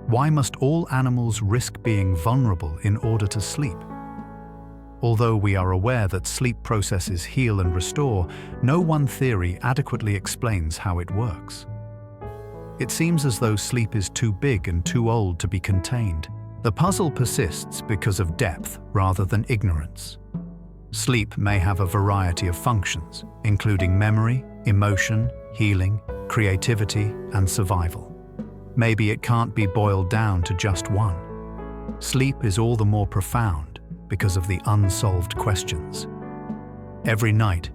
Why must all animals risk being vulnerable in order to sleep? Although we are aware that sleep processes heal and restore, no one theory adequately explains how it works. It seems as though sleep is too big and too old to be contained. The puzzle persists because of depth rather than ignorance. Sleep may have a variety of functions, including memory, emotion, healing, creativity, and survival. Maybe it can't be boiled down to just one. Sleep is all the more profound because of the unsolved questions. Every night,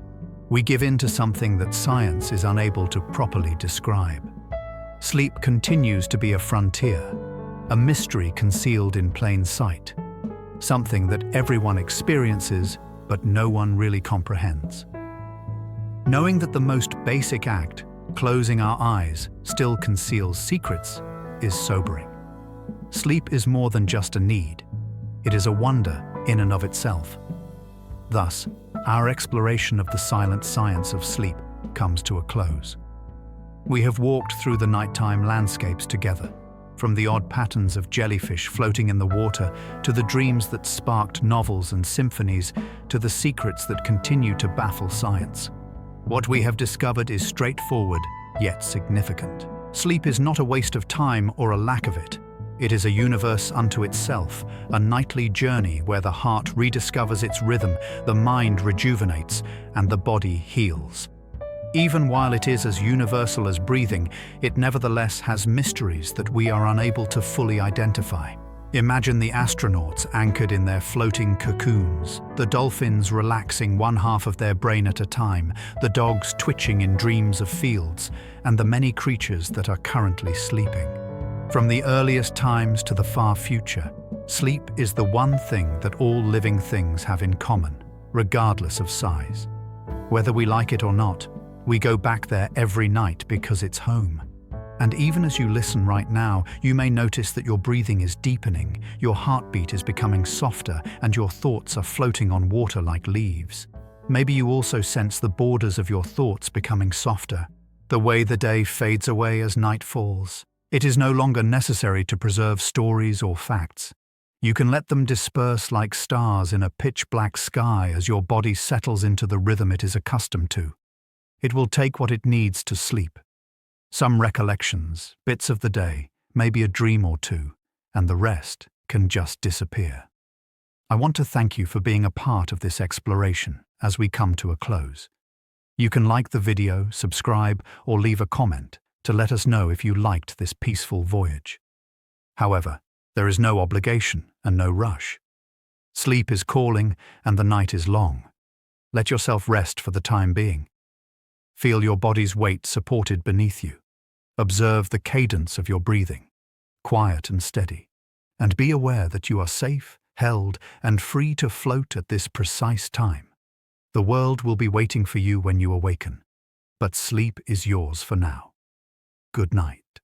we give in to something that science is unable to properly describe. Sleep continues to be a frontier, a mystery concealed in plain sight, something that everyone experiences but no one really comprehends. Knowing that the most basic act, closing our eyes, still conceals secrets, is sobering. Sleep is more than just a need. It is a wonder in and of itself. Thus, our exploration of the silent science of sleep comes to a close. We have walked through the nighttime landscapes together, from the odd patterns of jellyfish floating in the water to the dreams that sparked novels and symphonies to the secrets that continue to baffle science. What we have discovered is straightforward, yet significant. Sleep is not a waste of time or a lack of it. It is a universe unto itself, a nightly journey where the heart rediscovers its rhythm, the mind rejuvenates, and the body heals. Even while it is as universal as breathing, it nevertheless has mysteries that we are unable to fully identify. Imagine the astronauts anchored in their floating cocoons, the dolphins relaxing one half of their brain at a time, the dogs twitching in dreams of fields, and the many creatures that are currently sleeping. From the earliest times to the far future, sleep is the one thing that all living things have in common, regardless of size. Whether we like it or not, we go back there every night because it's home. And even as you listen right now, you may notice that your breathing is deepening, your heartbeat is becoming softer, and your thoughts are floating on water like leaves. Maybe you also sense the borders of your thoughts becoming softer, the way the day fades away as night falls. It is no longer necessary to preserve stories or facts. You can let them disperse like stars in a pitch-black sky as your body settles into the rhythm it is accustomed to. It will take what it needs to sleep. Some recollections, bits of the day, maybe a dream or two, and the rest can just disappear. I want to thank you for being a part of this exploration as we come to a close. You can like the video, subscribe, or leave a comment to let us know if you liked this peaceful voyage. However, there is no obligation and no rush. Sleep is calling and the night is long. Let yourself rest for the time being. Feel your body's weight supported beneath you. Observe the cadence of your breathing, quiet and steady, and be aware that you are safe, held, and free to float at this precise time. The world will be waiting for you when you awaken, but sleep is yours for now. Good night.